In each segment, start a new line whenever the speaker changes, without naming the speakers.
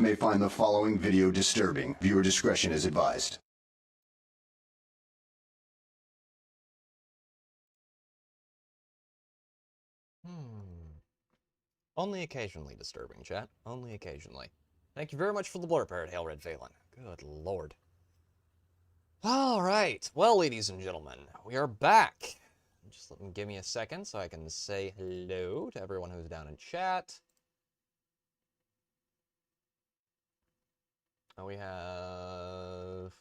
may find the following video disturbing. Viewer discretion is advised.
Only occasionally disturbing, chat. Only occasionally. Thank you very much for the blurb, Hail Red Phelan. Good lord. Alright. Well, ladies and gentlemen, we are back. Just give me a second so I can say hello to everyone who's down in chat. We have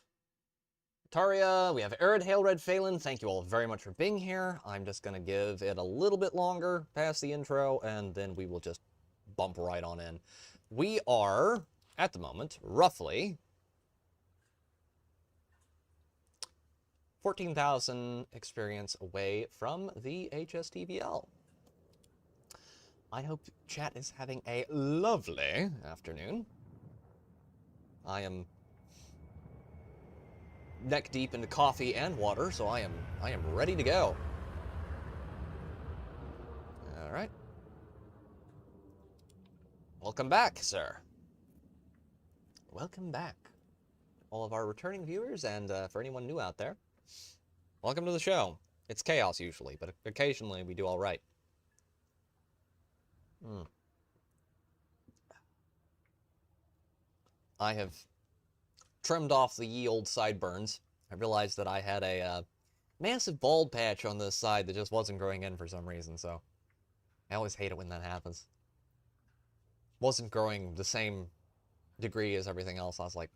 Taria, we have Arid Hail Red Phelan. Thank you all very much for being here. I'm just going to give it a little bit longer past the intro, and then we will just bump right on in. We are, at the moment, roughly 14,000 experience away from the HSTVL. I hope chat is having a lovely afternoon. I am neck deep into coffee and water, so I am ready to go. All right. Welcome back, sir. Welcome back, all of our returning viewers, and for anyone new out there, welcome to the show. It's chaos usually, but occasionally we do all right. I have trimmed off the ye old sideburns. I realized that I had a massive bald patch on this side that just wasn't growing in for some reason, so I always hate it when that happens. Wasn't growing the same degree as everything else. I was like,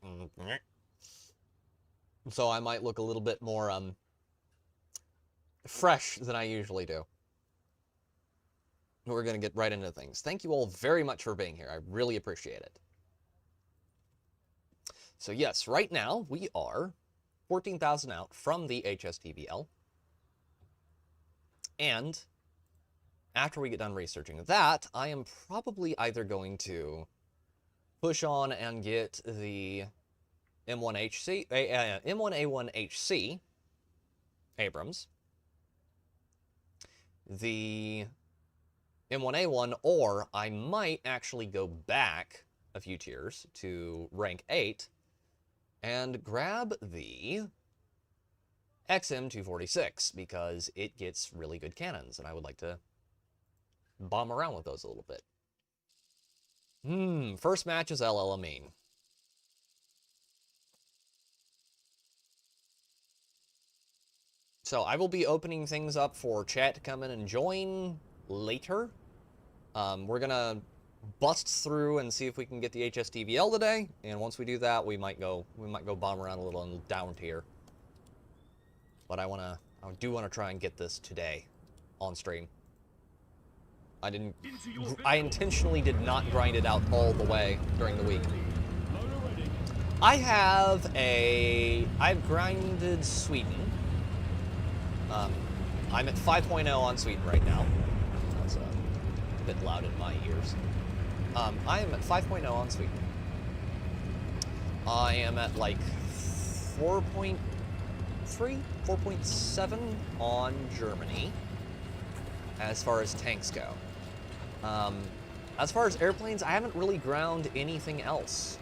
So I might look a little bit more fresh than I usually do. We're going to get right into things. Thank you all very much for being here. I really appreciate it. So yes, right now we are 14,000 out from the HSTVL. And after we get done researching that, I am probably either going to push on and get the M1A1HC Abrams, the M1A1, or I might actually go back a few tiers to rank 8 and grab the XM246 because it gets really good cannons, and I would like to bomb around with those a little bit. First match is LL Amin. So I will be opening things up for chat to come in and join later. We're gonna bust through and see if we can get the HSTVL today, and once we do that, we might go bomb around a little and down tier. But I do wanna try and get this today on stream. I intentionally did not grind it out all the way during the week. I've grinded Sweden. I'm at 5.0 on Sweden right now. That's a bit loud in my ears. I am at 5.0 on Sweden. I am at like 4.3, 4.7 on Germany as far as tanks go. As far as airplanes, I haven't really ground anything else.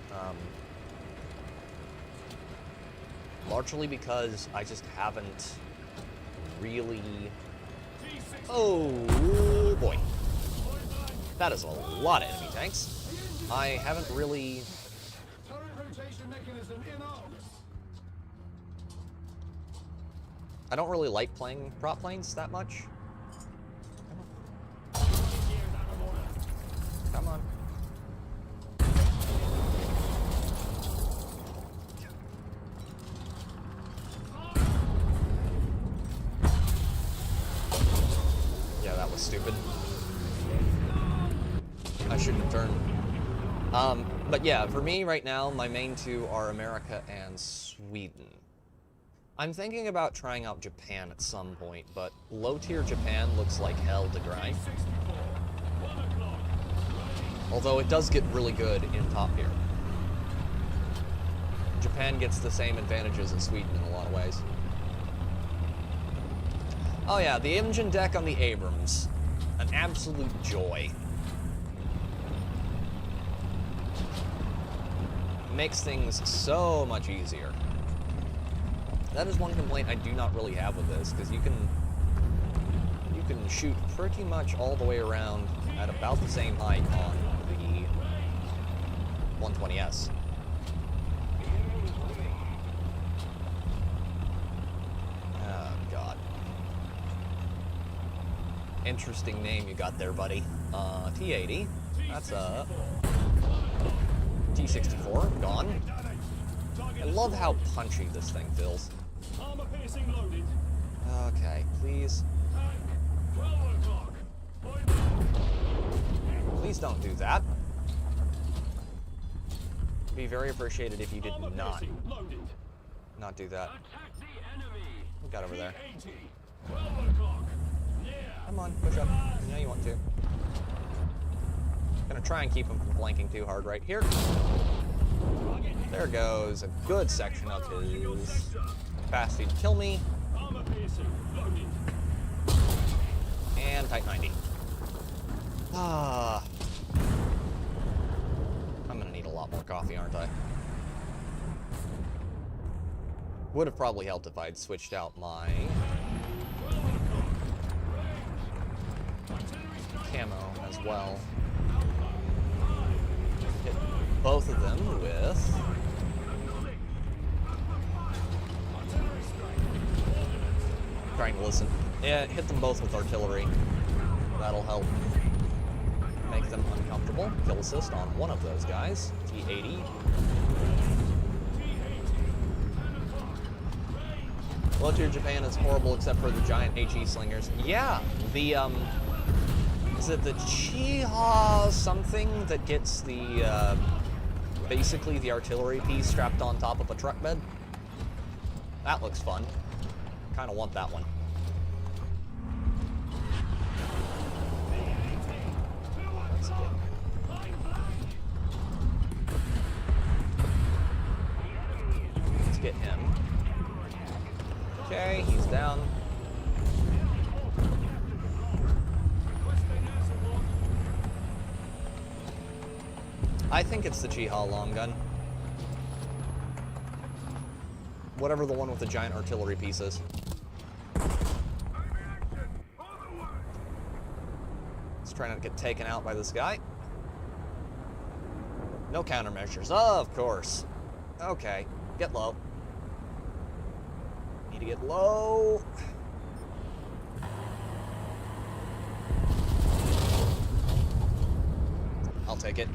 Largely because I just haven't really... Oh boy. That is a lot of enemy tanks. I haven't really... I don't really like playing prop planes that much. Come on. Yeah, that was stupid. I shouldn't have turned. But yeah, for me right now, my main two are America and Sweden. I'm thinking about trying out Japan at some point, but low-tier Japan looks like hell to grind. Although it does get really good in top tier. Japan gets the same advantages as Sweden in a lot of ways. Oh yeah, the engine deck on the Abrams. An absolute joy. makes things so much easier. That is one complaint I do not really have with this, because you can shoot pretty much all the way around at about the same height on the 120S. Oh, God. Interesting name you got there, buddy. T-80. That's a T-64. Gone. I love how punchy this thing feels. Okay, please. Please don't do that. It'd be very appreciated if you did not do that. What we got over there? Come on, push up. Yeah, you want to. Gonna try and keep him from flanking too hard right here. There goes a good section of his capacity to kill me. And Type 90. Ah. I'm gonna need a lot more coffee, aren't I? Would have probably helped if I'd switched out my camo as well. Hit both of them with... Trying to listen. Yeah, hit them both with artillery. That'll help make them uncomfortable. Kill assist on one of those guys. T-80. Well, to Japan is horrible except for the giant HE slingers. Yeah, the, is it the Chiha something that gets the, basically the artillery piece strapped on top of a truck bed? That looks fun. Kind of want that one. Let's get him. Okay, he's down. I think it's the Chiha long gun. Whatever the one with the giant artillery piece is. Let's try not to get taken out by this guy. No countermeasures, of course. Okay, get low. Need to get low. I'll take it.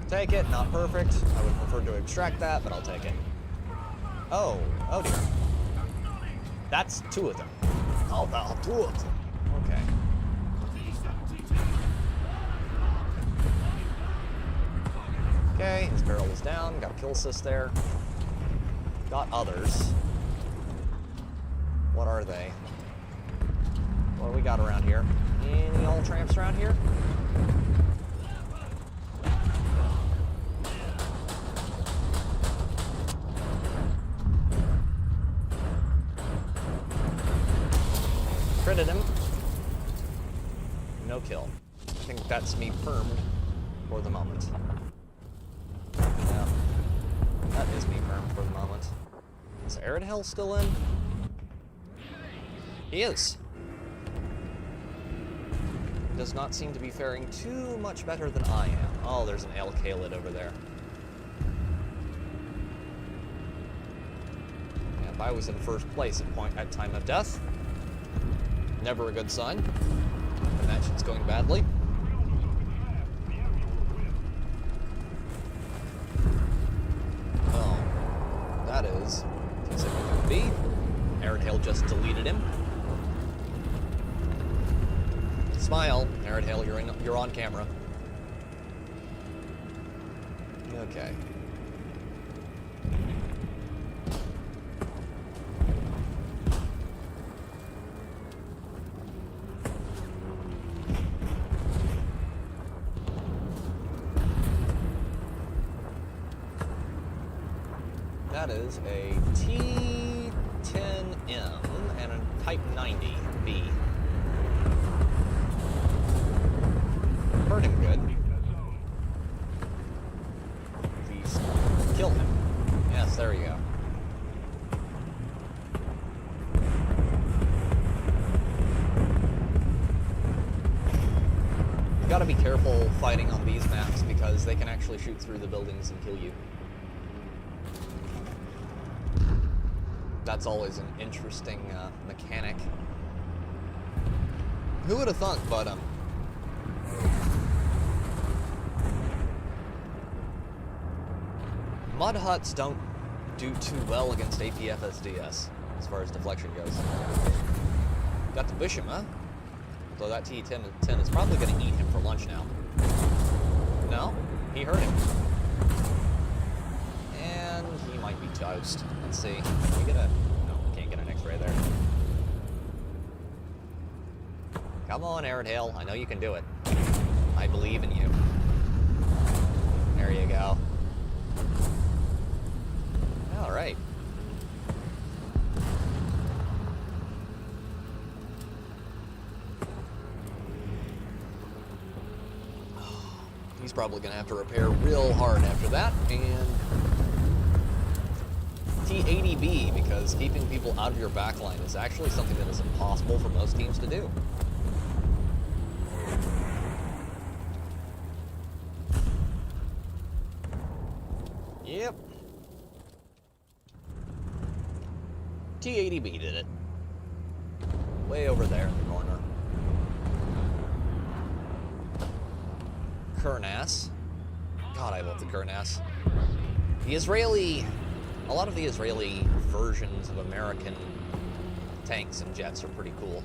Take it, not perfect. I would prefer to extract that, but I'll take it. Oh, oh dear. That's two of them. Oh, no, two of them. Okay. Okay, his barrel is down. Got a kill assist there. Got others. What are they? What do we got around here? Any old tramps around here? Critted him. No kill. I think that's me permed for the moment. Yeah. That is me permed for the moment. Is Aerodhell still in? He is. Does not seem to be faring too much better than I am. Oh, there's an LK lid over there. And I was in first place at time of death. Never a good sign. And that shit's going badly. Oh, that is T-6B. Aerodhell just deleted him. Smile, Aerodhell, you're on camera. Okay. That is a T-10M and a Type 90B. hurt him good. Please kill him. Yes, there we go. You gotta be careful fighting on these maps because they can actually shoot through the buildings and kill you. That's always an interesting mechanic. Who would have thought, but mud huts don't do too well against APFSDS as far as deflection goes. Got to bush him, huh? Although that T-10 is probably going to eat him for lunch now. No? He hurt him. And he might be toast. Let's see. Can we get a... No, we can't get an X-ray there. Come on, Aerodale. I know you can do it. I believe in you. There you go. Alright. He's probably going to have to repair real hard after that, and T80B, because keeping people out of your backline is actually something that is impossible for most teams to do. Yep. T80B did it. Way over there in the corner. Kurnas. God, I love the Kurnas. The Israeli... A lot of the Israeli versions of American tanks and jets are pretty cool.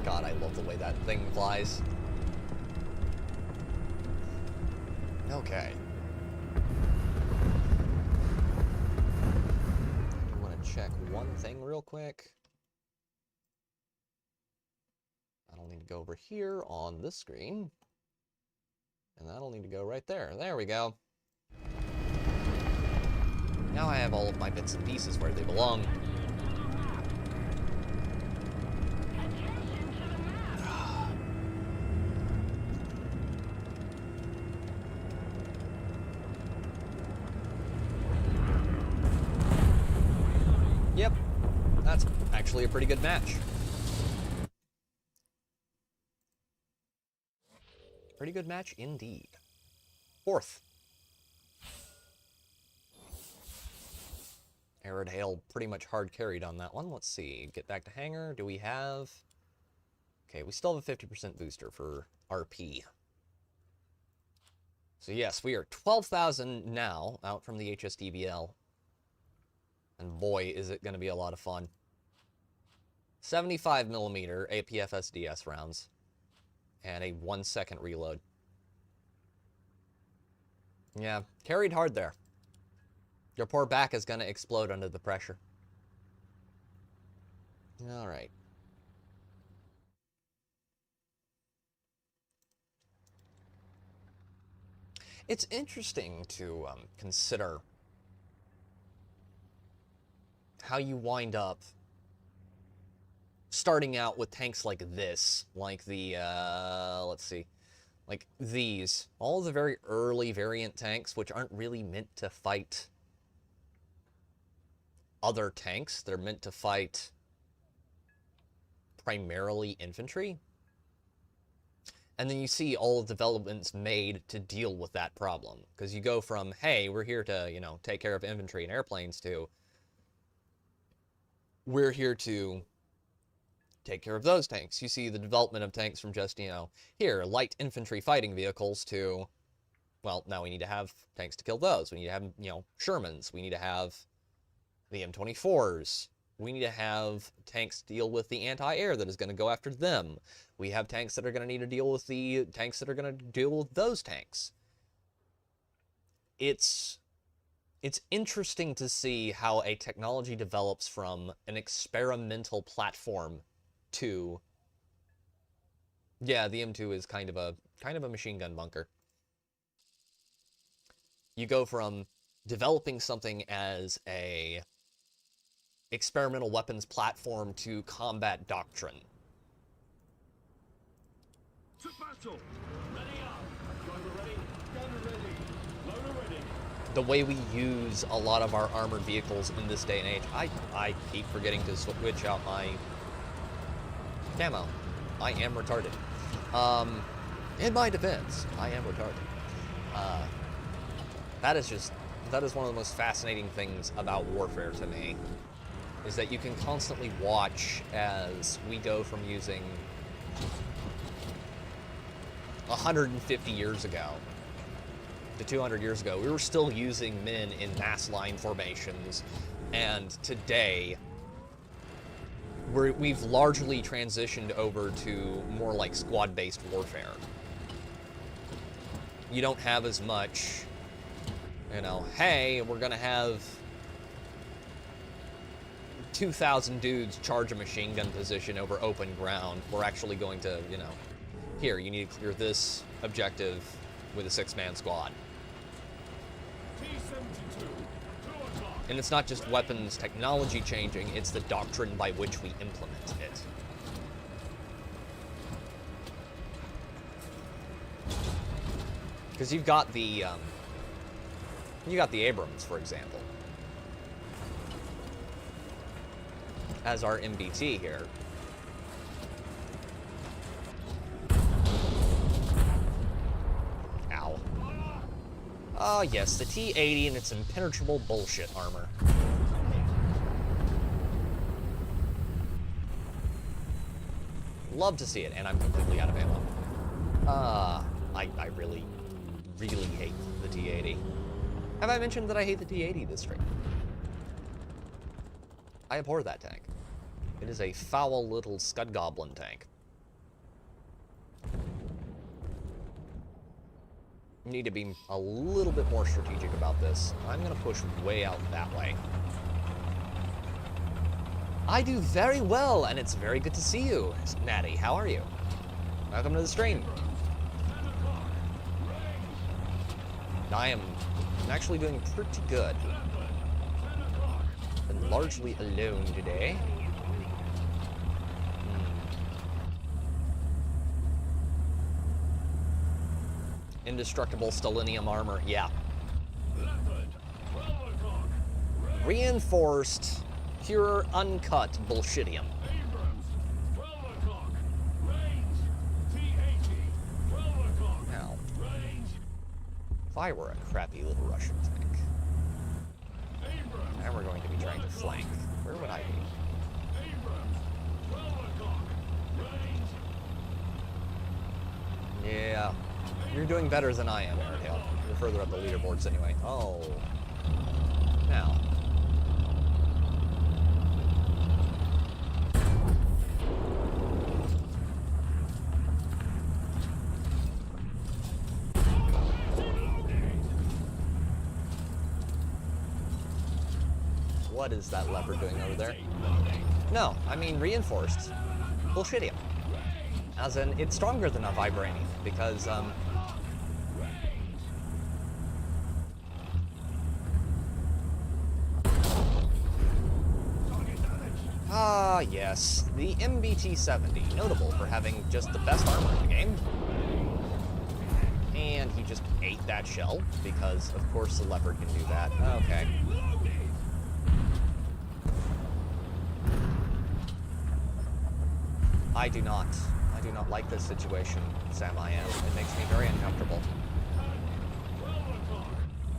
God, I love the way that thing flies. Okay. I want to check one thing real quick. That'll need to go over here on this screen. And that'll need to go right there. There we go. Now I have all of my bits and pieces where they belong. Yep, that's actually a pretty good match. Pretty good match indeed. Fourth. Arid Hail pretty much hard carried on that one. Let's see. Get back to hangar. Do we have... Okay, we still have a 50% booster for RP. So yes, we are 12,000 now out from the HSDVL. And boy, is it going to be a lot of fun. 75mm APFSDS rounds. And a 1-second reload. Yeah, carried hard there. Your poor back is going to explode under the pressure. All right. It's interesting to consider how you wind up starting out with tanks like this, like the, let's see, like these. All of the very early variant tanks, which aren't really meant to fight other tanks. They're meant to fight primarily infantry. And then you see all of the developments made to deal with that problem. Because you go from, hey, we're here to, you know, take care of infantry and airplanes, to we're here to take care of those tanks. You see the development of tanks from just, you know, here, light infantry fighting vehicles to, well, now we need to have tanks to kill those. We need to have, you know, Shermans. We need to have the M24s. We need to have tanks deal with the anti-air that is going to go after them. We have tanks that are going to need to deal with the tanks that are going to deal with those tanks. It's interesting to see how a technology develops from an experimental platform to, yeah, the M2 is kind of a machine gun bunker. You go from developing something as a experimental weapons platform to combat doctrine.
To battle! Ready up! Driver ready, gunner ready, loader ready.
The way we use a lot of our armored vehicles in this day and age, I keep forgetting to switch out my camo. I am retarded. In my defense, I am retarded. That is one of the most fascinating things about warfare to me, is that you can constantly watch as we go from using 150 years ago to 200 years ago. We were still using men in mass line formations, and today we've largely transitioned over to more like squad-based warfare. You don't have as much, hey, we're gonna have 2,000 dudes charge a machine gun position over open ground. We're actually going to, here, you need to clear this objective with a 6-man squad.
T-72, 2 o'clock.
And it's not just weapons technology changing, it's the doctrine by which we implement it. Because you've got the Abrams, for example, as our MBT here. Ow. Oh yes, the T-80 and its impenetrable bullshit armor. Love to see it, and I'm completely out of ammo. I really, really hate the T-80. Have I mentioned that I hate the T-80 this stream? I abhor that tank. It is a foul little scud goblin tank. Need to be a little bit more strategic about this. I'm gonna push way out that way. I do very well, and it's very good to see you, Natty. How are you? Welcome to the stream. I am actually doing pretty good. Been largely alone today. Indestructible Stalinium armor, yeah. Reinforced, pure, uncut bullshitium. Now, if I were a crappy little Russian tank, and we're going to be trying to flank, where would I be? Yeah, you're doing better than I am, Airedale. You're further up the leaderboards anyway. Oh. Now. What is that leopard doing over there? No, I mean reinforced. Bullshitium. As in, it's stronger than a vibranium, because, yes, the MBT-70, notable for having just the best armor in the game. And he just ate that shell, because, of course, the leopard can do that. Okay. I do not like this situation, Sam. I am. It makes me very uncomfortable.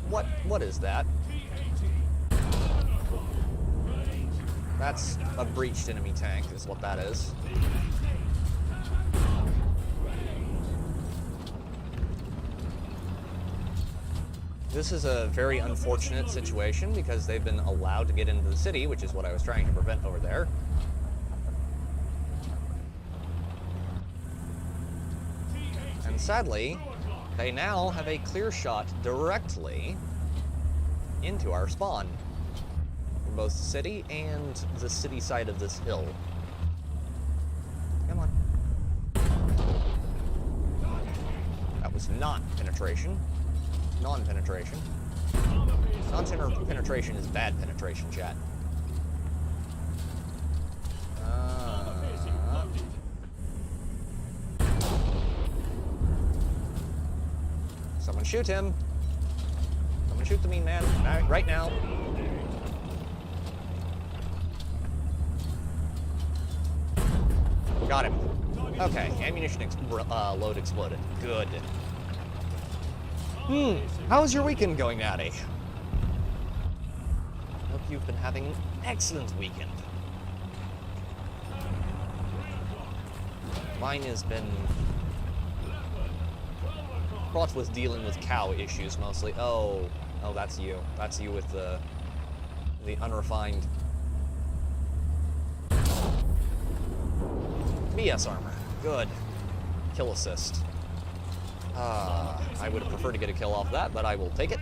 What is that? That's a breached enemy tank, is what that is. This is a very unfortunate situation because they've been allowed to get into the city, which is what I was trying to prevent over there. And sadly, they now have a clear shot directly into our spawn, from both the city and the city side of this hill. Come on. That was not penetration. Non-penetration. Non-center penetration is bad penetration, chat. Someone shoot him. Someone shoot the mean man right now. Got him. Okay, ammunition load exploded. Good. How's your weekend going, Natty? Hope you've been having an excellent weekend. Mine has been fraught with dealing with cow issues mostly. Oh, that's you. That's you with the unrefined BS armor. Good. Kill assist. I would have preferred to get a kill off that, but I will take it.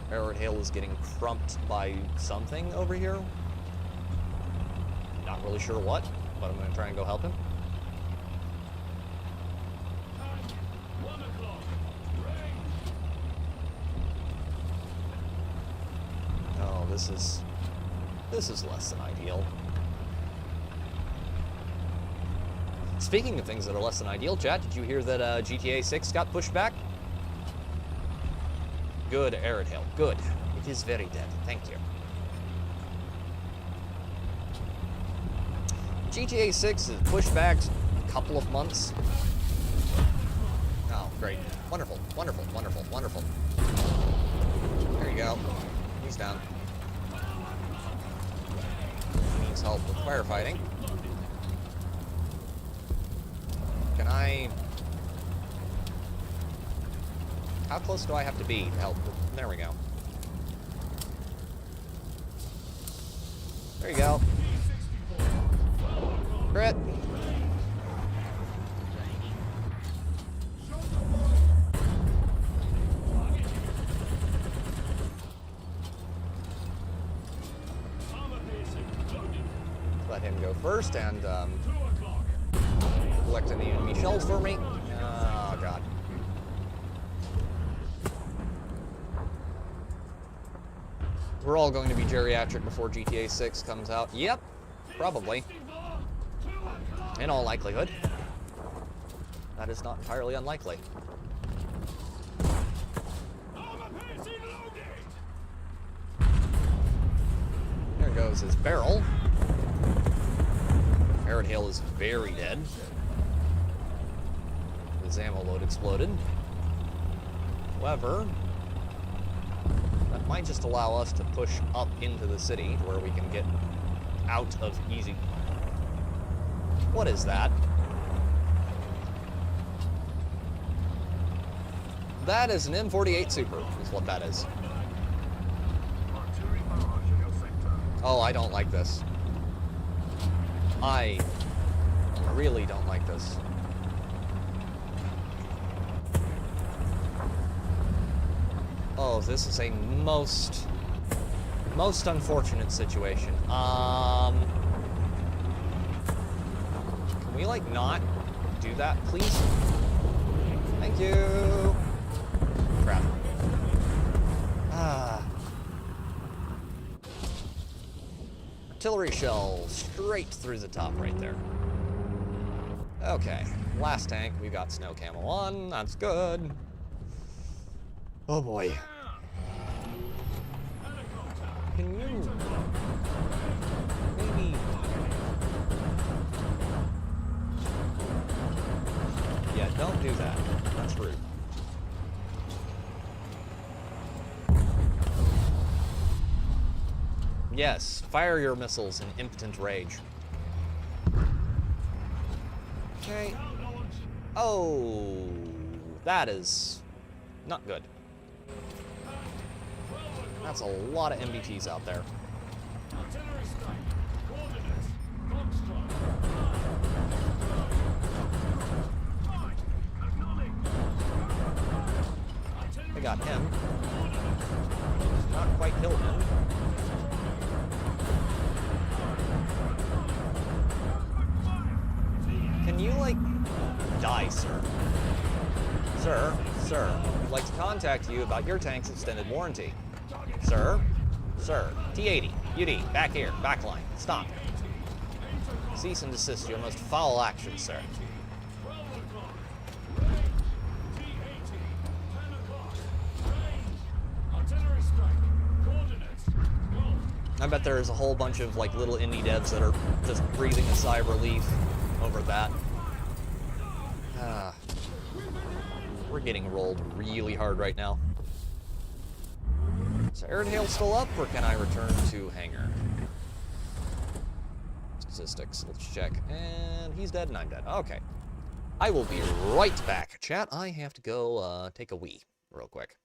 Barrett Hale is getting crumped by something over here. Not really sure what, but I'm going to try and go help him. Oh, this is less than ideal. Speaking of things that are less than ideal, chat, did you hear that GTA 6 got pushed back? Good, Arid Hill. Good. It is very dead. Thank you. GTA 6 is pushed back a couple of months. Oh, great. Wonderful, wonderful, wonderful, wonderful. There you go. He's down. He needs help with firefighting. Can I... How close do I have to be to help? There we go. There you go. Crit. Let him go first and collect any enemy shells for me. Oh, God. We're all going to be geriatric before GTA 6 comes out. Yep, probably. In all likelihood. That is not entirely unlikely. There goes his barrel. Arid Hale is very dead. His ammo load exploded. However, that might just allow us to push up into the city to where we can get out of easy. What is that? That is an M48 Super, is what that is. Oh, I don't like this. I really don't like this. Oh, this is a most unfortunate situation. Can we, like, not do that, please? Thank you. Crap. Artillery shell straight through the top right there. Okay, last tank, we've got snow camo on, that's good. Oh boy. Can you maybe... Yeah, don't do that. That's rude. Yes, fire your missiles in impotent rage. Okay. Oh, that is not good. That's a lot of MBTs out there. They got him. Not quite killed him. Can you, like, die, sir? Sir, I'd like to contact you about your tank's extended warranty. Sir, T-80, UD, back here, back line, stop. Cease and desist your most foul actions, sir. I bet there's a whole bunch of like little indie devs that are just breathing a sigh of relief over that. We're getting rolled really hard right now. So Airtail's still up, or can I return to hangar? Statistics, let's check. And he's dead and I'm dead. Okay. I will be right back, chat. I have to go take a wee real quick.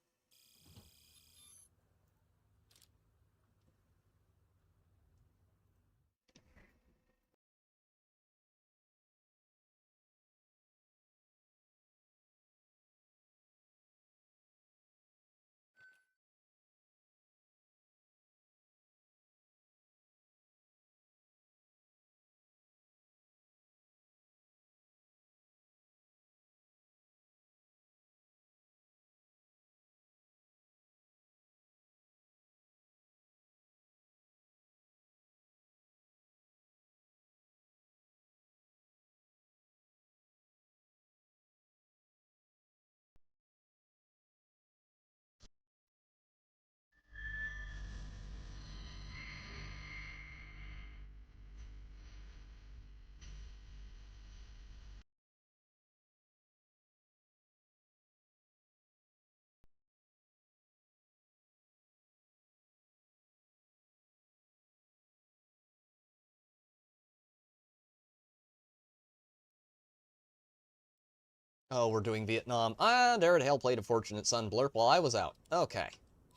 Oh, we're doing Vietnam. There at Hale played a Fortunate Son blurb while I was out. Okay.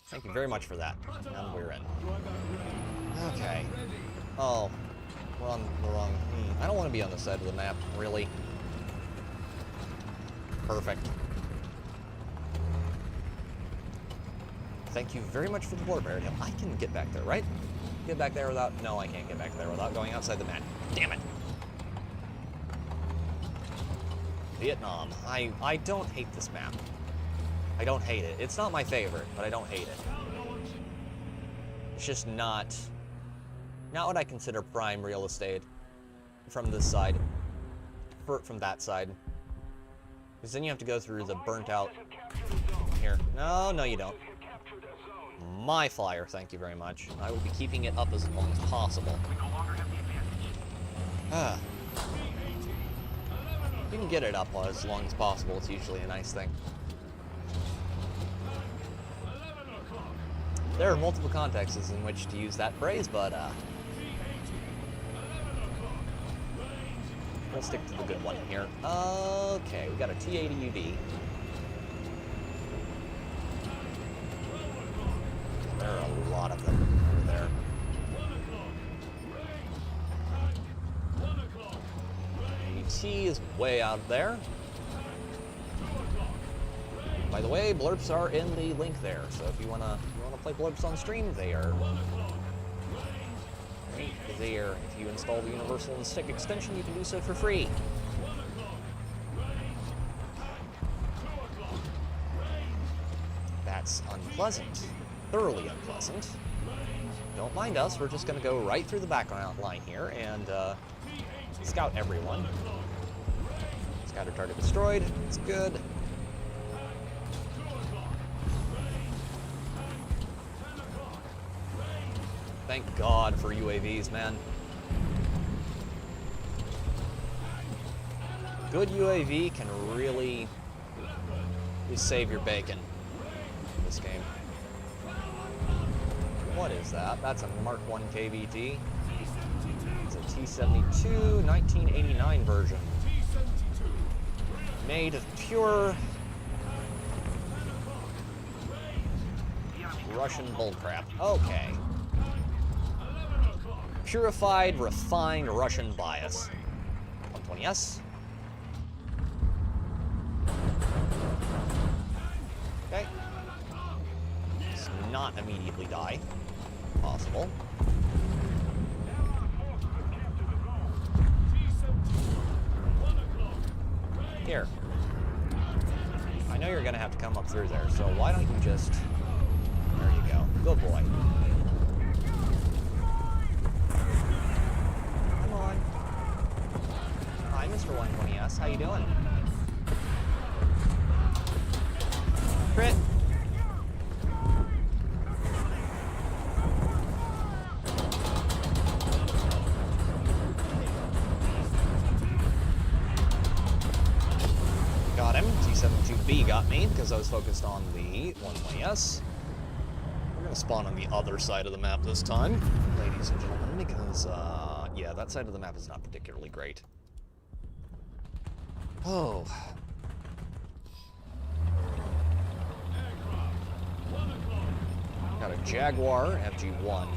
Thank you very much for that. And we're in. Okay. Oh. We're on the wrong... I don't want to be on the side of the map, really. Perfect. Thank you very much for the blurb, Airtail. I can get back there, right? Get back there without... No, I can't get back there without going outside the map. Damn it! Vietnam. I don't hate this map. I don't hate it. It's not my favorite, but I don't hate it. It's just not what I consider prime real estate from this side. From that side. Because then you have to go through the burnt out... Here. No, you don't. My flyer, thank you very much. I will be keeping it up as long as possible. You can get it up as long as possible, it's usually a nice thing. There are multiple contexts in which to use that phrase, but we'll stick to the good one here. Okay, we got a T-80 UD. There are a lot of them over there. T is way out there. By the way, blurps are in the link there, so if you wanna play blurps on stream, they are right there. If you install the Universal and Stick extension, you can do so for free. That's unpleasant. Thoroughly unpleasant. Don't mind us, we're just gonna go right through the background line here and scout everyone. Scouter target destroyed. It's good. Thank God for UAVs, man. Good UAV can really save your bacon in this game. What is that? That's a Mark 1 KVT. It's a T-72 1989 version. Made of pure Russian bullcrap. Okay. Purified, refined Russian bias. 120S. Okay. Let's not immediately die. Possible. Here. I know you're gonna have to come up through there, so why don't you just... There you go. Good boy. Come on. Hi, Mr. 120S. How you doing? Crit. Got him. T-72B got me because I was focused on the 120S. We're going to spawn on the other side of the map this time, ladies and gentlemen, because, yeah, that side of the map is not particularly great. Oh. Got a Jaguar FG1.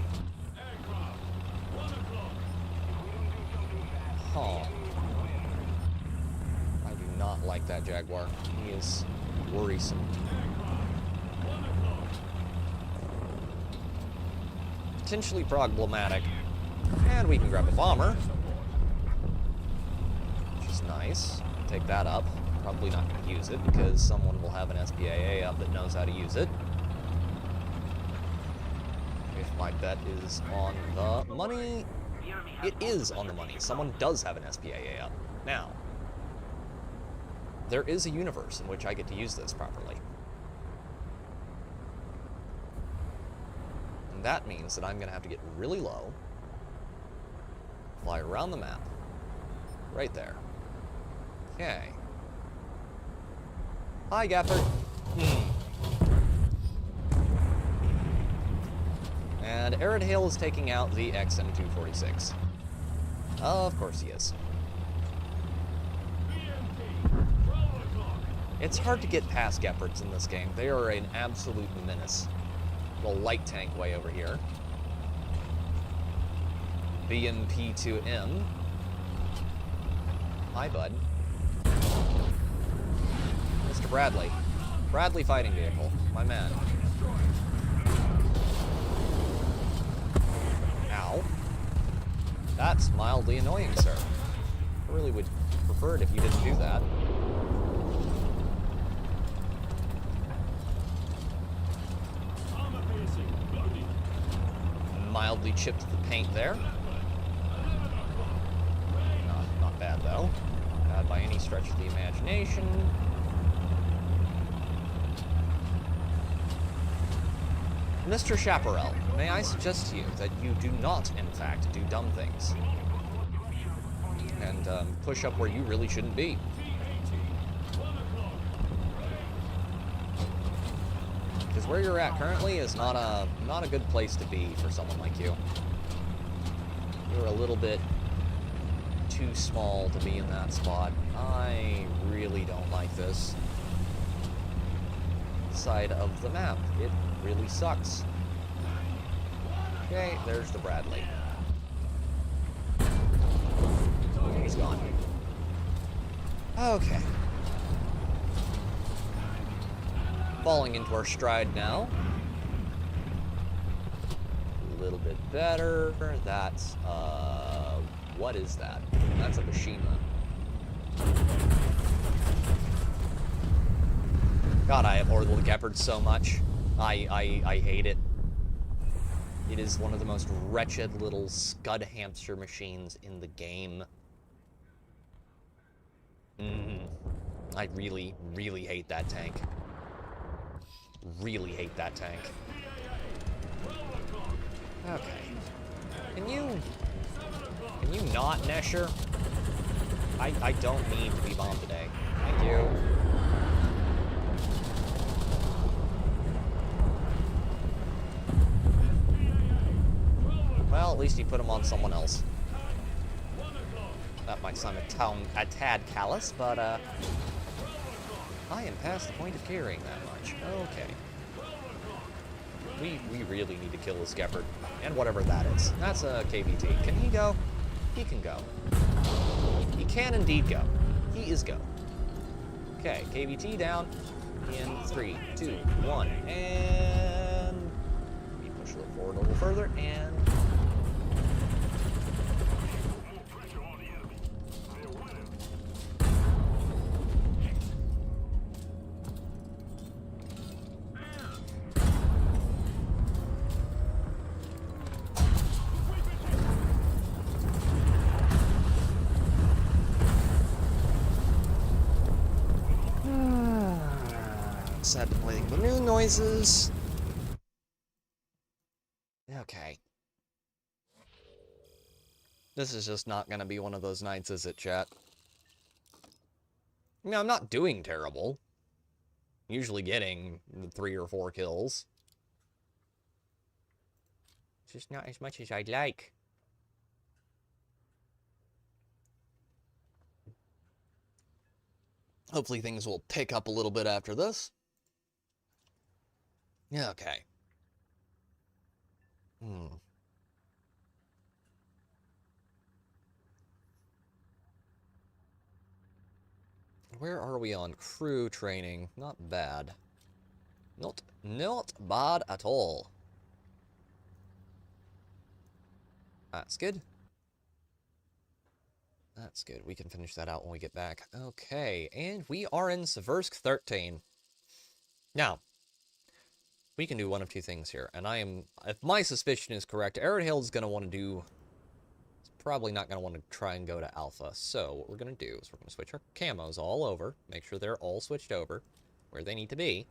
Huh. I do not like that Jaguar. He is worrisome. Potentially problematic. And we can grab a bomber, which is nice. Take that up. Probably not going to use it because someone will have an SPAA up that knows how to use it. If my bet is on the money, it is on the money. Someone does have an SPAA up. Now, there is a universe in which I get to use this properly. And that means that I'm going to have to get really low, fly around the map, right there. Okay. Hi, Gafford. And Arid Hale is taking out the XM246. Of course he is. It's hard to get past Gephards in this game. They are an absolute menace. Little light tank way over here. BMP2M. Hi, bud. Mr. Bradley. Bradley fighting vehicle. My man. Ow. That's mildly annoying, sir. I really would prefer it if you didn't do that. Mildly chipped the paint there. Not bad, though. Not by any stretch of the imagination. Mr. Chaparral, may I suggest to you that you do not, in fact, do dumb things. And push up where you really shouldn't be. Because where you're at currently is not a good place to be for someone like you. You're a little bit too small to be in that spot. I really don't like this side of the map. It really sucks. Okay, there's the Bradley. He's gone. Okay. Falling into our stride now. A little bit better. That's, what is that? That's a Mishima. God, I abhor the Gepard so much. I hate it. It is one of the most wretched little scud hamster machines in the game. I really, really hate that tank. Really hate that tank. Okay. Can you not, Nesher? I don't need to be bombed today. Thank you. Well, at least he put him on someone else. That might sound a tad callous, but, I am past the point of caring that much. Okay. We really need to kill this Gepard. And whatever that is. That's a KVT. Can he go? He can go. He can indeed go. He is go. Okay, KVT down in 3, 2, 1, and... Let me push a little forward a little further, and... Sad to playing balloon noises. Okay. This is just not gonna be one of those nights, is it, chat? I mean, I'm not doing terrible. Usually getting 3 or 4 kills. It's just not as much as I'd like. Hopefully things will pick up a little bit after this. Yeah, okay. Where are we on crew training? Not bad. Not bad at all. That's good. That's good. We can finish that out when we get back. Okay, and we are in Seversk 13. Now, we can do one of two things here, and if my suspicion is correct, Aerodale is going to want to do, it's probably not going to want to try and go to Alpha. So what we're going to do is we're going to switch our camos all over, make sure they're all switched over where they need to be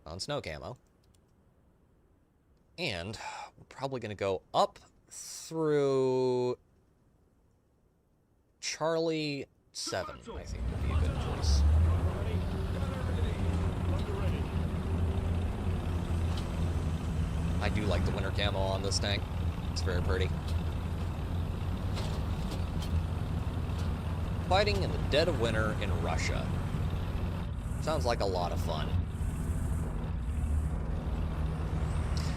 on snow camo. And we're probably going to go up through Charlie 7, I think would be a good choice. I do like the winter camo on this tank. It's very pretty. Fighting in the dead of winter in Russia. Sounds like a lot of fun.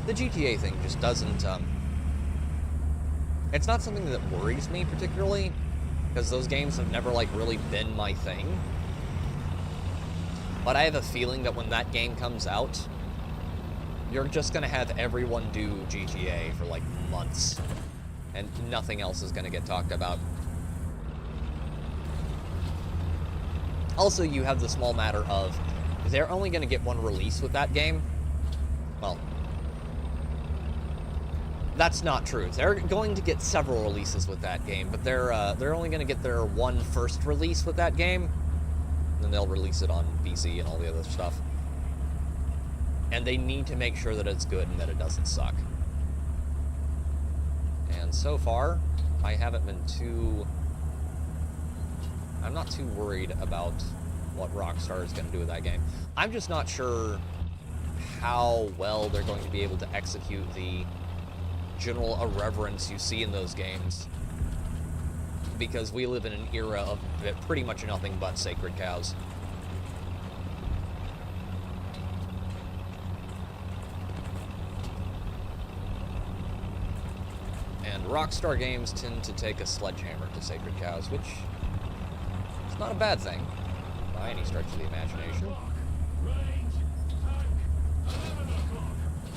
The GTA thing just doesn't, it's not something that worries me particularly, because those games have never, like, really been my thing. But I have a feeling that when that game comes out, you're just gonna have everyone do GTA for, like, months. And nothing else is gonna get talked about. Also, you have the small matter of, they're only gonna get one release with that game. Well, that's not true. They're going to get several releases with that game, but they're only going to get their one first release with that game, and then they'll release it on PC and all the other stuff. And they need to make sure that it's good and that it doesn't suck. And so far, I haven't been I'm not too worried about what Rockstar is going to do with that game. I'm just not sure how well they're going to be able to execute the general irreverence you see in those games, because we live in an era of pretty much nothing but sacred cows. And Rockstar games tend to take a sledgehammer to sacred cows, which is not a bad thing by any stretch of the imagination.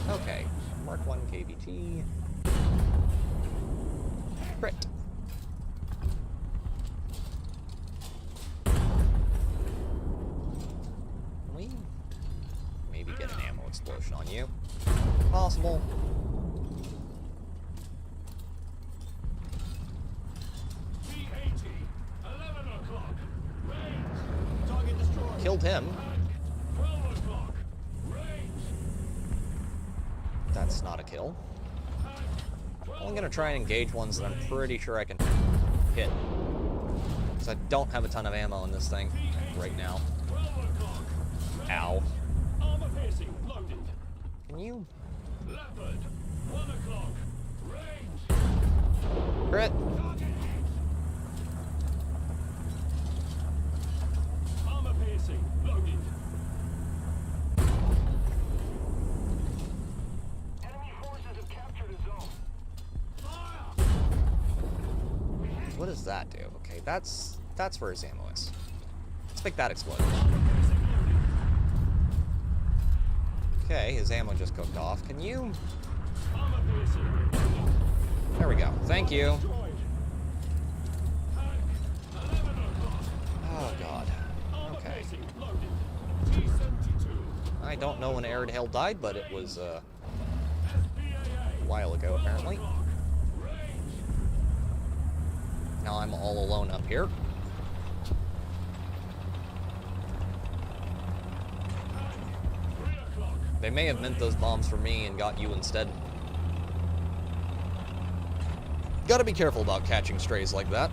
Okay, Mark 1 KBT. Crit. Can we maybe get an ammo explosion on you? Possible. Killed him. That's not a kill. I'm going to try and engage ones that I'm pretty sure I can hit, because I don't have a ton of ammo in this thing right now. Ow. Can you? Crit. What does that do? Okay, that's where his ammo is. Let's make that explode. Okay, his ammo just cooked off. Can you? There we go. Thank you. Oh, God. Okay. I don't know when Aerodale died, but it was a while ago, apparently. Now I'm all alone up here. They may have meant those bombs for me and got you instead. Gotta be careful about catching strays like that.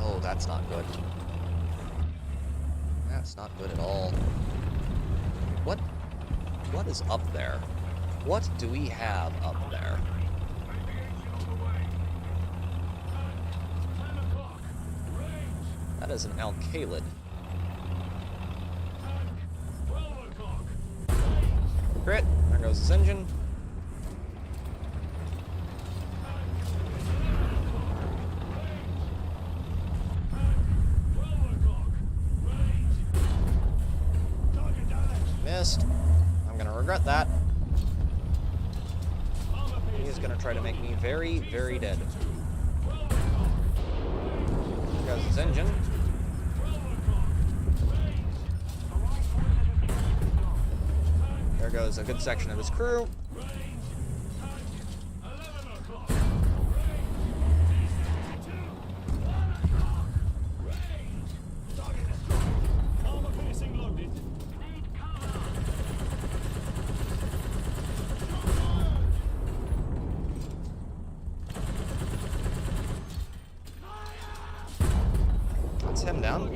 Oh, that's not good. That's not good at all. What is up there? What do we have up there? That is an Alcalid. Crit. There goes this engine. Missed. I'm gonna regret that. He is gonna try to make me very, very dead. There goes his engine. There goes a good section of his crew. That's him down.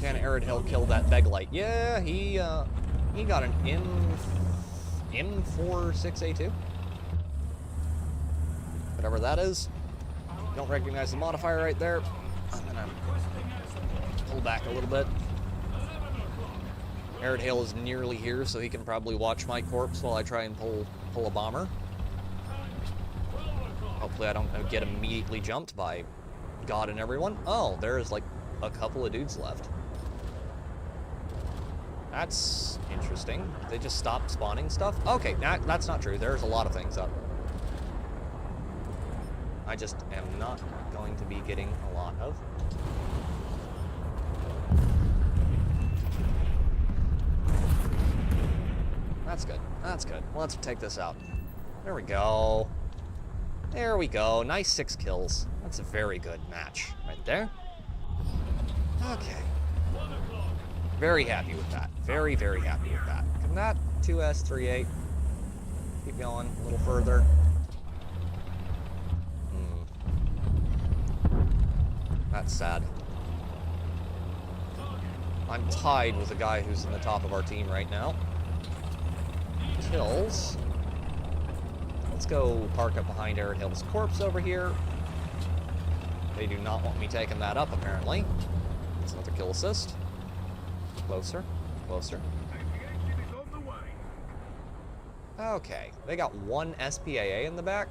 Can Arid Hill kill that Beglite? Yeah, he got an M46A2. Whatever that is. Don't recognize the modifier right there. I'm gonna pull back a little bit. Arid Hill is nearly here, so he can probably watch my corpse while I try and pull a bomber. Hopefully I don't get immediately jumped by God and everyone. Oh, there's like a couple of dudes left. That's interesting. They just stopped spawning stuff? Okay, that's not true. There's a lot of things up. I just am not going to be getting a lot of. That's good. That's good. Well, let's take this out. There we go. There we go. Nice 6 kills. That's a very good match right there. Okay. Very happy with that. Very, very happy with that. Can that 2S38 keep going a little further? That's sad. I'm tied with the guy who's in the top of our team right now. Kills. Let's go park up behind Arid Hill's corpse over here. They do not want me taking that up, apparently. That's another kill assist. Closer. Closer. Okay. They got 1 SPAA in the back.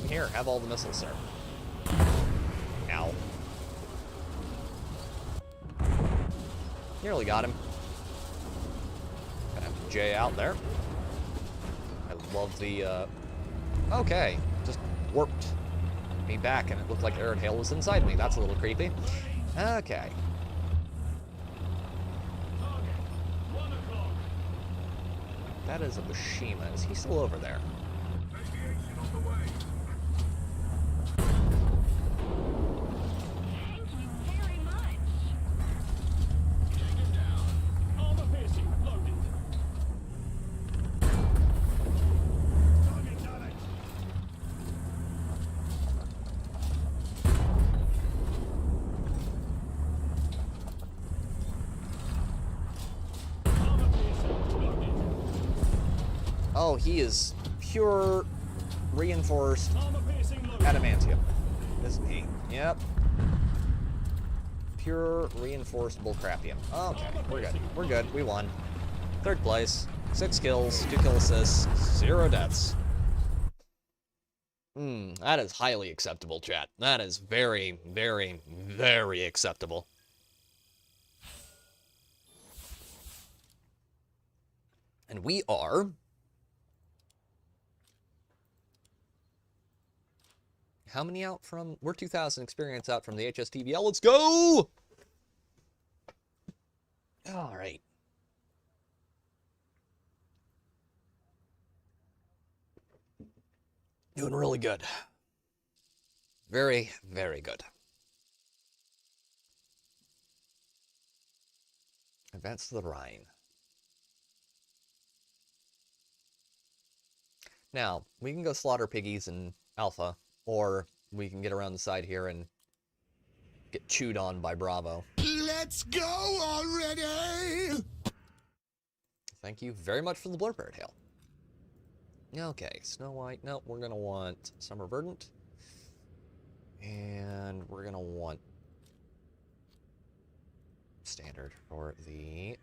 Here, have all the missiles, sir. Ow. Nearly got him. Gonna have to J out there. I love the, okay. Just warped me back and it looked like Arid Hill was inside me. That's a little creepy. Okay. That is a Bushima. Is he still over there? Oh, he is pure reinforced adamantium, isn't he? Yep. Pure reinforced bullcrapium. Okay, we're good. We're good. We won. 3rd place. 6 kills, 2 kill assists, 0 deaths. That is highly acceptable, chat. That is very, very, very acceptable. And we are... How many out from... We're 2,000 experience out from the HSTVL. Let's go! All right. Doing really good. Very, very good. Advance to the Rhine. Now, we can go slaughter piggies in Alpha, or we can get around the side here and get chewed on by Bravo.
Let's go already!
Thank you very much for the blurb, Airtail. Okay, Snow White. No, we're going to want Summer Verdant. And we're going to want standard for the...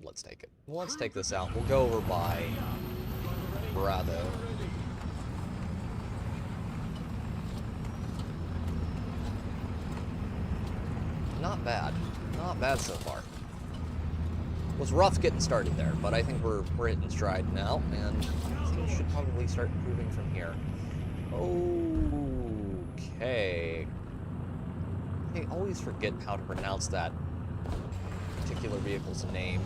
Let's take it. Let's take this out. We'll go over by Bravo. Not bad. Not bad so far. It was rough getting started there, but I think we're hitting stride now, and things should probably start improving from here. Okay. I always forget how to pronounce that particular vehicle's name.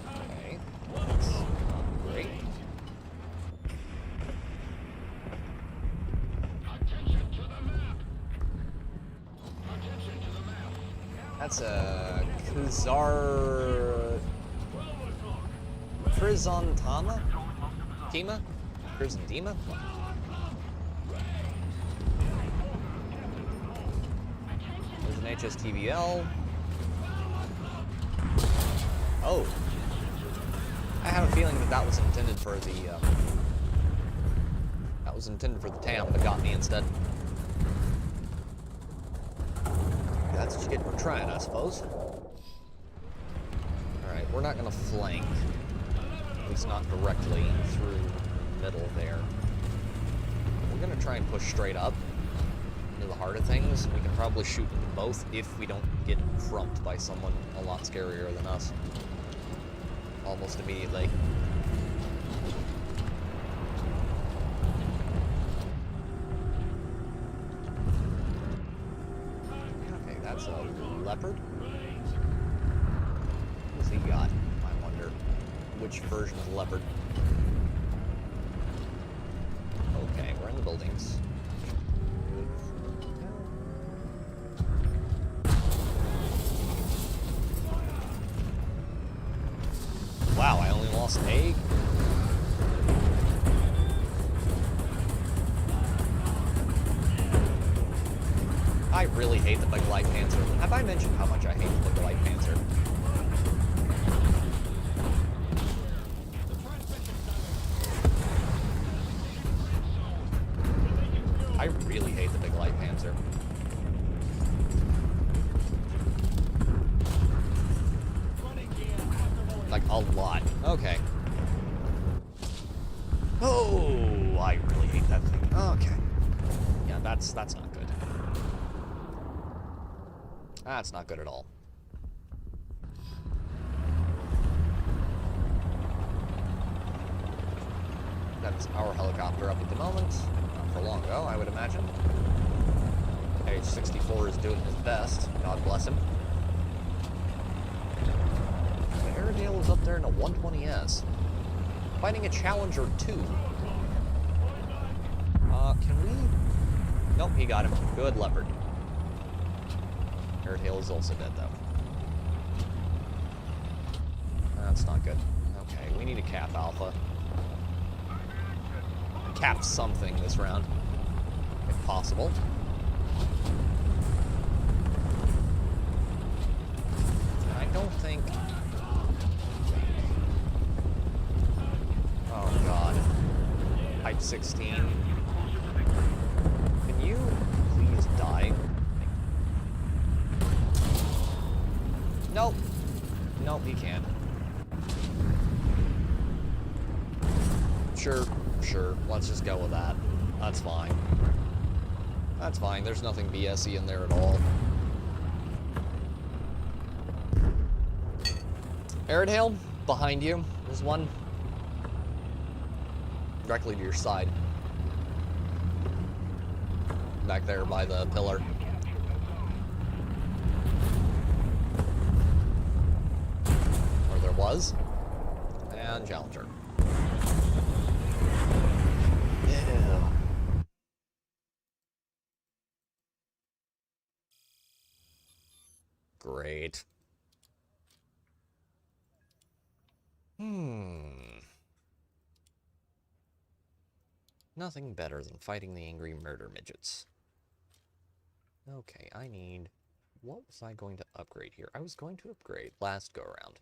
Okay. That's not great. That's a Kuzar... Chrysanthema? Tima? Chrysanthema? There's an HSTVL. Oh. I have a feeling that that was intended for the, that was intended for the TAM, but got me instead. That's what you get for trying, I suppose. Alright, we're not gonna flank. At least not directly through the middle there. We're gonna try and push straight up into the heart of things. We can probably shoot both if we don't get crumped by someone a lot scarier than us. Almost immediately. Okay, that's a leopard. What's he got? I wonder. Which version of leopard? Okay, we're in the buildings. Wow, I only lost an egg? I really hate the Big Light Panzer. Have I mentioned how much I hate the Big Light Panzer? I really hate the Big Light Panzer. Like, a lot. Okay. Oh, I really hate that thing. Okay. Yeah, that's not good. That's not good at all. That's our helicopter up at the moment. Not for long though, I would imagine. H-64 is doing his best. God bless him. Airedale is up there in a 120S. Fighting a Challenger 2. Can we... Nope, he got him. Good Leopard. Airedale is also dead, though. That's not good. Okay, we need to cap Alpha. Cap something this round, if possible. And I don't think... Oh, God. Type 16. Can you please die? Nope. Nope, he can't. Sure, let's just go with that. That's fine. That's fine, there's nothing BS-y in there at all. Airedale, behind you. There's one. Directly to your side. Back there by the pillar. Or there was. And Challenger. Ew. Great. Nothing better than fighting the angry murder midgets. Okay, I need... What was I going to upgrade here? I was going to upgrade last go-around.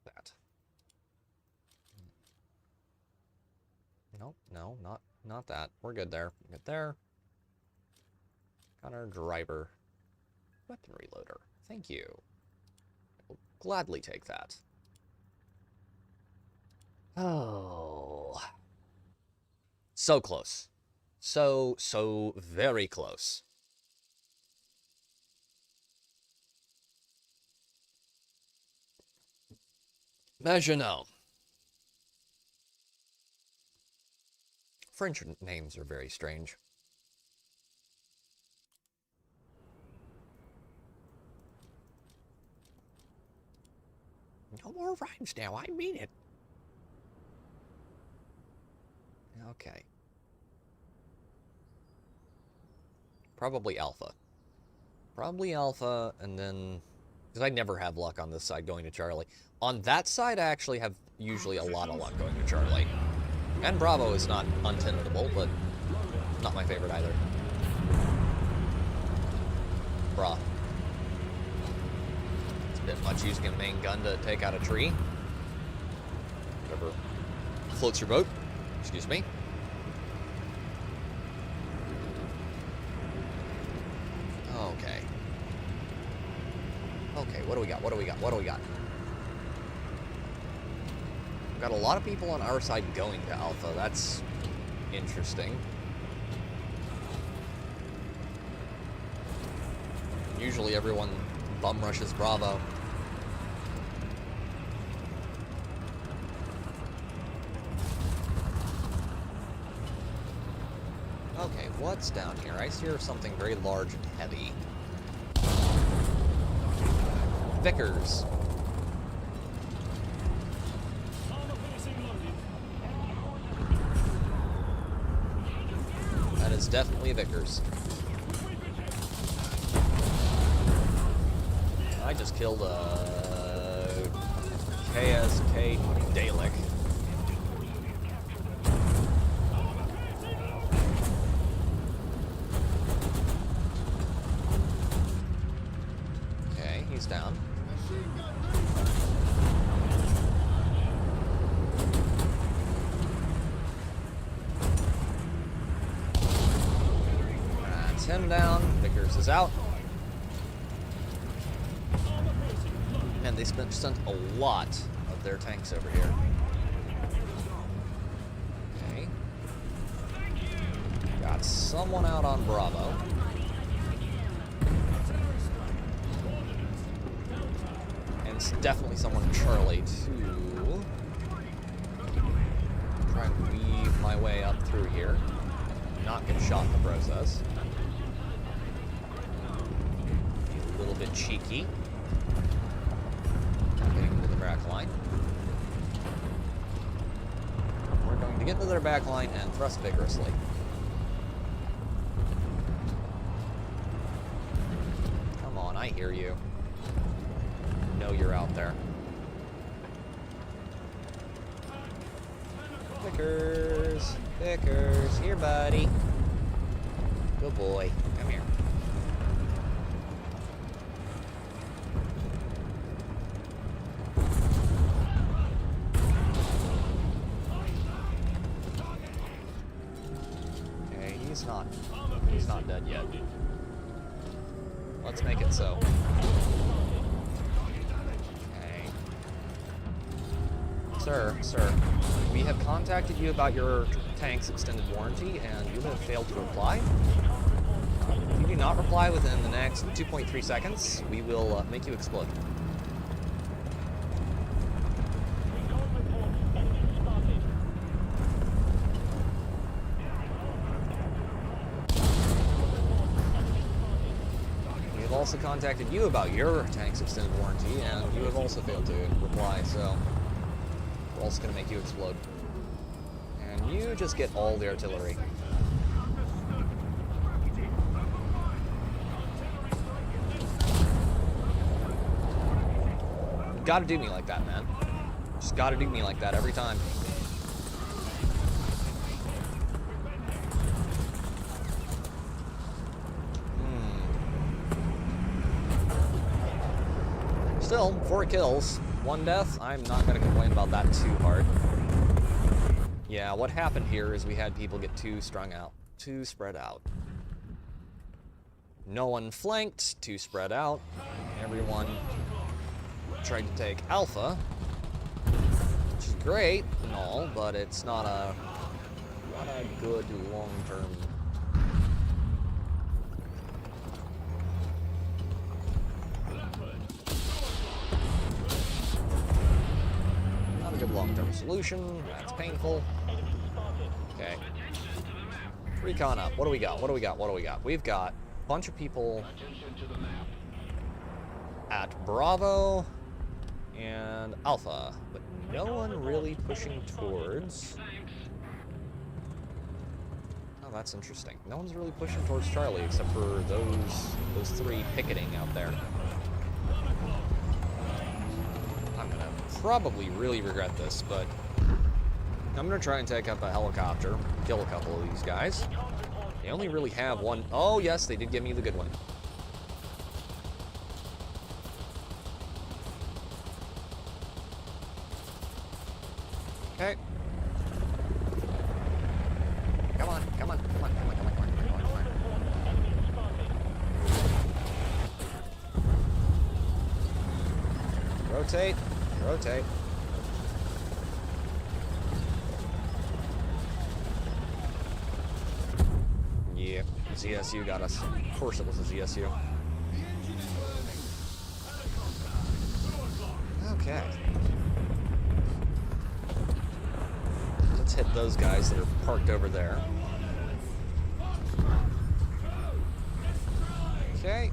That. Nope, no, not that. We're good there. Good there. Got our driver. Weapon reloader. Thank you. I'll gladly take that. Oh. So close. So very close. As you know, French names are very strange. No more rhymes now, I mean it. Okay. Probably Alpha. Probably Alpha, and then... Because I never have luck on this side going to Charlie. On that side, I actually have usually a lot of luck going to Charlie. And Bravo is not untenable, but not my favorite either. Bruh. It's a bit much using a main gun to take out a tree. Whatever floats your boat. Excuse me. Okay. Okay, what do we got? What do we got? What do we got? We've got a lot of people on our side going to Alpha. That's interesting. Usually everyone bum rushes Bravo. Okay, what's down here? I hear something very large and heavy. Vickers. That is definitely Vickers. I just killed a KSK Dalek. Okay, he's down. That's him down. Vickers is out. And they sent a lot of their tanks over here. Okay. Got someone out on Bravo. And it's definitely someone in Charlie, too. Try and weave my way up through here. Not get shot in the process. Be a little bit cheeky. Getting into the back line. We're going to get into their back line and thrust vigorously. Come on, I hear you. I know you're out there. Vickers, Vickers, here, buddy. Good boy. Come here. He's not dead yet. Let's make it so. Okay. Sir, we have contacted you about your tank's extended warranty, and you have failed to reply. If you do not reply within the next 2.3 seconds, we will make you explode. Also contacted you about your tank's extended warranty, and you have also failed to reply, so we're also going to make you explode. And Can you just get all the artillery? Gotta do me like that, man. Just gotta do me like that every time. Still, 4 kills, 1 death. I'm not gonna complain about that too hard. Yeah, what happened here is we had people get too spread out. No one flanked, too spread out. Everyone tried to take Alpha, which is great and all, but it's not a good long-term. Not a good long-term solution. That's painful. Okay. Recon up. What do we got? What do we got? What do we got? We've got a bunch of people at Bravo and Alpha, but no one really pushing towards. Oh, that's interesting. No one's really pushing towards Charlie except for those 3 picketing out there. I'm gonna probably really regret this, but I'm gonna try and take up a helicopter, kill a couple of these guys. They only really have 1. Oh yes, they did give me the good one. Okay. Come on, come on, come on, come on, come on, come on, come on, come on. Rotate, rotate. Yeah, ZSU got us. Of course it was a ZSU. Okay. Let's hit those guys that are parked over there. Okay.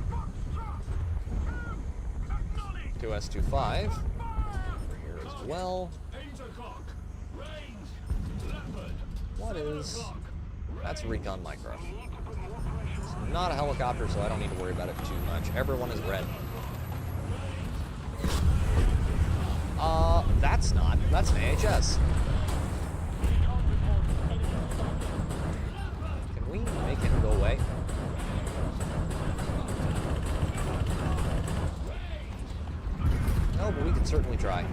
2S25. Over here as well. What is... That's Recon Micro. It's not a helicopter, so I don't need to worry about it too much. Everyone is red. That's not. That's an AHS. Can we make him go away? No, but we can certainly try.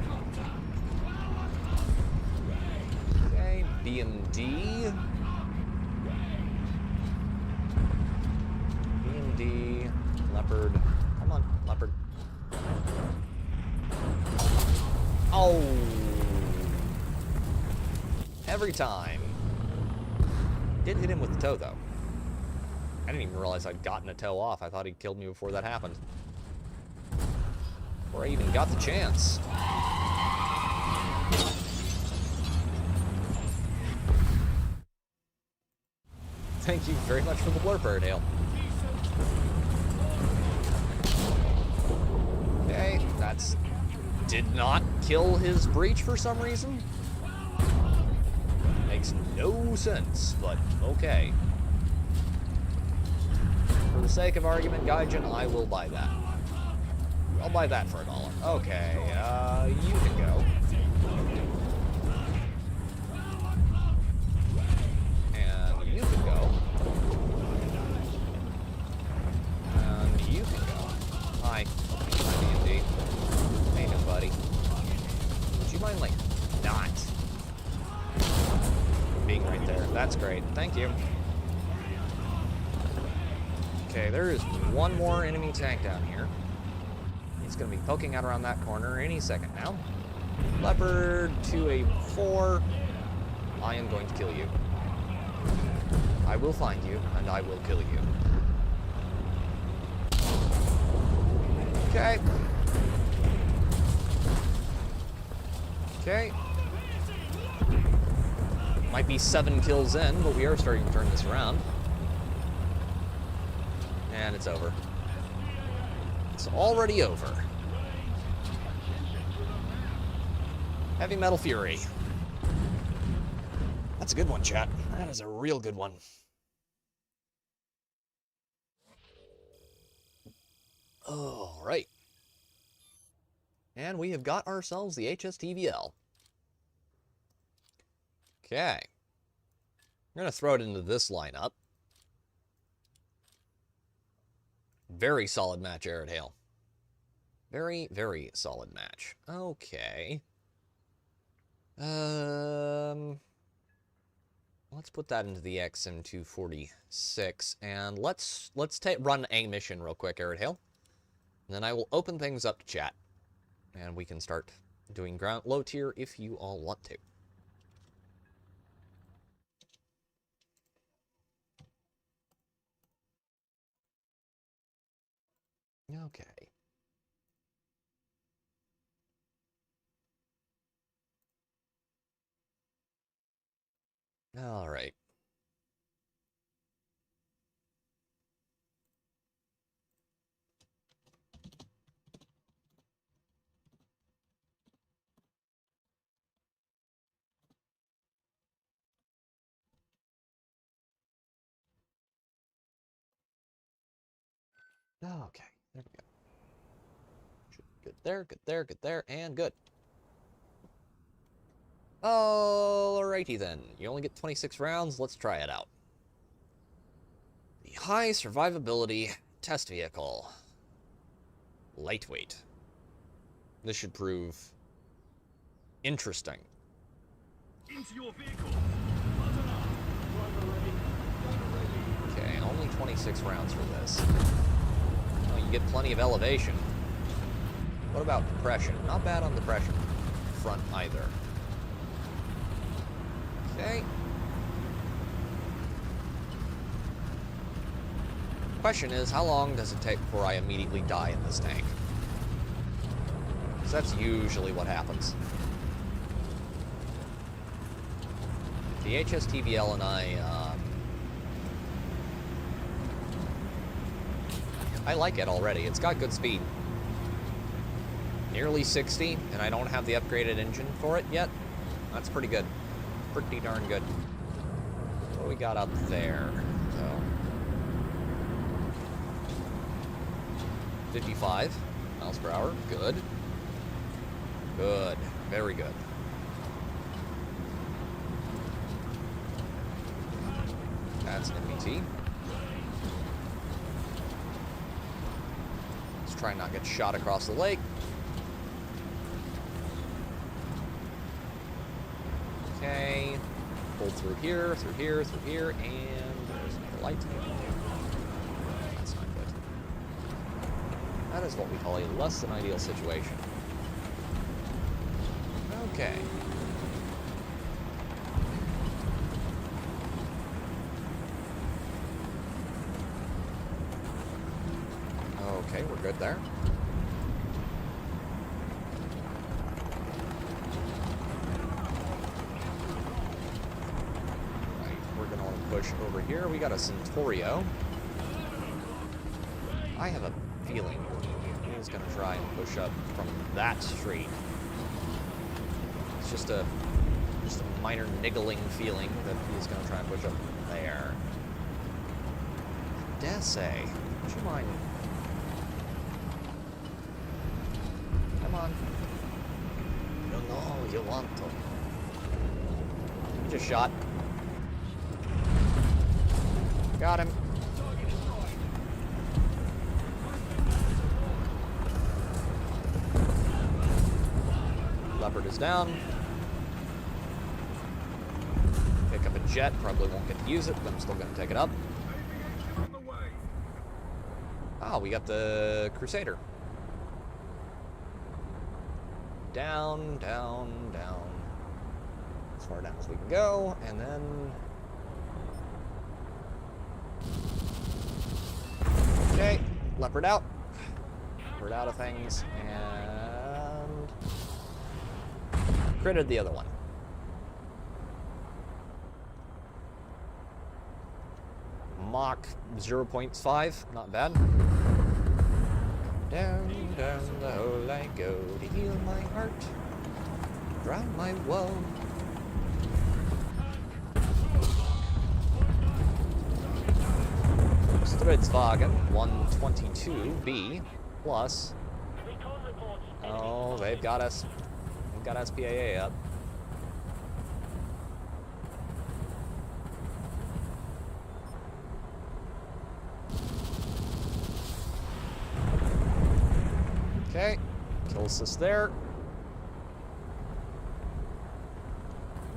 Okay, BMD. BMD, Leopard. Come on, Leopard. Oh! Every time. Did hit him with the toe, though. I didn't even realize I'd gotten a toe off. I thought he'd killed me before that happened. Before I even got the chance. Thank you very much for the blurper, Dale. Okay, that's... Did not kill his breach for some reason. Makes no sense, but okay. For the sake of argument, Gaijin, I will buy that. I'll buy that for $1. Okay, you can go. And you can go. And you can go. Hi. Hi, D&D. Hey, nobody. Would you mind, like, not being right there? That's great. Thank you. Okay, there is one more enemy tank down here. He's going to be poking out around that corner any second now. Leopard 2A4. I am going to kill you. I will find you, and I will kill you. Okay. Okay. Might be 7 kills in, but we are starting to turn this around. And it's over. It's already over. Heavy Metal Fury. That's a good one, chat. That is a real good one. All right. And we have got ourselves the HSTVL. Okay. I'm going to throw it into this lineup. Very solid match, Arid Hale. Very, very solid match. Okay. Let's put that into the XM246, and let's run a mission real quick, Arid Hale. And then I will open things up to chat, and we can start doing ground low tier if you all want to. Okay. All right. Okay, there we go. Good there, good there, good there, and good. Alrighty then. You only get 26 rounds. Let's try it out. The high survivability test vehicle. Lightweight. This should prove interesting.
Into your vehicle. Button up. Driver ready. Gunner ready.
Okay, only 26 rounds for this. Oh, you get plenty of elevation. What about depression? Not bad on depression front either. Okay. Question is, how long does it take before I immediately die in this tank? Because that's usually what happens. The HSTVL and I like it already. It's got good speed. Nearly 60, and I don't have the upgraded engine for it yet. That's pretty good. Pretty darn good. What do we got up there? So, 55 miles per hour. Good. Good. Very good. That's an MBT. Let's try and not get shot across the lake. Okay. Pull through here, through here, through here, and there's another light. That's not good. That is what we call a less than ideal situation. Okay. Okay, we're good there. Right, we're gonna want to push over here. We got a Centaurio. I have a feeling he's gonna try and push up from that street. It's just a minor niggling feeling that he's gonna try and push up there. Dare say, would you mind? Come on. You know you want to. He just shot. Got him. Leopard is down. Pick up a jet. Probably won't get to use it, but I'm still going to take it up.
On the way.
Ah, we got the Crusader. Down, down, down. As far down as we can go, and then... Okay, Leopard out. Leopard out of things, and... critted the other one. Mach 0.5, not bad. Down, down the hole I go to heal my heart, drown my woe. Stridswagen 122B plus. Oh, they've got us. We've got SPAA up. Okay, kill assist there.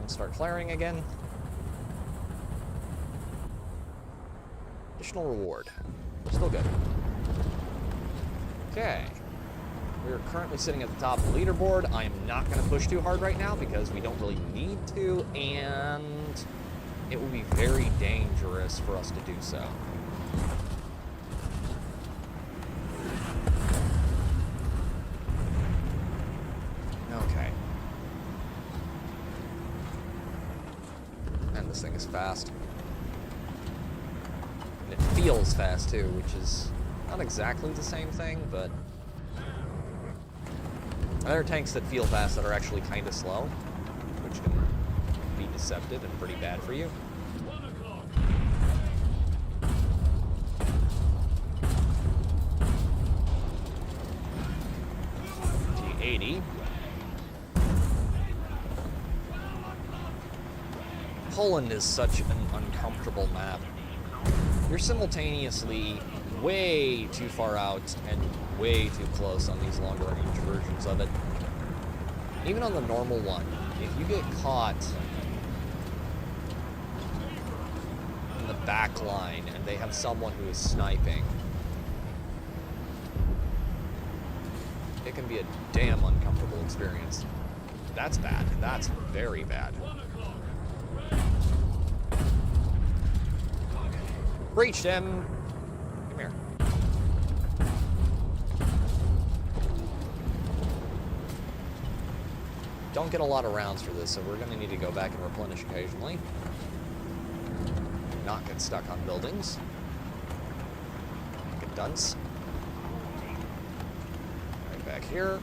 And start flaring again. Additional reward. Still good. Okay. We're currently sitting at the top of the leaderboard. I am not going to push too hard right now because we don't really need to, and it will be very dangerous for us to do so. Okay. And this thing is fast. And it feels fast too, which is not exactly the same thing, but there are tanks that feel fast that are actually kind of slow, which can be deceptive and pretty bad for you. T80. Poland is such an uncomfortable map. You're simultaneously way too far out and way too close on these longer range versions of it. Even on the normal one, if you get caught in the back line and they have someone who is sniping, it can be a damn uncomfortable experience. That's bad. That's very bad. Breached him. Come here. Don't get a lot of rounds for this, so we're going to need to go back and replenish occasionally. Not get stuck on buildings. Like a dunce. Right back here.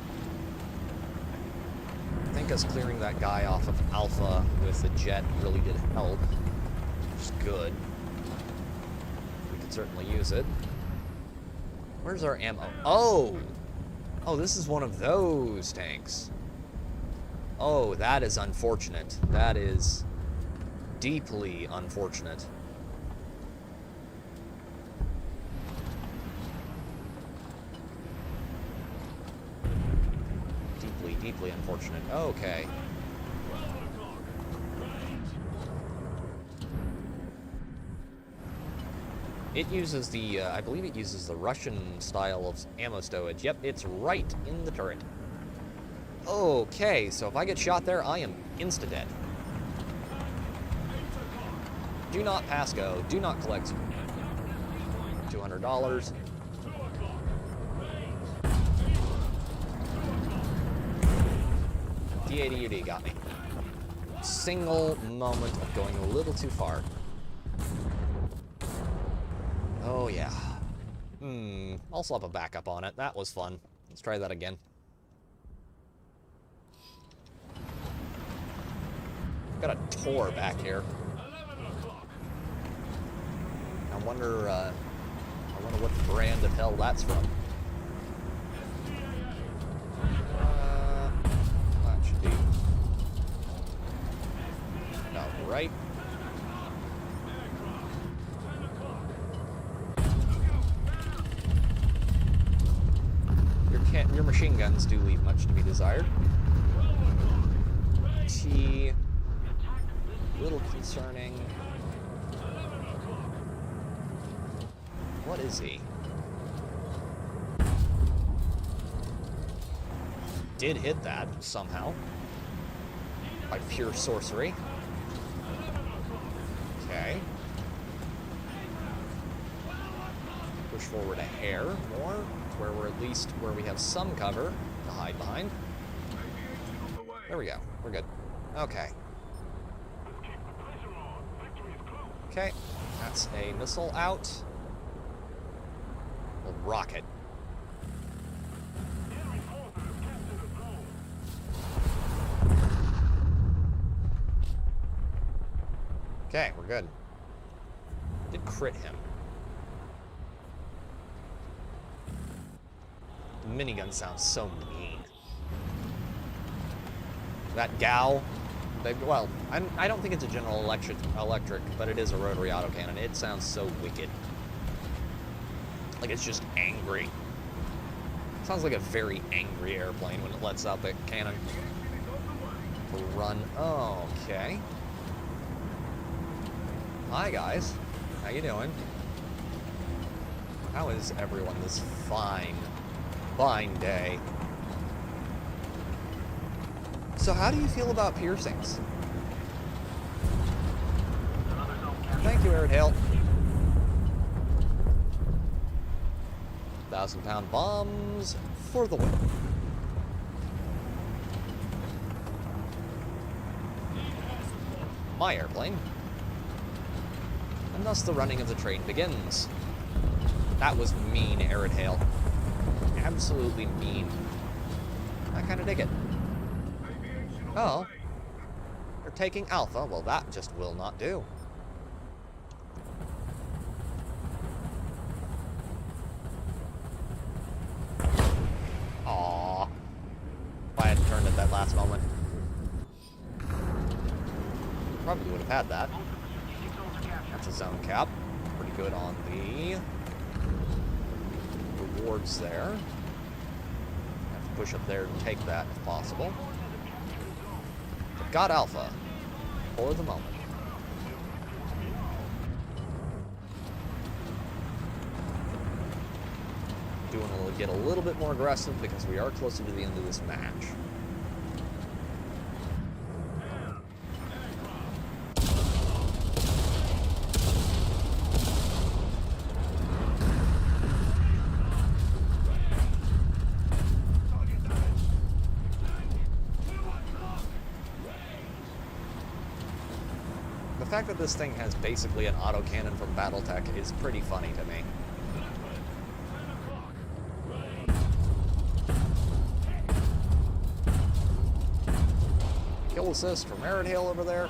I think us clearing that guy off of Alpha with the jet really did help. Which is good. Certainly use it. Where's our ammo? Oh! Oh, this is one of those tanks. Oh, that is unfortunate. That is deeply unfortunate. Deeply, deeply unfortunate. Okay. It uses the, I believe it uses the Russian style of ammo stowage. Yep, it's right in the turret. Okay, so if I get shot there, I am insta-dead. Do not pass go. Do not collect $200. D80UD got me. Single moment of going a little too far. Oh, yeah. I'll slap a backup on it. That was fun. Let's try that again. Got a Tor back here. I wonder what brand of hell that's from. That should be about right. Your machine guns do leave much to be desired. T. Little concerning. What is he? Did hit that somehow. By pure sorcery. Okay. Push forward a hair more. Where we're at least where we have some cover to hide behind. There we go. We're good. Okay. Okay. That's a missile out. We'll rocket. Okay, we're good. Did crit him. minigun sounds so mean. That GAU, well, I don't think it's a General Electric, but it is a rotary autocannon. It sounds so wicked. Like it's just angry. Sounds like a very angry airplane when it lets out that cannon. Run. Oh, okay. Hi guys. How you doing? How is everyone this fine day? So how do you feel about piercings? Thank you, Arid Hale. 1,000-pound bombs for the win. My airplane. And thus the running of the train begins. That was mean, Arid Hale. Absolutely mean. I kind of dig it. Oh. They're taking Alpha. Well, that just will not do. Aww. If I hadn't turned at that last moment. Probably would have had that. That's a zone cap. Pretty good on the rewards there. Have to push up there and take that if possible. But got Alpha for the moment. Get a little bit more aggressive because we are closer to the end of this match. The fact that this thing has basically an autocannon from Battletech is pretty funny to me. Kill assist from Arid Hale over there.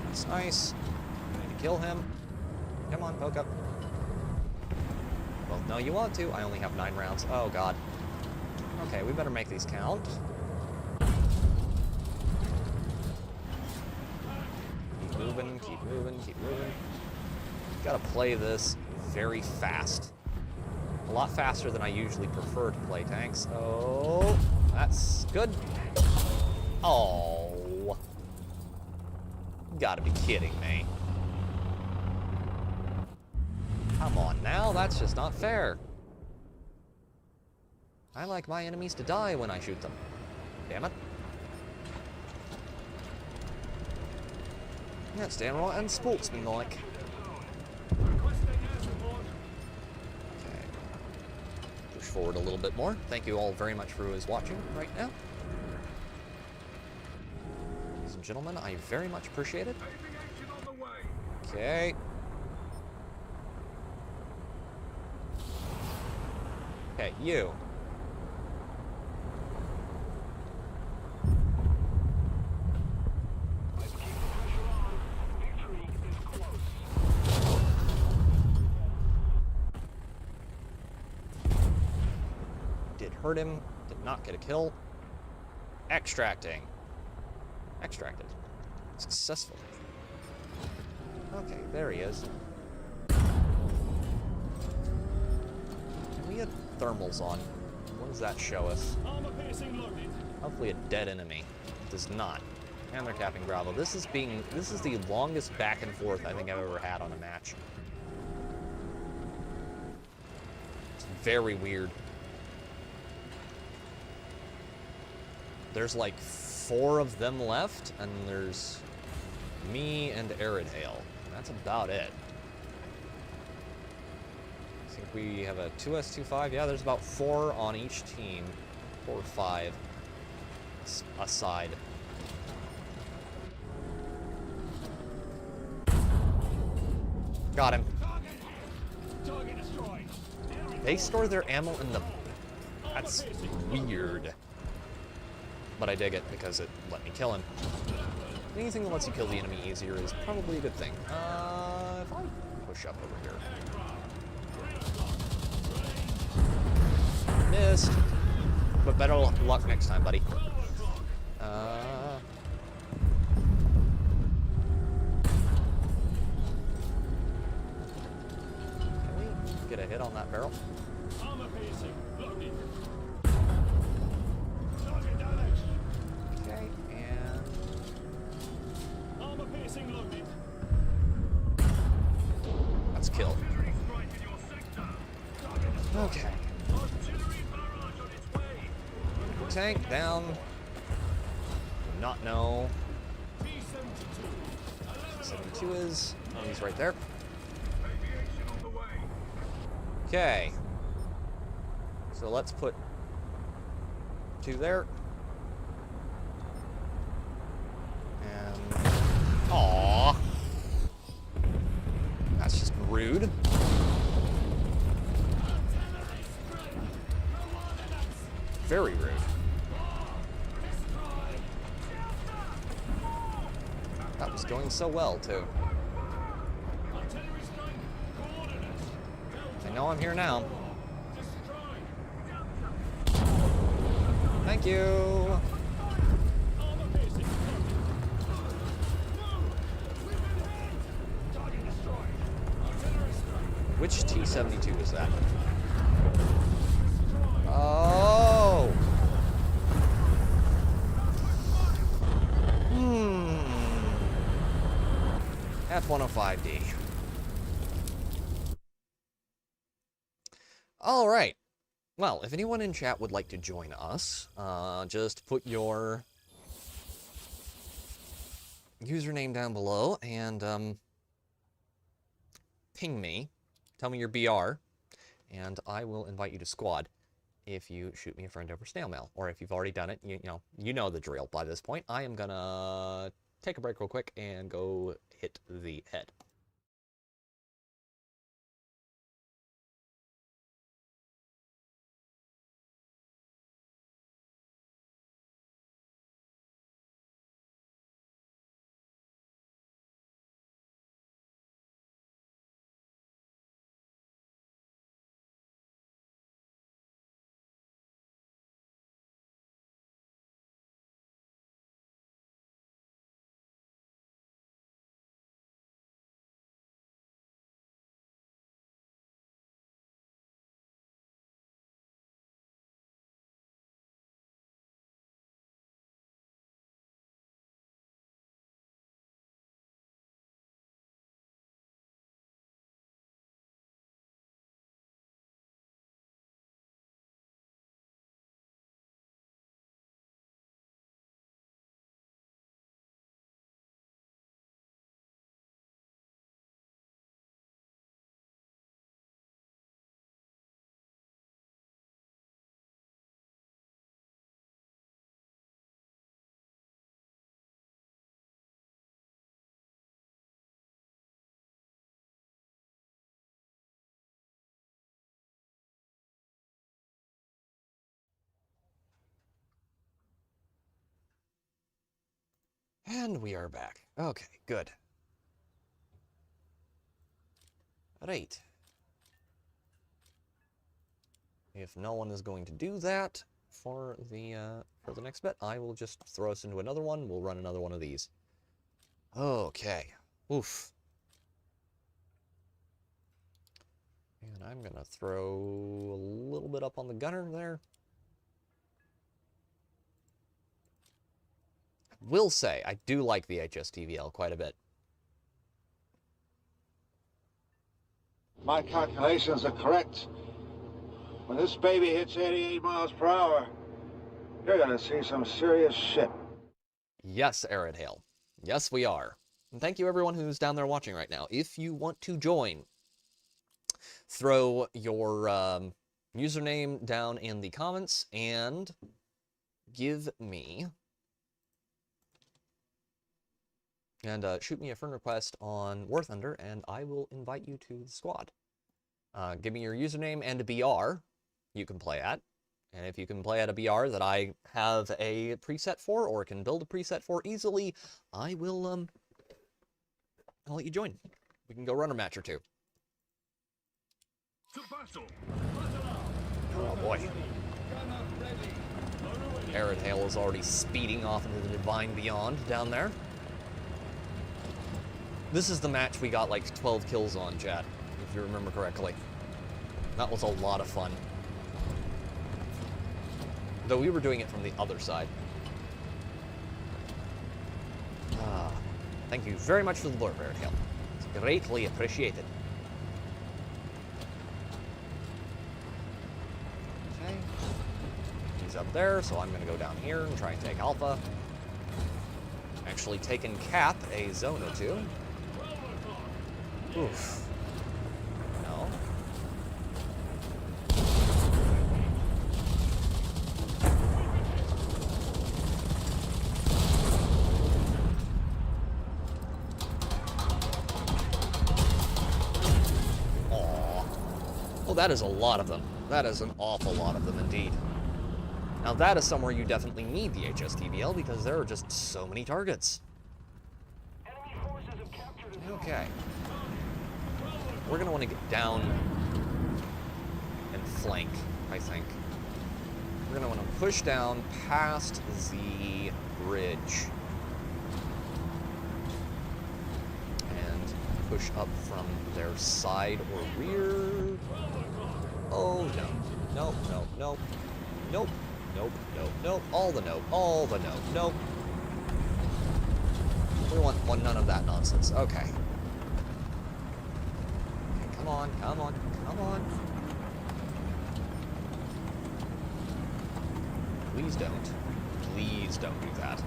That's nice. Need to kill him. Come on, poke up. Well, no, you want to. I only have 9 rounds. Oh, God. Okay, we better make these count. Keep moving, keep moving, keep moving. Gotta play this very fast. A lot faster than I usually prefer to play tanks. Oh, that's good. Oh. You gotta be kidding me. Come on now, that's just not fair. I like my enemies to die when I shoot them. Damn it. That's damn right and sportsmanlike. Okay. Push forward a little bit more. Thank you all very much for who is watching right now. Ladies and gentlemen, I very much appreciate it. Okay. Okay, you. Did hurt him, did not get a kill. Extracting. Extracted. Successful. Okay, there he is. We had thermals on. What does that show us? Hopefully a dead enemy. It does not. And they're capping Bravo. This is the longest back and forth I think I've ever had on a match. It's very weird. There's like 4 of them left, and there's me and Arid Hale. That's about it. I think we have a 2S25. Yeah, there's about 4 on each team. 4 or 5 aside. Got him. They store their ammo in the... That's weird. But I dig it because it let me kill him. Anything that lets you kill the enemy easier is probably a good thing. If I push up over here. Missed. But better luck next time, buddy. Can we get a hit on that barrel?
Armor piercing. Loaded. Target damage.
Okay, and...
Armor piercing loaded.
That's killed.
Artillery strike in your sector. Target destroyed.
Okay.
Artillery barrage on its way.
Tank down. Do not know.
T-72.
72 is. Oh, he's right there.
Aviation on the way.
Okay. So let's put 2 there. And... Aww. That's just rude. Very rude. That was going so well, too.
Artillery strike. Coordinates.
I know I'm here now. Thank you.
Armor piercing. Target destroyed. Artillery strike.
Which T-72 is that? Oh! F-105D. All right. Well, if anyone in chat would like to join us, just put your username down below and ping me. Tell me your BR, and I will invite you to squad if you shoot me a friend over snail mail. Or if you've already done it, you know the drill by this point. I am gonna take a break real quick and go hit the head. And we are back. Okay, good. Right. If no one is going to do that for the next bet, I will just throw us into another one. We'll run another one of these. Okay. Oof. And I'm gonna throw a little bit up on the gunner there. Will say, I do like the HSTVL quite a bit.
My calculations are correct. When this baby hits 88 miles per hour, you're gonna see some serious shit.
Yes, Arid Hail. Yes, we are. And thank you everyone who's down there watching right now. If you want to join, throw your username down in the comments and give me... And shoot me a friend request on Warthunder, and I will invite you to the squad. Give me your username and a BR you can play at. And if you can play at a BR that I have a preset for, or can build a preset for easily, I will, I'll let you join. We can go run a match or two.
To battle.
Oh boy.
Gunner ready. Loader ready.
Arid Hail is already speeding off into the divine beyond down there. This is the match we got like 12 kills on, chat, if you remember correctly. That was a lot of fun. Though we were doing it from the other side. Thank you very much for the blurb, Arid Hail. It's greatly appreciated. Okay. He's up there, so I'm going to go down here and try and take Alpha. Actually taken Cap a zone or two. Oof. No. Aww. Well, that is a lot of them. That is an awful lot of them indeed. Now that is somewhere you definitely need the HSTBL because there are just so many targets. Okay. We're going to want to get down and flank, I think. We're going to want to push down past the bridge. And push up from their side or rear. Oh, no. Nope, nope, nope. Nope, nope, nope, nope. All the nope, all the nope, nope. We want none of that nonsense. Okay. Come on, come on, come on. Please don't. Please don't do that.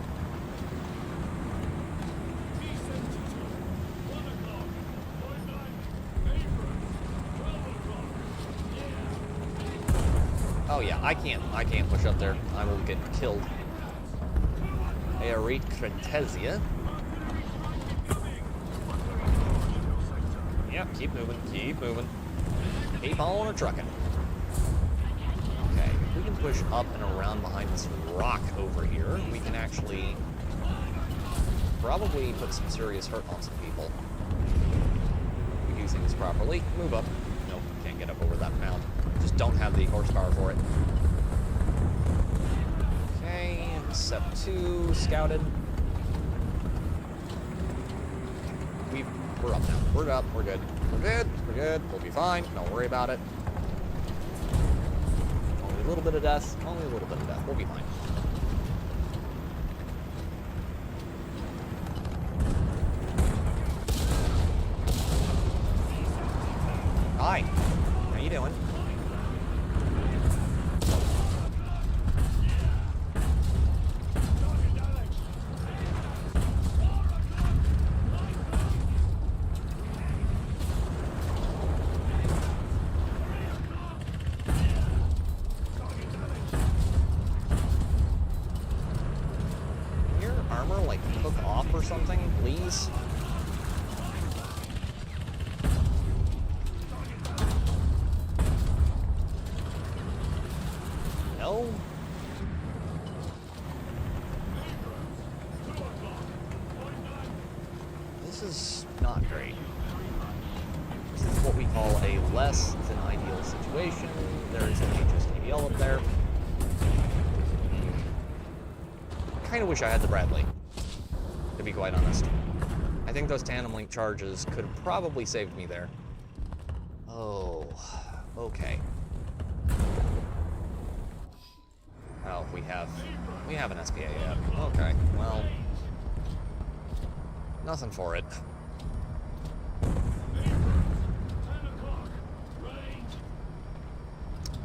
Oh yeah, I can't push up there. I will get killed. Aerate Cretesia. Yep, keep moving, keep moving. Keep on a trucking. Okay, if we can push up and around behind this rock over here, we can actually probably put some serious hurt on some people. If we do things properly. Move up. Nope, can't get up over that mound. Just don't have the horsepower for it. Okay, step 2, scouted. We're up now. We're up. We're good. We're good. We're good. We'll be fine. Don't worry about it. Only a little bit of death. Only a little bit of death. We'll be fine. Hi. How you doing? Something, please? No? This is not great. This is what we call a less than ideal situation. There is an HSTBL up there. I kind of wish I had the Bradley, to be quite honest. I think those tandem link charges could have probably saved me there. Oh, okay. Oh, we have an SPA yet. Okay, well, nothing for it.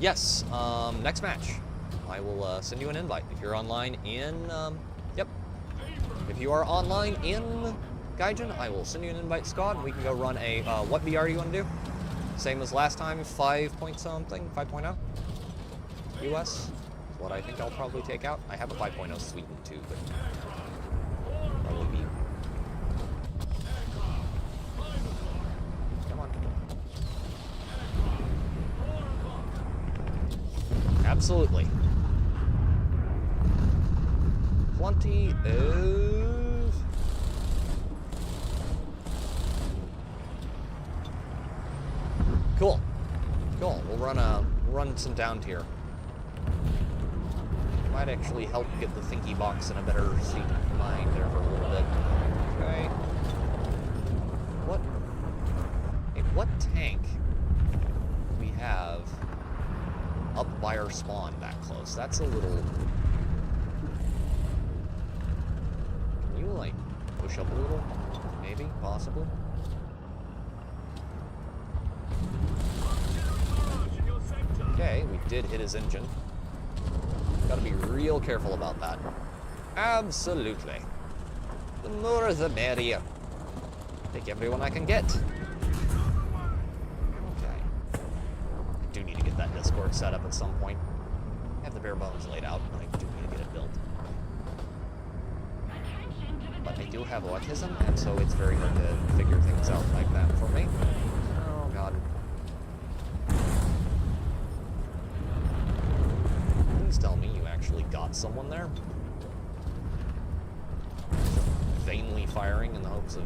Yes, next match. I will send you an invite if you're online in, yep. If you are online in Gaijin, I will send you an invite, Scott, and we can go run a, what BR do you want to do? Same as last time, 5 point something, 5.0? US is what I think I'll probably take out. I have a 5.0 Sweden too, but probably be. Come on. Absolutely. Plenty of... Cool. Cool. We'll run some down tier. Might actually help get the thinky box in a better state of mind there for a little bit. Okay. What? Hey, what tank do we have up by our spawn that close? That's a little... Can you, like, push up a little? Maybe? Possibly? Okay, we did hit his engine. Gotta be real careful about that. Absolutely. The more the merrier. Take everyone I can get. Okay. I do need to get that Discord set up at some point. I have the bare bones laid out, but I do need to get it built. But I do have autism, and so it's very hard to figure things out like that for me. Oh, God. Please tell me you actually got someone there. Vainly firing in the hopes of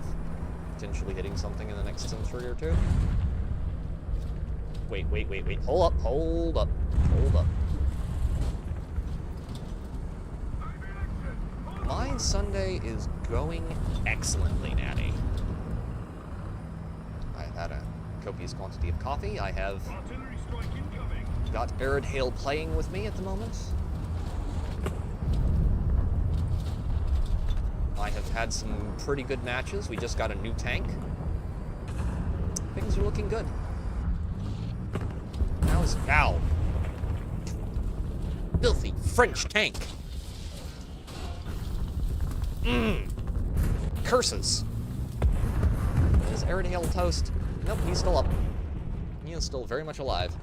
potentially hitting something in the next century or two. Wait. Hold up. My Sunday is going excellently, Natty. I've had a copious quantity of coffee. I have got Arid Hail playing with me at the moment. I have had some pretty good matches. We just got a new tank. Things are looking good. Ow. Filthy French tank. Curses. Is Arid Hail toast? Nope, he's still up. He is still very much alive.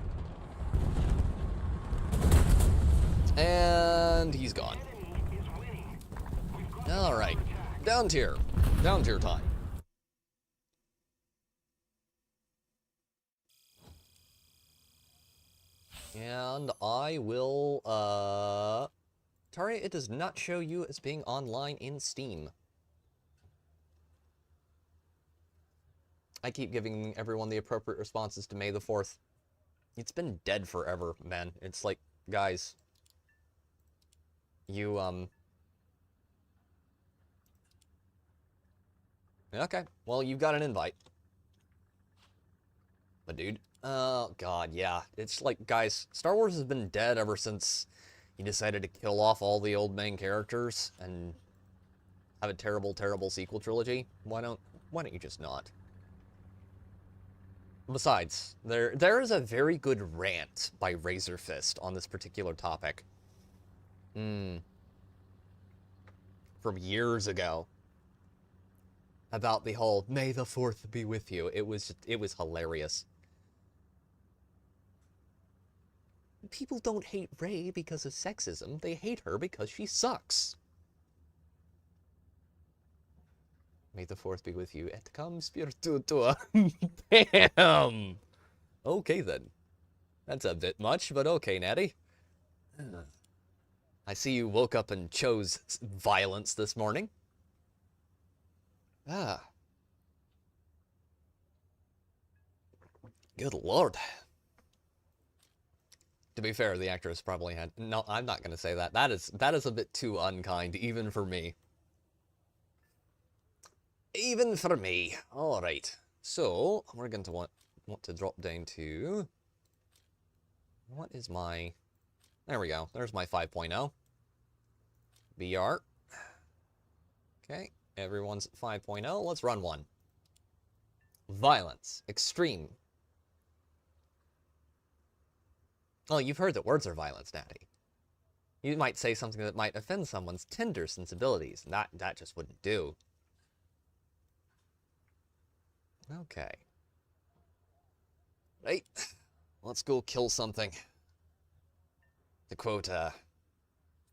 And he's gone. Alright. Down tier. Down tier time. And I will, Taria, it does not show you as being online in Steam. I keep giving everyone the appropriate responses to May the 4th. It's been dead forever, man. It's like, guys, you, okay, well, you've got an invite. But dude, oh god, yeah. It's like, guys, Star Wars has been dead ever since he decided to kill off all the old main characters and have a terrible, terrible sequel trilogy. Why don't you just not? Besides, there is a very good rant by Razor Fist on this particular topic. From years ago. About the whole, May the 4th be with you. It was hilarious. People don't hate Rey because of sexism. They hate her because she sucks. May the 4th be with you. Et cum spiritu tua. Damn! Okay, then. That's a bit much, but okay, Natty. I see you woke up and chose violence this morning. Ah. Good lord. To be fair, the actress probably had... No, I'm not going to say that. That is a bit too unkind, even for me. Even for me. Alright. So, we're going to want to drop down to... What is my... There we go. There's my 5.0. BR. Okay. Everyone's at 5.0. Let's run one. Violence. Extreme. Oh, you've heard that words are violence, Natty. You might say something that might offend someone's tender sensibilities. That just wouldn't do. Okay. Right. Let's go kill something. To quote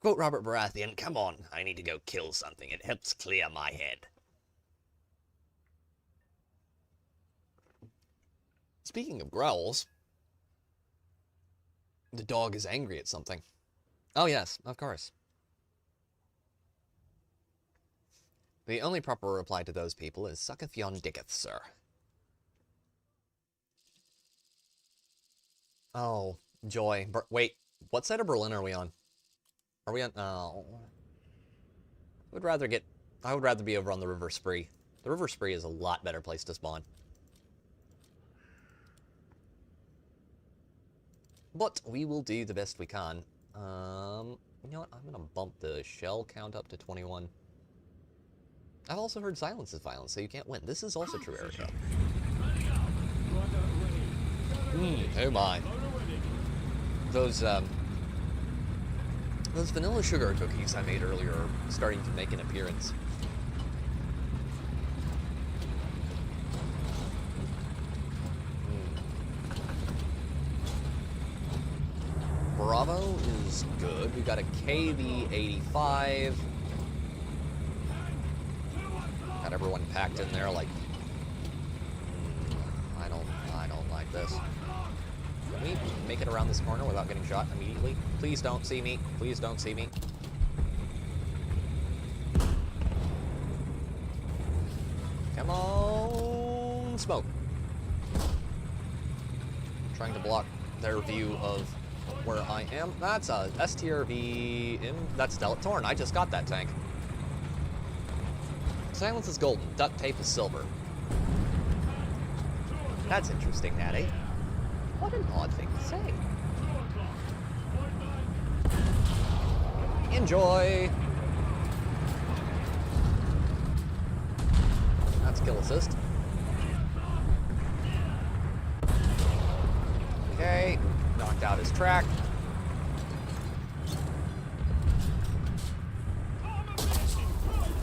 Robert Baratheon, come on, I need to go kill something. It helps clear my head. Speaking of growls, the dog is angry at something. Oh yes, of course. The only proper reply to those people is sucketh yon dicketh, sir. Oh, joy. Wait, what side of Berlin are we on? Are we on? Oh. I would rather be over on the River Spree. The River Spree is a lot better place to spawn. But we will do the best we can. You know what? I'm gonna bump the shell count up to 21. I've also heard silence is violence, so you can't win. This is also true, Erica. Oh my. Those vanilla sugar cookies I made earlier are starting to make an appearance. Bravo is good. We got a KV-85. Got everyone packed in there like... I don't like this. Can we make it around this corner without getting shot immediately? Please don't see me. Please don't see me. Come on, smoke. Trying to block their view of where I am. That's a STRV. That's Delatorn. I just got that tank. Silence is golden. Duct tape is silver. That's interesting, Natty. What an odd thing to say. Enjoy! That's kill assist. Okay, knocked out his track.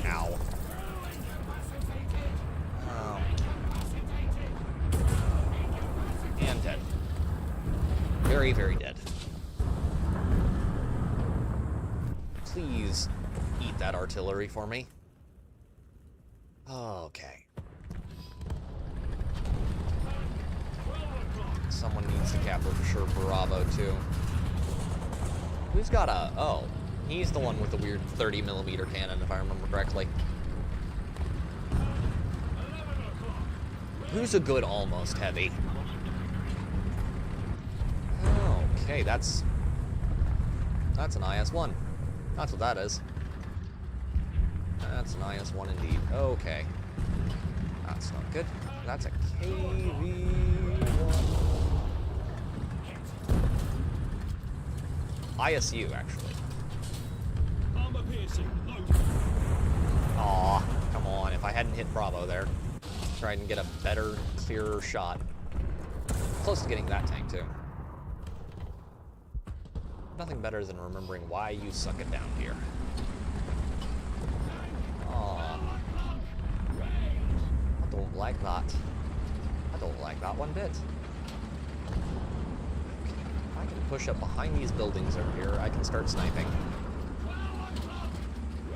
Ow. Oh. And dead. Very, very dead. Please eat that artillery for me. Okay. Someone needs to capture for sure Bravo, too. Who's got a... Oh, he's the one with the weird 30mm cannon, if I remember correctly. Who's a good almost heavy? Okay, that's an IS-1. That's what that is. That's an IS-1 indeed. Okay. That's not good. That's a KV-1. ISU, actually. Aw, come on. If I hadn't hit Bravo there, try and get a better, clearer shot. Close to getting that tank, too. Nothing better than remembering why you suck it down here. Aw. I don't like that. I don't like that one bit. I can push up behind these buildings over here. I can start sniping.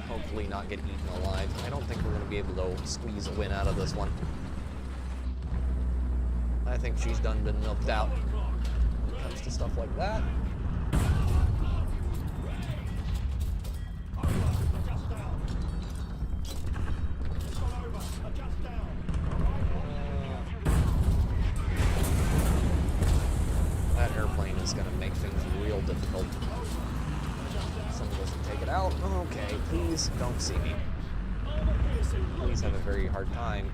Hopefully not get eaten alive. I don't think we're going to be able to squeeze a win out of this one. I think she's done been milked out when it comes to stuff like that. That airplane is going to make things real difficult. Someone doesn't take it out. Okay, please don't see me. Please have a very hard time.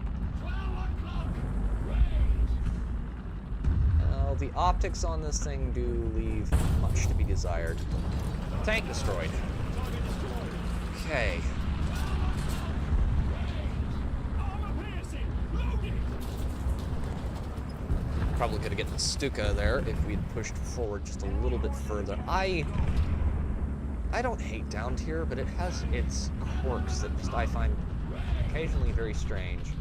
The optics on this thing do leave much to be desired. Tank destroyed. Okay. Probably could have gotten the Stuka there if we'd pushed forward just a little bit further. I don't hate down tier, but it has its quirks that just I find occasionally very strange.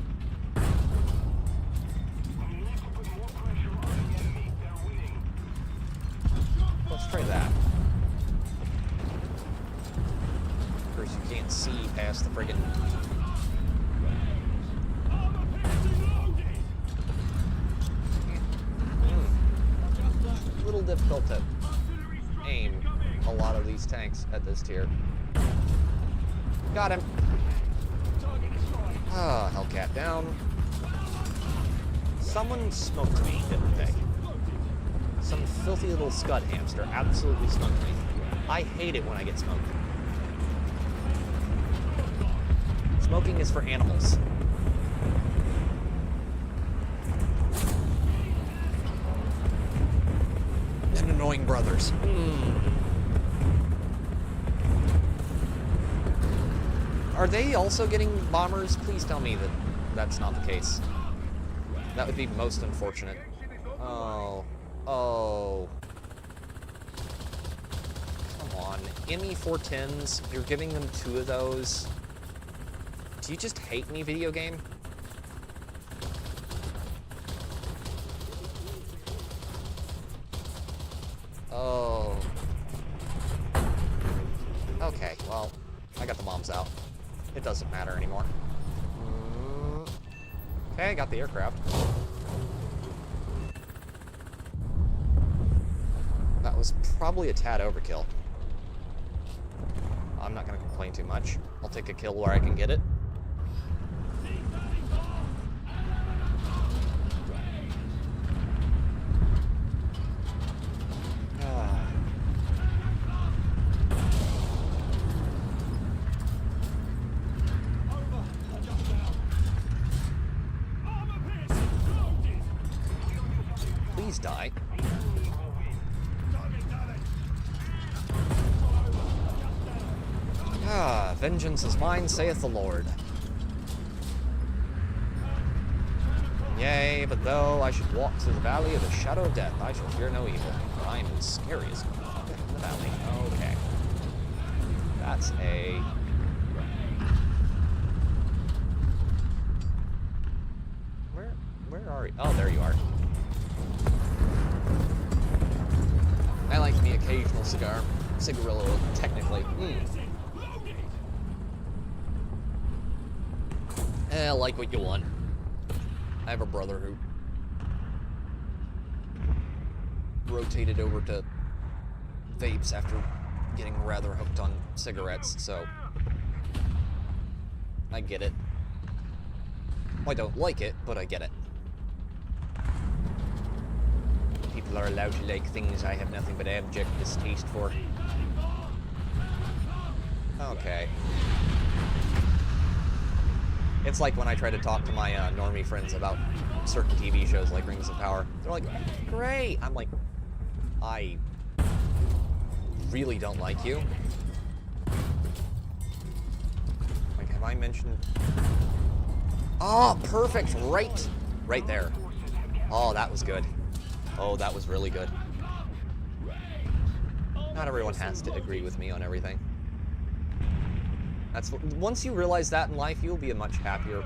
Let's try that. Of course, you can't see past the friggin' a little difficult to aim a lot of these tanks at this tier. Got him. Ah, Hellcat down. Someone smoked me, didn't they? Some filthy little scud hamster absolutely smoked me. I hate it when I get smoked. Smoking is for animals. And annoying brothers. Are they also getting bombers? Please tell me that that's not the case. That would be most unfortunate. Oh. Oh. Come on. ME410s, you're giving them 2 of those. Do you just hate me, video game? Oh. Okay, well, I got the bombs out. It doesn't matter anymore. Okay, I got the aircraft. That was probably a tad overkill. I'm not going to complain too much. I'll take a kill where I can get it. Please die. Ah, vengeance is mine, saith the Lord. Yea, but though I should walk through the valley of the shadow of death, I shall fear no evil, for I am the scariest in the valley. Okay. That's a... Where are you? Oh, there you are. I like the occasional cigar. Cigarillo, technically. Like what you want. I have a brother who rotated over to vapes after getting rather hooked on cigarettes, so I get it. I don't like it, but I get it. People are allowed to like things I have nothing but abject distaste for. Okay. It's like when I try to talk to my normie friends about certain TV shows like Rings of Power. They're like, great! I'm like, I really don't like you. Like, have I mentioned... Oh, perfect! Right there. Oh, that was good. Oh, that was really good. Not everyone has to agree with me on everything. That's once you realize that in life, you'll be a much happier.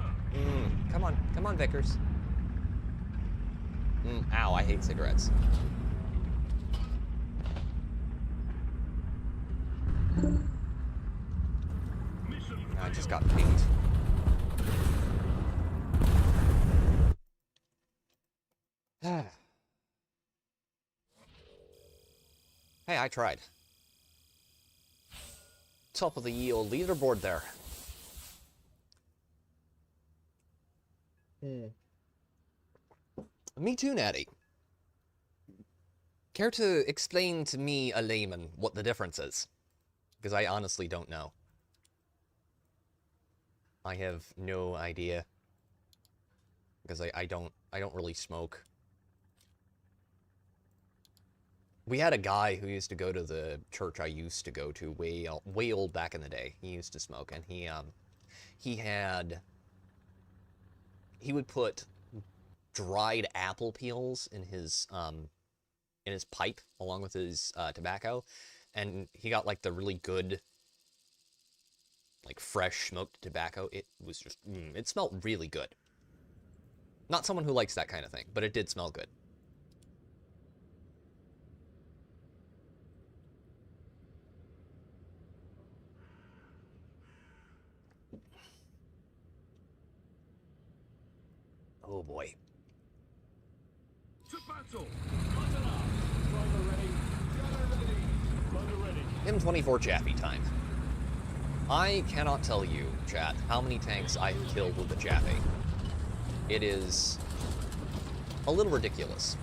Come on, Vickers. Ow, I hate cigarettes. I just got pinged. Hey, I tried. Top of the ye old leaderboard there. Me too, Natty. Care to explain to me, a layman, what the difference is? Because I honestly don't know. I have no idea. Because I don't really smoke. We had a guy who used to go to the church I used to go to way old back in the day. He used to smoke, and he would put dried apple peels in his pipe along with his tobacco, and he got like the really good, like fresh smoked tobacco. It was just it smelled really good. Not someone who likes that kind of thing, but it did smell good. Oh boy.
To battle! Button up! Driver ready! Gunner ready! Loader ready!
M24 Chaffee time. I cannot tell you, chat, how many tanks I've killed with the Chaffee. It is a little ridiculous.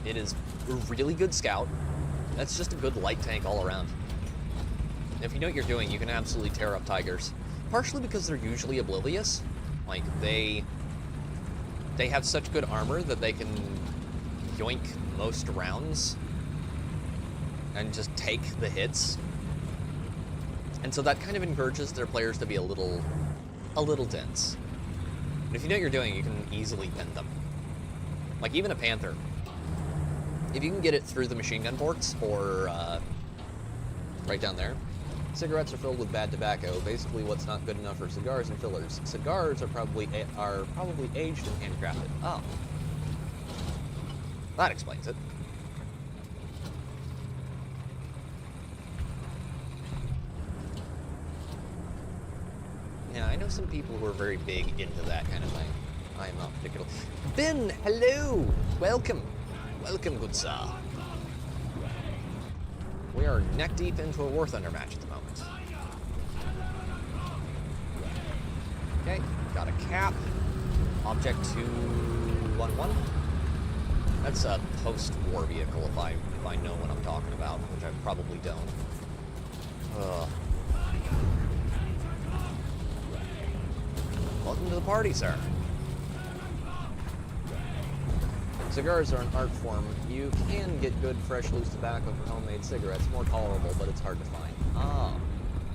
It is a really good scout. That's just a good light tank all around. If you know what you're doing, you can absolutely tear up Tigers. Partially because they're usually oblivious. Like, they have such good armor that they can yoink most rounds and just take the hits. And so that kind of encourages their players to be a little dense. But if you know what you're doing, you can easily pin them. Like, even a Panther. If you can get it through the machine gun ports, or right down there. Cigarettes are filled with bad tobacco. Basically, what's not good enough for cigars and fillers. Cigars are probably aged and handcrafted. Oh, that explains it. Yeah, I know some people who are very big into that kind of thing. I am not particularly. Ben, hello, welcome, welcome, good sir. We are neck deep into a Warthunder match at the moment. Okay, got a cap. Object 211. That's a post-war vehicle if I know what I'm talking about, which I probably don't. Welcome to the party, sir. Cigars are an art form. You can get good, fresh, loose tobacco for homemade cigarettes. More tolerable, but it's hard to find. Oh,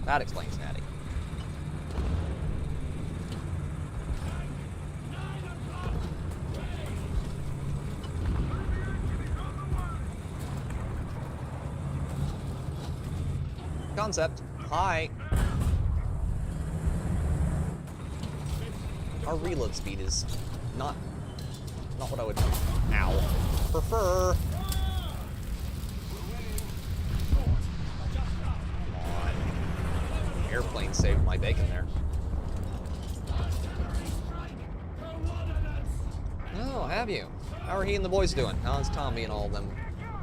that explains Natty. Concept. Hi. Our reload speed is not what I would prefer. Come on. Airplane saved my bacon there. Oh, have you? How are he and the boys doing? How's Tommy and all of them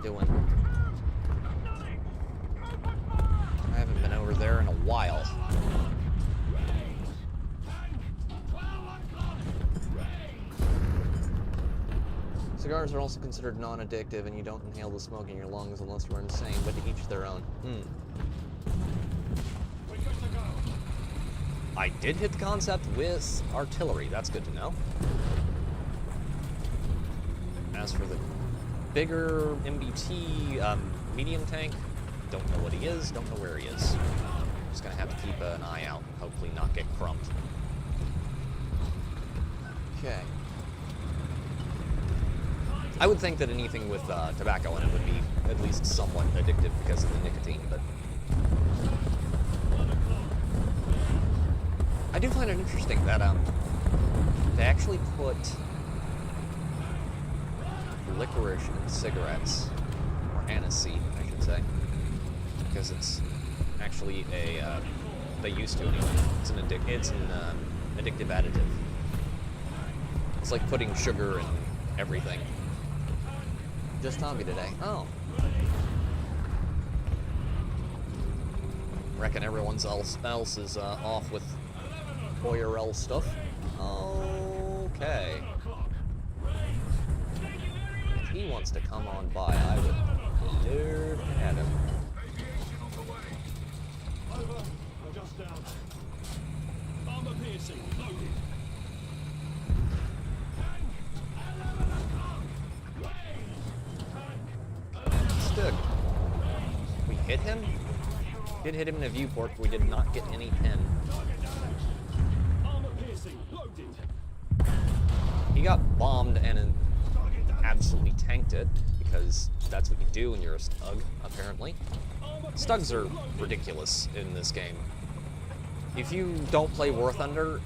doing? I haven't been over there in a while. Cigars are also considered non-addictive, and you don't inhale the smoke in your lungs unless you're insane, but to each their own. I did hit the concept with artillery. That's good to know. As for the bigger MBT medium tank, don't know what he is, don't know where he is. Just gonna have to keep an eye out, hopefully not get crumped. Okay. I would think that anything with tobacco in it would be at least somewhat addictive because of the nicotine, but I do find it interesting that they actually put licorice in cigarettes, or aniseed, I should say, because it's actually a they used to anyway. It's an addictive additive. It's like putting sugar in everything. Just Tommy today. Oh. Reckon everyone else is off with ORL stuff. Okay. If he wants to come on by, I would love to have him.
Over. Just down. Armor piercing. Loaded.
Stood. We hit him? Did hit him in a viewport, but we did not get any pin.
Armor piercing. Loaded.
He got bombed and absolutely tanked it, because that's what you do when you're a stug, apparently. Stugs are ridiculous in this game. If you don't play Warthunder,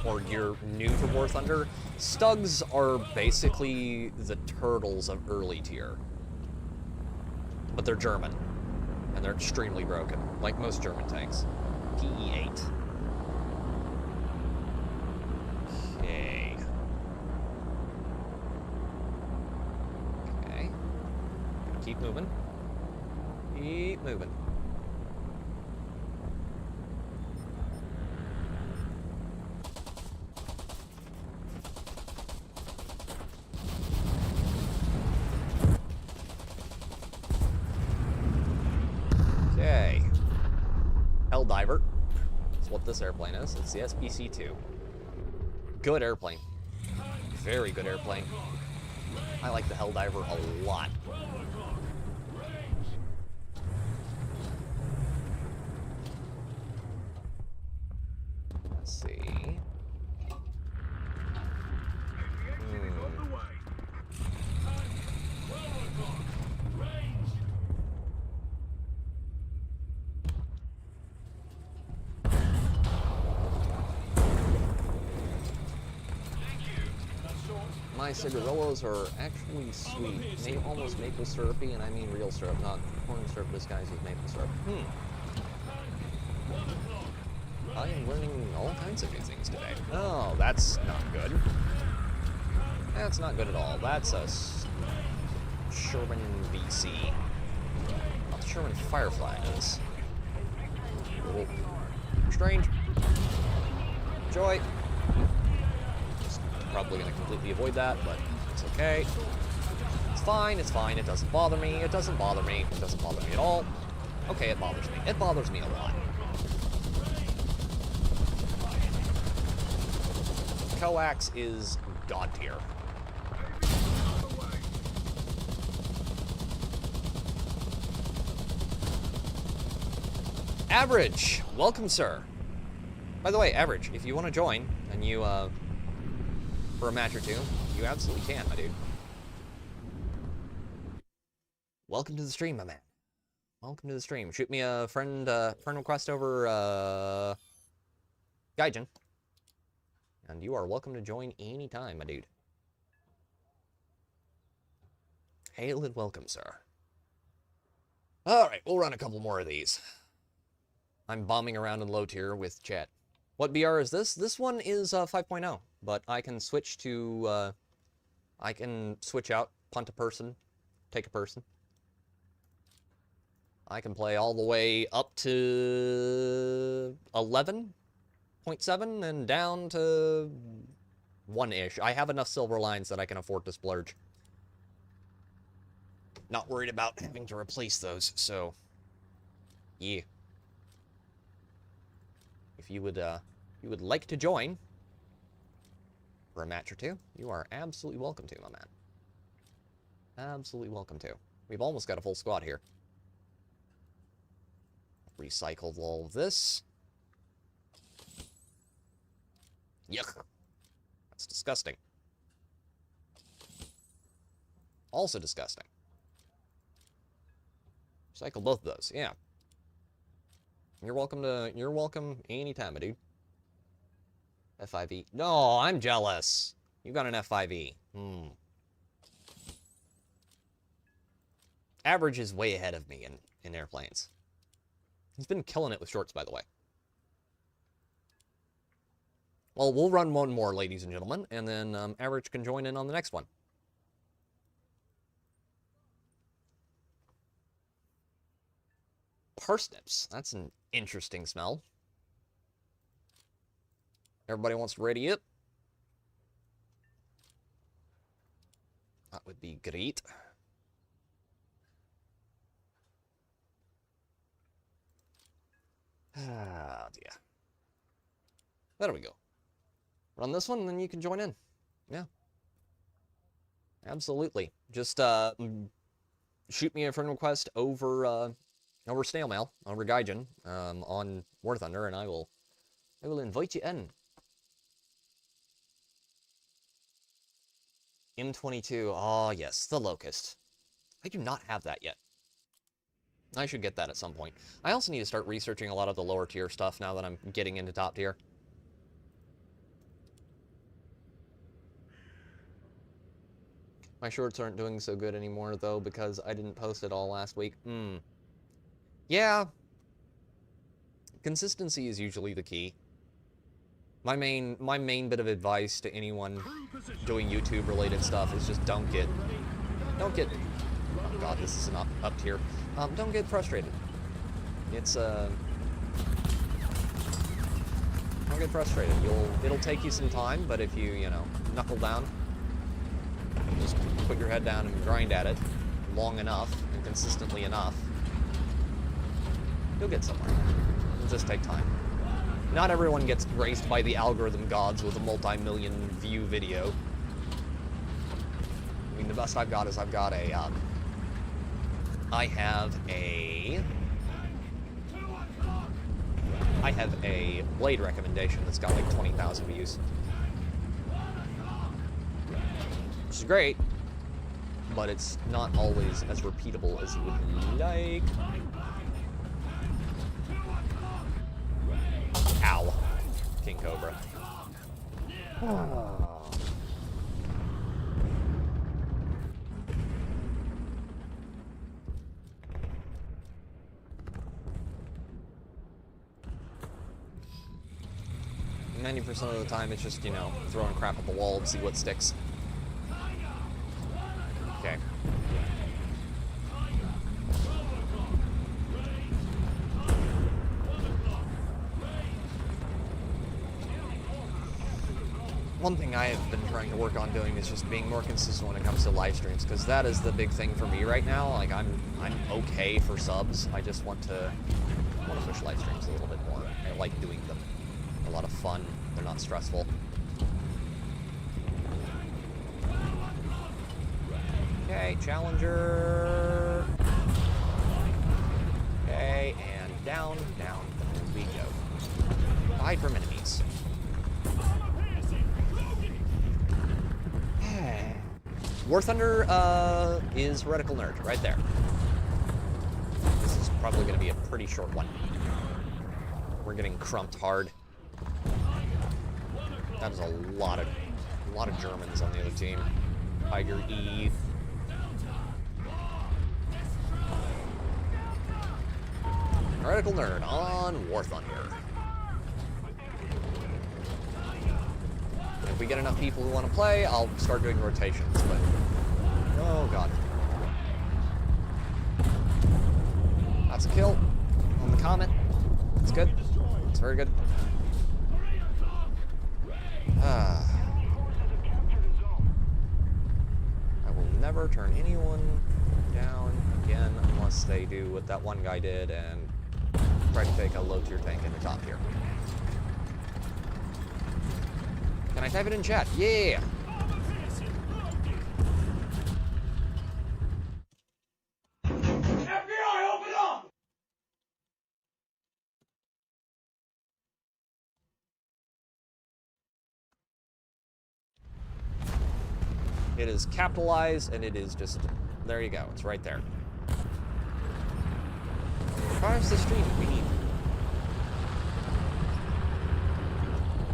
or you're new to Warthunder, Stugs are basically the turtles of early tier. But they're German, and they're extremely broken, like most German tanks. PE8. Okay. Okay. Keep moving. Keep moving. Helldiver. That's what this airplane is. It's the SBC-2. Good airplane. Very good airplane. I like the Helldiver a lot. Let's see. My cigarillos are actually sweet. They almost maple syrupy, and I mean real syrup, not corn syrup disguised with maple syrup. I am learning all kinds of new things today. Oh, that's not good. That's not good at all. That's a Sherman VC. Not the Sherman Firefly is. Little strange. Joy. Probably going to completely avoid that, but it's okay. It's fine, it's fine. It doesn't bother me. It doesn't bother me. It doesn't bother me at all. Okay, it bothers me. It bothers me a lot. Coax is god tier. Average, welcome, sir. By the way, Average, if you want to join and you for a match or two, you absolutely can, my dude. Welcome to the stream, my man. Welcome to the stream. Shoot me a friend request over Gaijin. And you are welcome to join anytime, my dude. Hail and welcome, sir. Alright, we'll run a couple more of these. I'm bombing around in low tier with chat. What BR is this? This one is 5.0, but I can switch to, I can switch out, punt a person, take a person. I can play all the way up to 11.7 and down to 1-ish. I have enough silver lines that I can afford to splurge. Not worried about having to replace those, so yeah. If you would like to join for a match or two, you are absolutely welcome to, my man. Absolutely welcome to. We've almost got a full squad here. Recycled all of this. Yuck. That's disgusting. Also disgusting. Recycle both of those, yeah. You're welcome anytime, my dude. F5E. No, I'm jealous. You got an F5E. Average is way ahead of me in airplanes. He's been killing it with shorts, by the way. Well, we'll run one more, ladies and gentlemen, and then Average can join in on the next one. Parsnips. That's an interesting smell. Everybody wants to ready it. That would be great. Ah, dear. There we go. Run this one, and then you can join in. Yeah. Absolutely. Just shoot me a friend request over over snail mail, over Gaijin, on Warthunder, and I will invite you in. M22, oh yes, the Locust. I do not have that yet. I should get that at some point. I also need to start researching a lot of the lower tier stuff now that I'm getting into top tier. My shorts aren't doing so good anymore, though, because I didn't post it all last week. Yeah. Consistency is usually the key. My main bit of advice to anyone doing YouTube-related stuff is just don't get... Oh god, this is an up tier. Don't get frustrated. It's, don't get frustrated. It'll take you some time, but if you know, knuckle down, just put your head down and grind at it long enough and consistently enough, you'll get somewhere. just take time. Not everyone gets graced by the algorithm gods with a multi-million view video. I mean, the best I've got is I have a Blade recommendation that's got like 20,000 views. Which is great, but it's not always as repeatable as you would like. Ow. King Cobra. Many percent of the time, it's just, you know, throwing crap at the wall and see what sticks. Okay. One thing I have been trying to work on doing is just being more consistent when it comes to live streams, because that is the big thing for me right now. Like, I'm okay for subs. I just want to push live streams a little bit more. I like doing them. A lot of fun. They're not stressful. Okay, Challenger. Okay, and down. There we go. Hide from enemies. Warthunder is Heretical Nerd, right there. This is probably going to be a pretty short one. We're getting crumped hard. That is a lot of Germans on the other team. Tiger E. Heretical Nerd on Warthunder. If we get enough people who want to play, I'll start doing rotations, but... Oh, God. That's a kill on the Comet. It's good. It's very good. I will never turn anyone down again unless they do what that one guy did and try to take a low-tier tank in the top tier. Can I type it in chat? Yeah!
FBI, open up!
It is capitalized, and it is just... There you go. It's right there. Across the street, we need...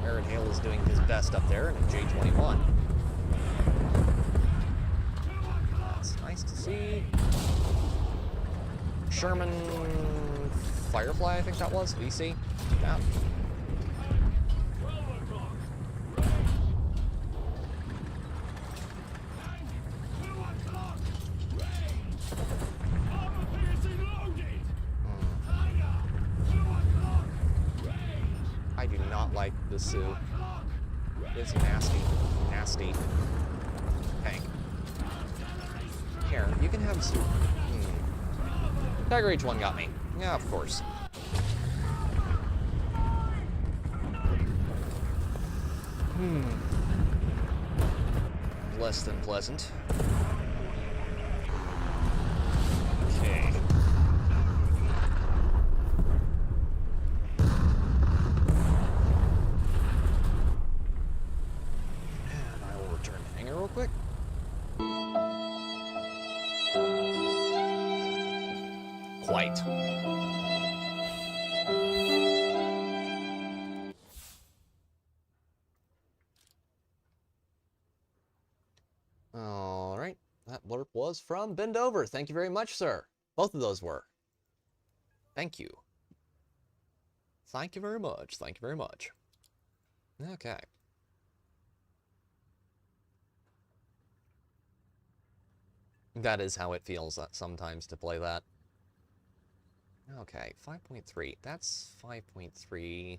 Aaron Hale is doing his best up there in a J21. That's nice to see. Sherman Firefly, I think that was. VC. Yeah. I do not like the Sioux. It's nasty. Nasty. Tank. Here, you can have Sioux. Tiger H1 got me. Yeah, of course. Less than pleasant. Okay. And I will return to hangar real quick. Quite. All right. That blurb was from Bend Over. Thank you very much, sir. Both of those were. Thank you. Thank you very much. Thank you very much. Okay. That is how it feels sometimes to play that. Okay, 5.3. That's 5.3.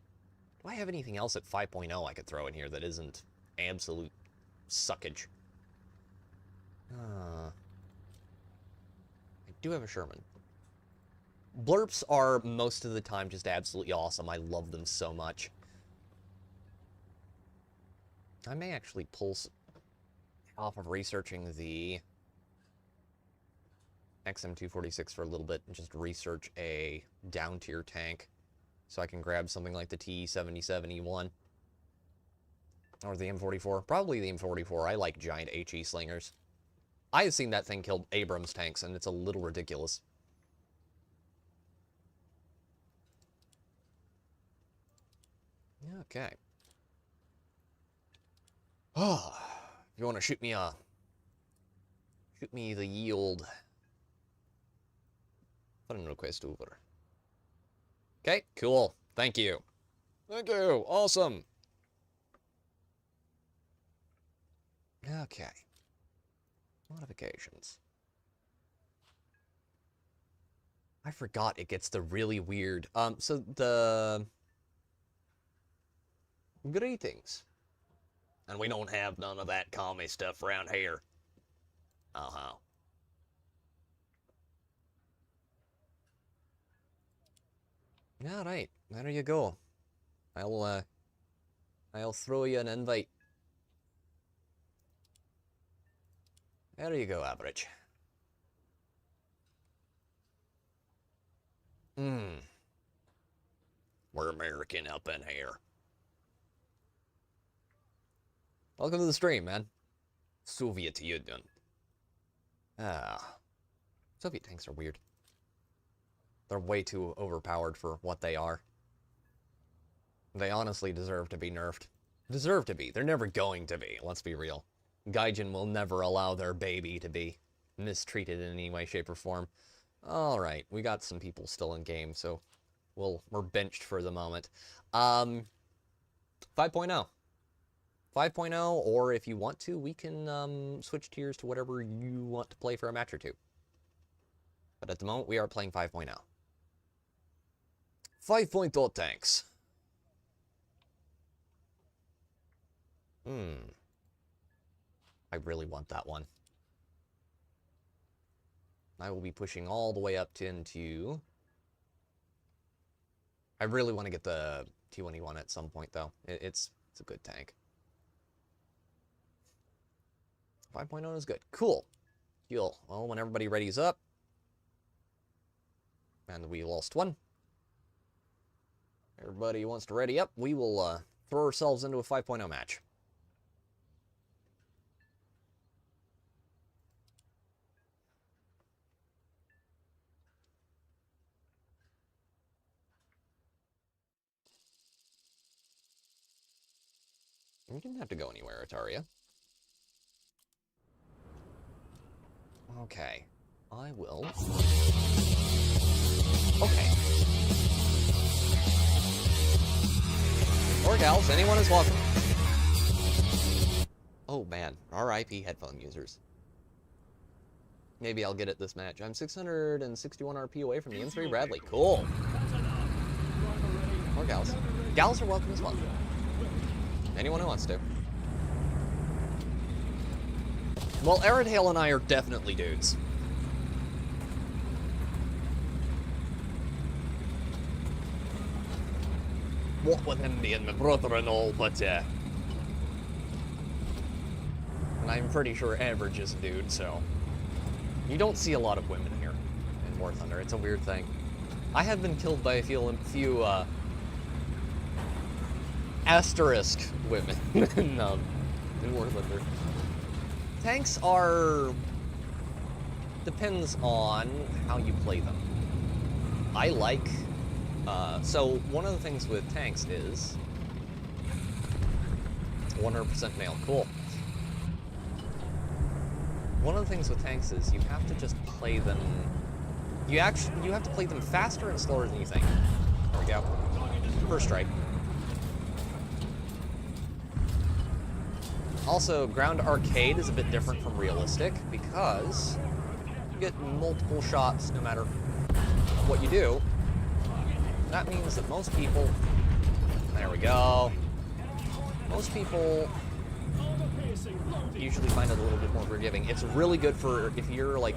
Do I have anything else at 5.0 I could throw in here that isn't absolute suckage? I do have a Sherman. Blurps are most of the time just absolutely awesome. I love them so much. I may actually pull off of researching the XM246 for a little bit and just research a down-tier tank so I can grab something like the T-77E1 or the M44. Probably the M44. I like giant HE slingers. I have seen that thing kill Abrams tanks, and it's a little ridiculous. Okay. Oh, if you want to shoot me the yield. Friend request over. Okay, cool. Thank you. Thank you. Awesome. Okay. Modifications. I forgot it gets the really weird. So the greetings. And we don't have none of that commie stuff around here. Uh-huh. Alright, there you go. I'll throw you an invite. There you go, average. We're American up in here. Welcome to the stream, man. Soviet Union. Soviet tanks are weird. They're way too overpowered for what they are. They honestly deserve to be nerfed. Deserve to be. They're never going to be, let's be real. Gaijin will never allow their baby to be mistreated in any way, shape, or form. Alright, we got some people still in game, so we're benched for the moment. 5.0. 5.0, or if you want to, we can switch tiers to whatever you want to play for a match or two. But at the moment, we are playing 5.0. 5.0 tanks. I really want that one. I will be pushing all the way up to into... I really want to get the T1E1 at some point, though. It's a good tank. 5.0 is good. Cool. Cool. Well, when everybody readies up, and we lost one. Everybody wants to ready up. We will throw ourselves into a 5.0 match. You didn't have to go anywhere, Ataria. Okay. I will... Okay. Or gals, anyone is welcome. Oh man, RIP headphone users. Maybe I'll get it this match. I'm 661 RP away from the M3 Bradley. Cool. Or gals. Gals are welcome as well. Anyone who wants to. Well, Aridhale and I are definitely dudes. What with him being my brother and all, but, and I'm pretty sure average is a dude, so... You don't see a lot of women here in Warthunder. It's a weird thing. I have been killed by a few asterisk women in Warthunder. Tanks are... depends on how you play them. I like... so one of the things with tanks is 100% male. Cool. One of the things with tanks is you have to just play them. You have to play them faster and slower than you think. There we go. First strike. Also, ground arcade is a bit different from realistic because you get multiple shots no matter what you do. That means that most people, there we go, most people usually find it a little bit more forgiving. It's really good for if you're like,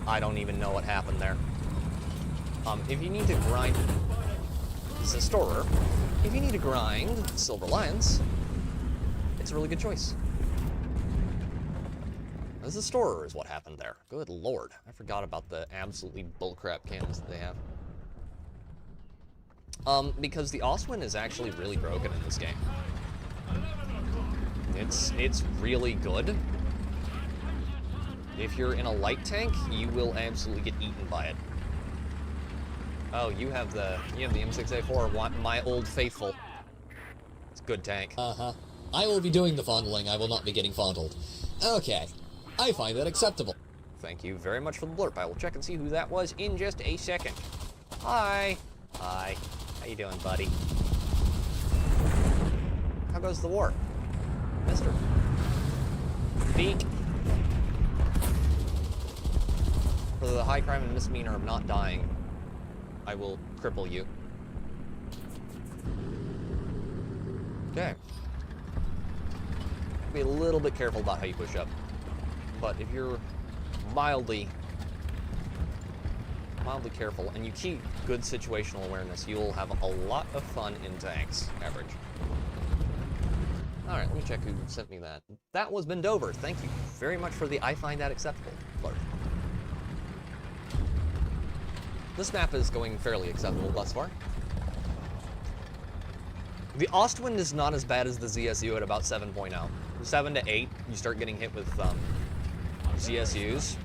I don't even know what happened there. If you need to grind... This is a storer. If you need to grind Silver Lions, it's a really good choice. This is a storer is what happened there. Good lord. I forgot about the absolutely bullcrap cannons that they have. Because the Ostwind is actually really broken in this game. It's really good. If you're in a light tank, you will absolutely get eaten by it. Oh, you have the M6A4, my old faithful. It's a good tank.
Uh-huh. I will be doing the fondling, I will not be getting fondled. Okay. I find that acceptable.
Thank you very much for the blurb. I will check and see who that was in just a second. Hi. Hi. How you doing, buddy? How goes the war? Mister. Beak. For the high crime and misdemeanor of not dying, I will cripple you. Okay. Be a little bit careful about how you push up. But if you're mildly careful and you keep good situational awareness, you'll have a lot of fun in tanks, average. Alright, let me check who sent me that. That was Bendover. Thank you very much for the I find that acceptable alert. This map is going fairly acceptable thus far. The Ostwind is not as bad as the ZSU at about 7.0. 7 to 8, you start getting hit with ZSUs.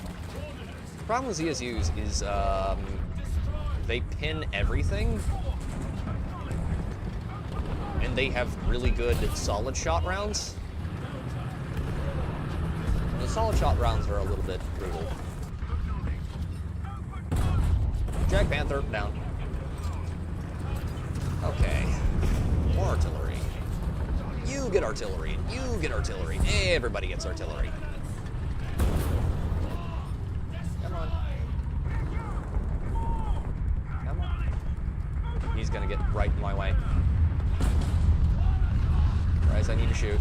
The problem with ZSUs is they pin everything, and they have really good solid shot rounds. The solid shot rounds are a little bit brutal. Jack Panther, down. Okay. More artillery. You get artillery. You get artillery. Everybody gets artillery. Come on. Come on. He's gonna get right in my way. Guys, I need to shoot.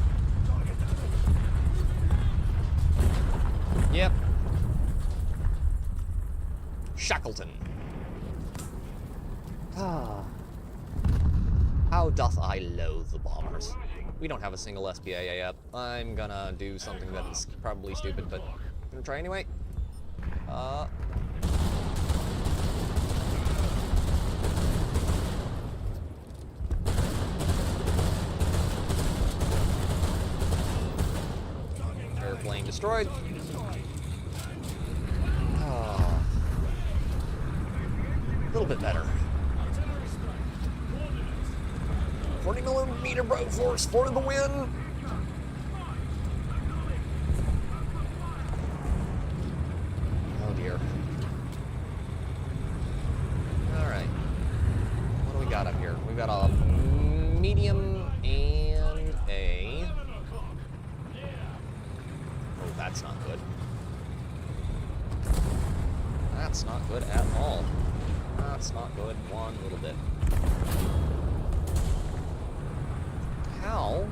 Yep. Shackleton. Ah. How doth I loathe the bombers. We don't have a single SPAA yet. I'm gonna do something that is probably stupid, but I'm gonna try anyway. Airplane destroyed. Oh. A little bit better. 40mm Broforce for the win! Oh dear. Alright. What do we got up here? We've got a medium and a... Oh, that's not good. That's not good at all. That's not good one little bit. How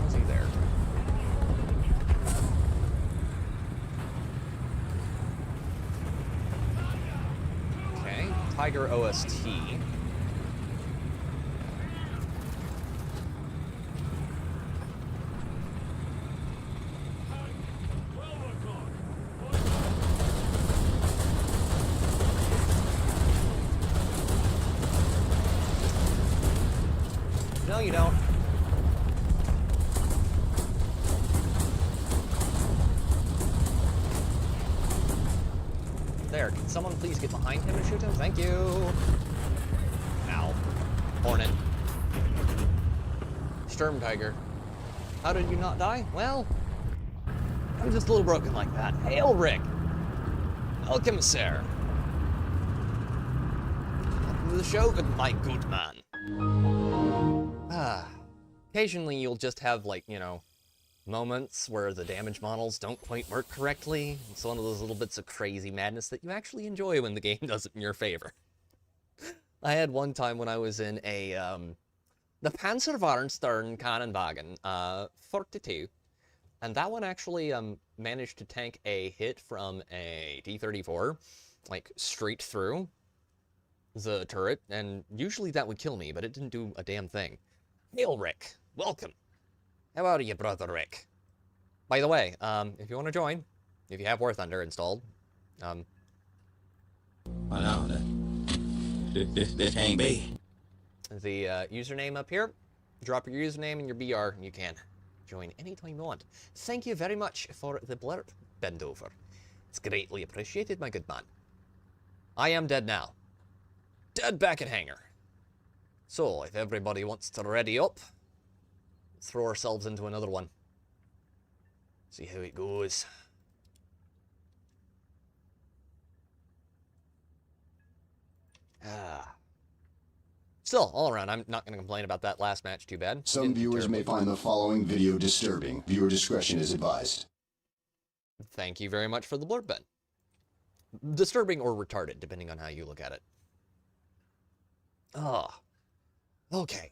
is he there? Okay, Tiger OST. No, you don't. There, can someone please get behind him and shoot him? Thank you. Ow. Hornet. Sturm Tiger. How did you not die? Well, I'm just a little broken like that. Hail, Rick. Alchemissare. Welcome to the show, my good man. Occasionally you'll just have, like, you know, moments where the damage models don't quite work correctly. It's one of those little bits of crazy madness that you actually enjoy when the game does it in your favor. I had one time when I was in a, the Panzerwarenstern Kannenwagen, 42, And that one actually managed to tank a hit from a T-34, like, straight through the turret, and usually that would kill me, but it didn't do a damn thing. Hail, Rick. Welcome. How are you, brother Rick? By the way, if you want to join, if you have Warthunder installed,
I know, this ain't me.
the username up here, drop your username and your BR, and you can join anytime you want. Thank you very much for the blurb, Bendover. It's greatly appreciated, my good man. I am dead now. Dead back at hangar. So, if everybody wants to ready up, throw ourselves into another one. See how it goes. Still, all around, I'm not going to complain about that last match too bad.
Some viewers may find the following video disturbing. Viewer discretion is advised.
Thank you very much for the blurb, Ben. Disturbing or retarded, depending on how you look at it. Okay.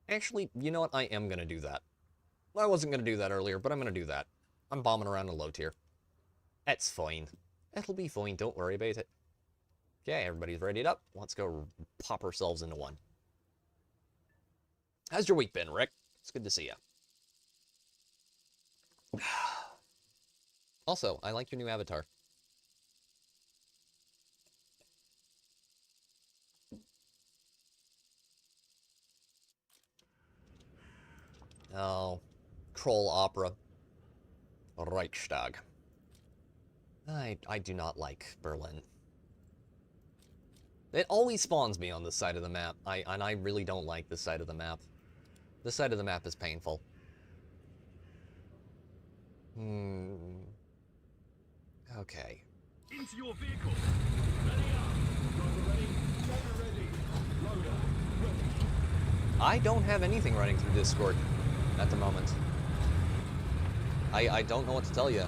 Actually, you know what? I am going to do that. I wasn't going to do that earlier, but I'm going to do that. I'm bombing around a low tier. It's fine. It'll be fine. Don't worry about it. Okay, everybody's readied up. Let's go pop ourselves into one. How's your week been, Rick? It's good to see you. Also, I like your new avatar. Oh, Troll Opera. Reichstag. I do not like Berlin. It always spawns me on this side of the map, and I really don't like this side of the map. This side of the map is painful. Okay.
Into your vehicle. Ready up. Driver ready. Gunner ready. Loader ready.
I don't have anything running through Discord at the moment. I don't know what to tell you.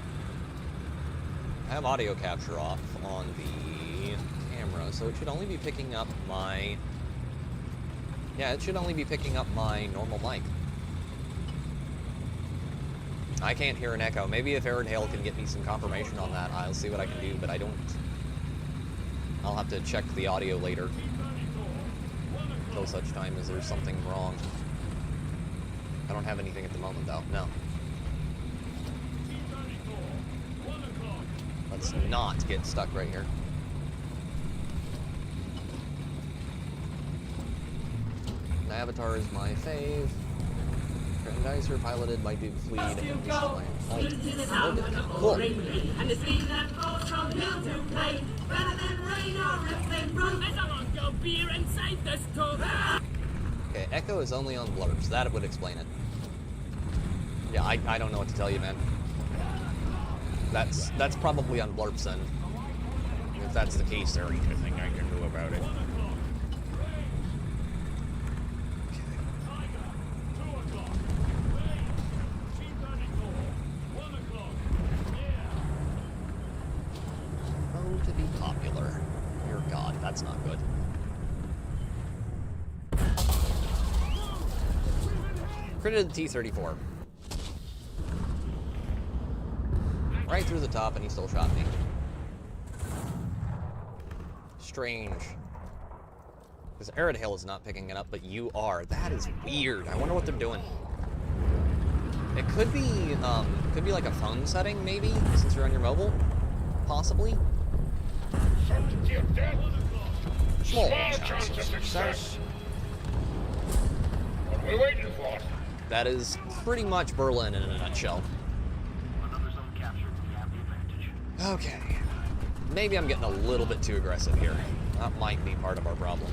I have audio capture off on the camera, so it should only be picking up my... Yeah, it should only be picking up my normal mic. I can't hear an echo. Maybe if Arid Hail can get me some confirmation on that, I'll see what I can do, but I don't... I'll have to check the audio later. Until such time as there's something wrong. I don't have anything at the moment, though. No. Let's not get stuck right here. The Avatar is my fave. Grandizer piloted by Duke Fleet and Beast Lion. Cool.
And the sea that falls from hill to plain, rather than rain or rippling road. Let someone go beer and save this tour.
Okay, Echo is only on blurbs. That would explain it. Yeah, I don't know what to tell you, man. That's probably on blurbs then. If that's the case, there ain't anything I can do about it. Oh, to be popular. Dear God, that's not good. Critted the T-34. Right through the top, and he still shot me. Strange. Because Arid Hail is not picking it up, but you are. That is weird. I wonder what they're doing. It could be like a phone setting, maybe, since you're on your mobile. Possibly. Small chance of success.
What are we waiting for?
That is pretty much Berlin in a nutshell.
Another zone captured. We have the advantage.
Okay. Maybe I'm getting a little bit too aggressive here. That might be part of our problem.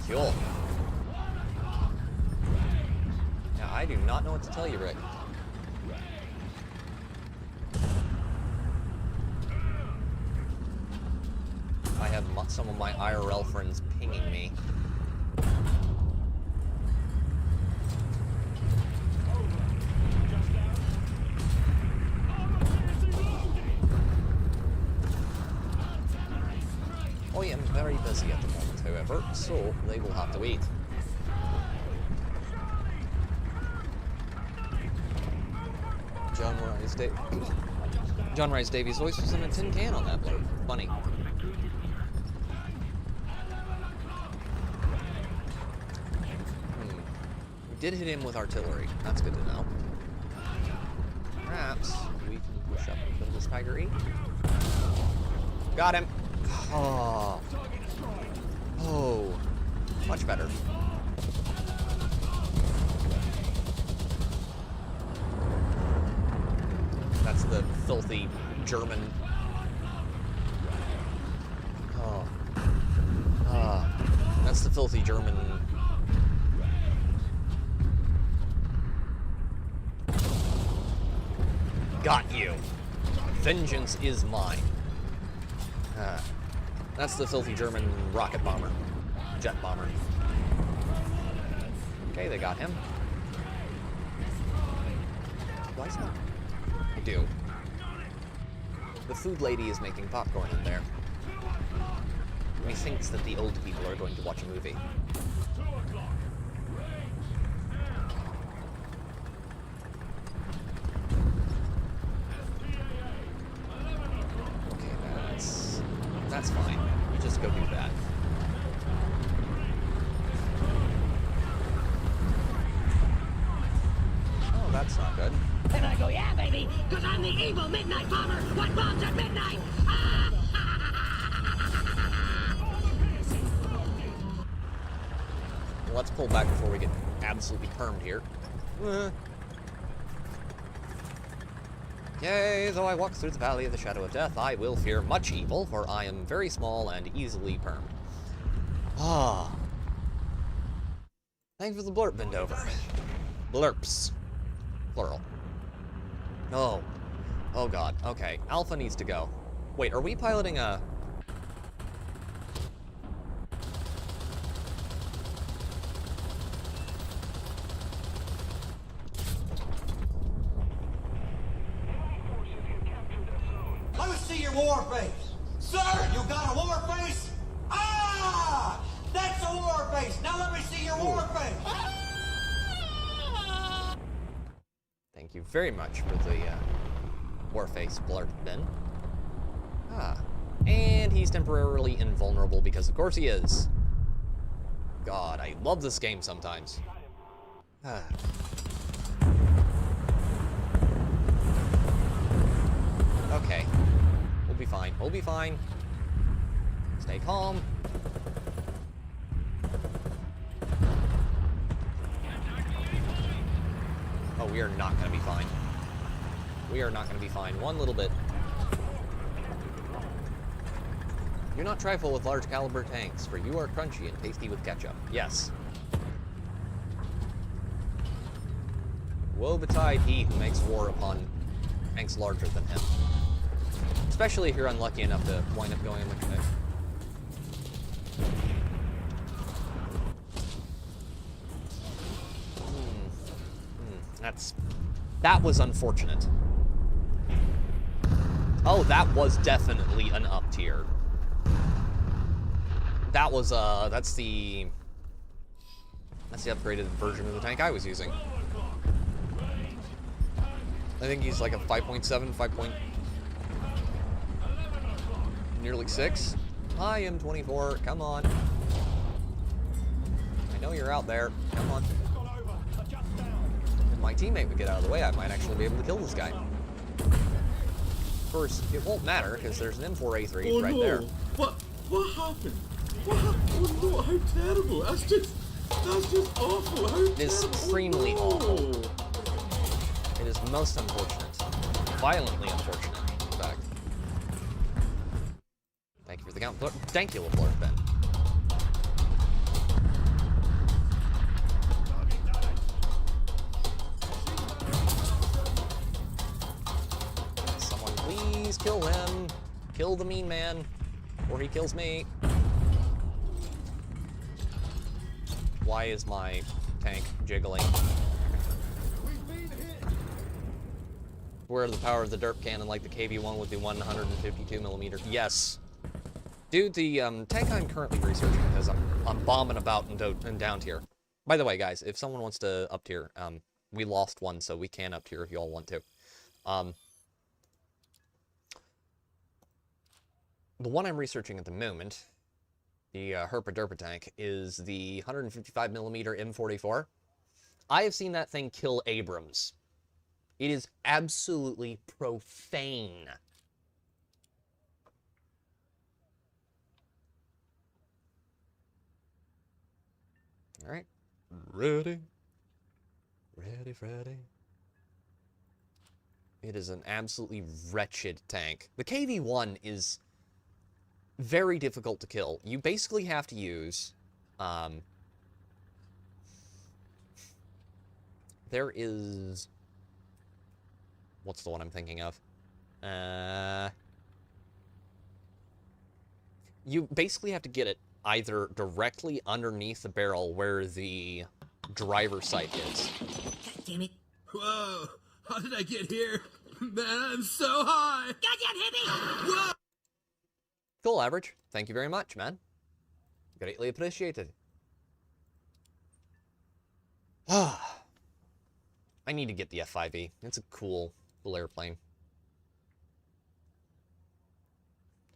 Cool. Yeah, I do not know what to tell you, Rick. I have some of my IRL friends pinging me. I am very busy at the moment, however, so they will have to wait. John Rice Davies' voice was in a tin can on that blurb. Funny. We did hit him with artillery. That's good to know. Perhaps we can push up and kill this Tiger 8. Got him. Oh. Oh. Much better. That's the filthy German. Oh. That's the filthy German. Got you. Vengeance is mine. That's the filthy German rocket bomber. Jet bomber. Okay, they got him. Do I smell? I do. The food lady is making popcorn in there. Methinks that the old people are going to watch a movie. Okay, that's fine. You just go do that. Oh, that's not good.
And I go, yeah, baby, because I'm the evil midnight bomber. What bombs at midnight? Ah!
Let's pull back before we get absolutely permed here. Yea, though I walk through the valley of the shadow of death, I will fear much evil, for I am very small and easily permed. Ah. Thanks for the blurp, Bendover. Blurps. Plural. Oh. Oh god. Okay. Alpha needs to go. Wait, are we piloting a...
Let me see your war face. Sir, you got a war face? Ah! That's a war face. Now let me see your war face.
Thank you very much for the Warface blurb, Ben. And he's temporarily invulnerable because of course he is. God, I love this game sometimes. Okay. We'll be fine. We'll be fine. Stay calm. Oh, we are not going to be fine. We are not going to be fine. One little bit. Do not trifle with large caliber tanks, for you are crunchy and tasty with ketchup. Yes. Woe betide he who makes war upon tanks larger than him. Especially if you're unlucky enough to wind up going in with it. That was unfortunate. Oh, that was definitely an up tier. That was, that's the upgraded version of the tank I was using. I think he's like a 5.7, 5 point... nearly 6. I am 24, come on. I know you're out there, come on. If my teammate would get out of the way, I might actually be able to kill this guy. Of course, it won't matter, because there's an M4A3 right there.
What happened? What happened? Oh no, how terrible. That's just awful. How
it is extremely awful. It is most unfortunate. Violently unfortunate, in fact. Thank you for the count. Thank you, LeBlanc, Ben. Someone please kill him. Kill the mean man, or he kills me. Why is my tank jiggling? Where the power of the derp cannon like the KV-1 with the 152mm? Yes. Dude, the tank I'm currently researching, because I'm bombing about and down tier. By the way, guys, if someone wants to up tier, we lost one, so we can up tier if you all want to. The one I'm researching at the moment, the Herpa Derpa tank, is the 155mm M44. I have seen that thing kill Abrams. It is absolutely profane. All right. Ready? Ready, Freddy? It is an absolutely wretched tank. The KV-1 is very difficult to kill. You basically have to use... there is... What's the one I'm thinking of? You basically have to get it either directly underneath the barrel where the driver's sight is.
God damn it.
Whoa! How did I get here? Man, I'm so high!
Goddamn hippie!
Whoa!
Cool, Average. Thank you very much, man. Greatly appreciated. I need to get the F5E. It's a cool airplane.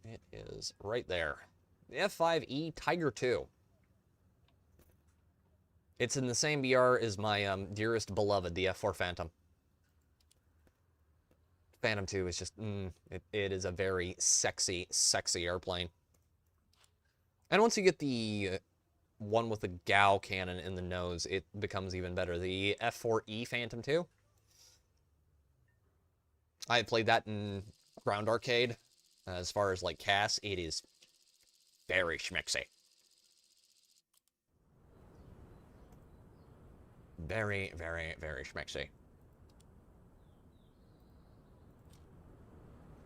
It is right there. The F5E Tiger II. It's in the same BR as my dearest beloved, the F4 Phantom. Phantom 2 is just, it is a very sexy, sexy airplane. And once you get the one with the Gao cannon in the nose, it becomes even better. The F4E Phantom 2. I played that in Ground Arcade. As far as, like, CAS, it is very schmexy. Very, very, very schmexy.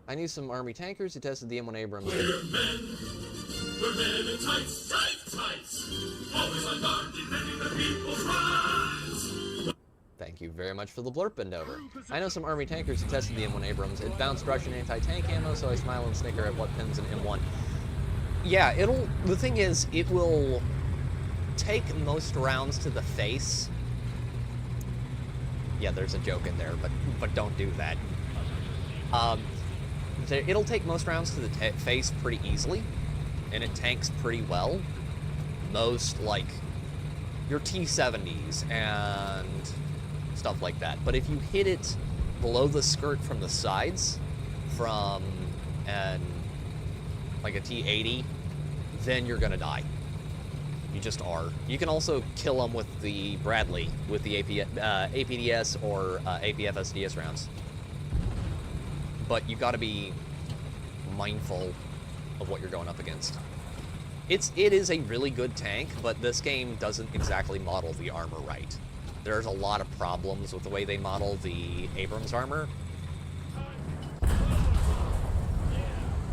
I knew some Army tankers who tested the M1 Abrams.
We're men in tights, tights. Always on guard, defending the people's rights.
Thank you very much for the blurp bend over. I know some Army tankers who tested the M1 Abrams. It bounced Russian anti-tank ammo, so I smile and snicker at what pins an M1. Yeah, the thing is, it will take most rounds to the face. Yeah, there's a joke in there, but don't do that. It'll take most rounds to the face pretty easily, and it tanks pretty well. Most, like, your T-70s and stuff like that. But if you hit it below the skirt from the sides, from like a T-80, then you're gonna die. You just are. You can also kill them with the Bradley, with the APDS or APF-SDS rounds. But you gotta be mindful of what you're going up against. It is a really good tank, but this game doesn't exactly model the armor right. There's a lot of problems with the way they model the Abrams armor.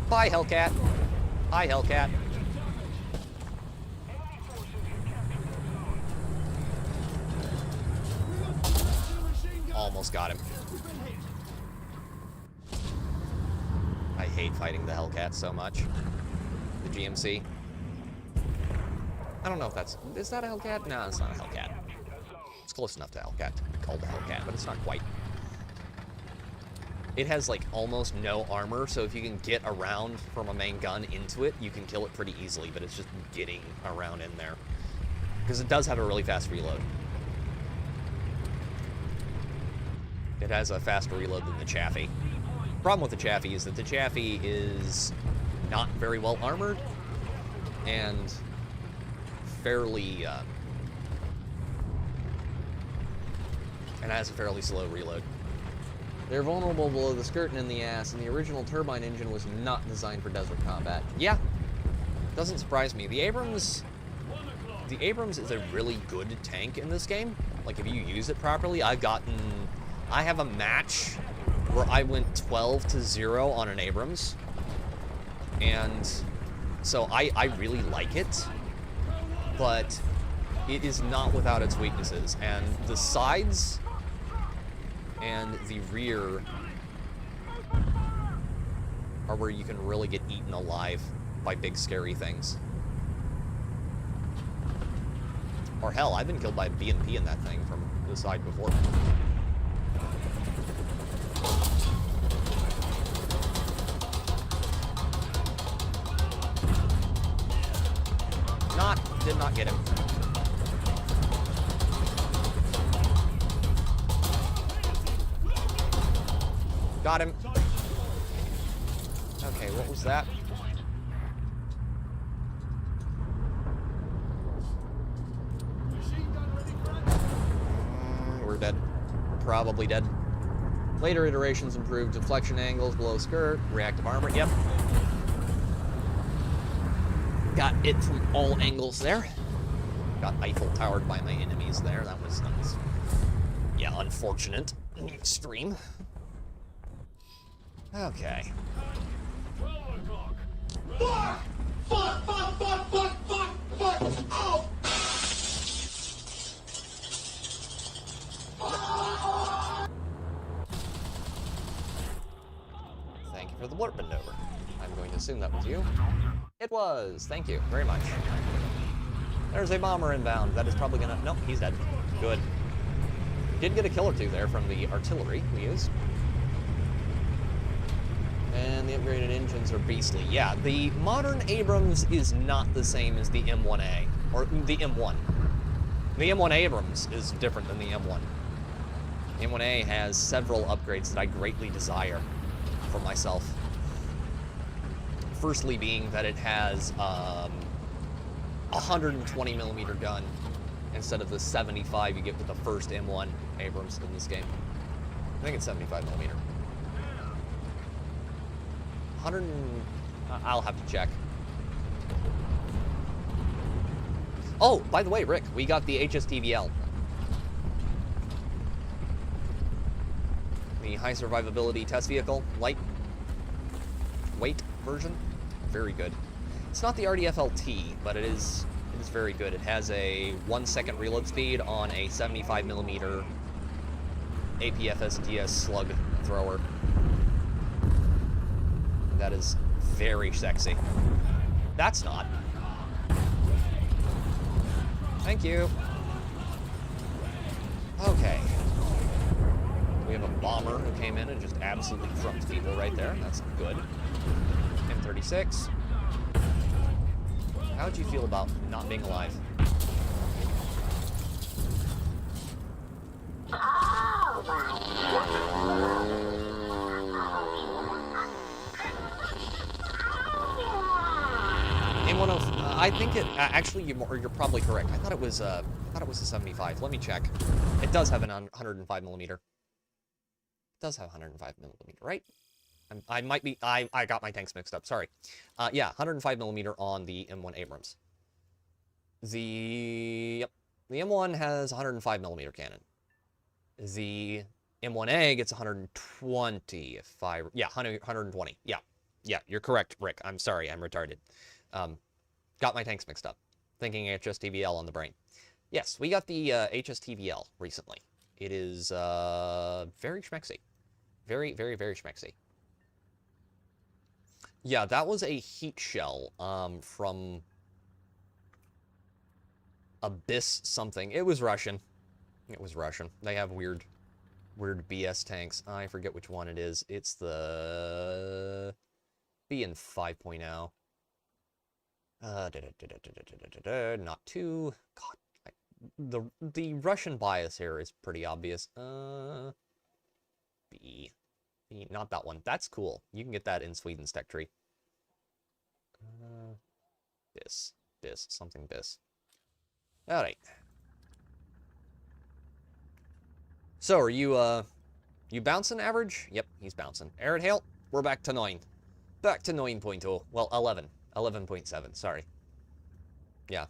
Bye, Hellcat. Hi, Hellcat. Almost got him. I hate fighting the Hellcat so much. The GMC. I don't know if that's... Is that a Hellcat? No, it's not a Hellcat. It's close enough to Hellcat to be called a Hellcat, but it's not quite. It has, like, almost no armor, so if you can get around from a main gun into it, you can kill it pretty easily, but it's just getting around in there. Because it does have a really fast reload. It has a faster reload than the Chaffee. Problem with the Chaffee is that the Chaffee is not very well armored and fairly and has a fairly slow reload. They're vulnerable below the skirt and in the ass, and the original turbine engine was not designed for desert combat. Yeah, doesn't surprise me. The Abrams is a really good tank in this game. Like, if you use it properly, I have a match where I went 12-0 on an Abrams, and so I really like it, but it is not without its weaknesses, and the sides and the rear are where you can really get eaten alive by big scary things. Or hell, I've been killed by a BMP in that thing from the side before. Did not get him. Got him. Okay, what was that? We're dead. Probably dead. Later iterations improved deflection angles below skirt, reactive armor. Yep. Got it from all angles there. Got Eiffel Towered by my enemies there. That was yeah, unfortunate in the extreme. Okay.
12 o'clock.
Fuck! Fuck! Fuck! Fuck! Fuck! Fuck! Fuck! Oh!
Thank you for the warp maneuver. I'm going to assume that was you. It was. Thank you very much. There's a bomber inbound. That is probably gonna... Nope, he's dead. Good. Did get a kill or two there from the artillery we used. And the upgraded engines are beastly. Yeah, the modern Abrams is not the same as the M1A. Or the M1. The M1 Abrams is different than the M1. The M1A has several upgrades that I greatly desire for myself. Firstly being that it has a 120mm gun instead of the 75 you get with the first M1 Abrams in this game. I think it's 75mm. I'll have to check. Oh, by the way, Rick, we got the HSTVL. The high survivability test vehicle, weight version. Very good. It's not the RDF-LT, but it is very good. It has a 1-second reload speed on a 75mm APFSDS slug thrower. That is very sexy. That's not. Thank you. Okay. We have a bomber who came in and just absolutely trumped people right there. That's good. M36. How'd you feel about not being alive? I think it actually you're probably correct. I thought it was a 75. Let me check. It does have an 105mm. It does have 105mm, right? I might be I got my tanks mixed up. Sorry. Yeah, 105mm on the M1 Abrams. The M1 has 105mm cannon. The M1A gets 120 if I... Yeah, 120. Yeah, you're correct, Rick. I'm sorry, I'm retarded. Got my tanks mixed up. Thinking HSTVL on the brain. Yes, we got the HSTVL recently. It is very schmexy. Very, very, very schmexy. Yeah, that was a heat shell from Abyss something. It was Russian. It was Russian. They have weird BS tanks. I forget which one it is. It's the BN 5.0. Not too. God, the Russian bias here is pretty obvious. B, not that one. That's cool. You can get that in Sweden's tech tree. Something bis. All right. So are you bouncing average? Yep, he's bouncing. Arid Hail, we're back to 9. Back to 9.0. Well, 11. 11.7, sorry. Yeah.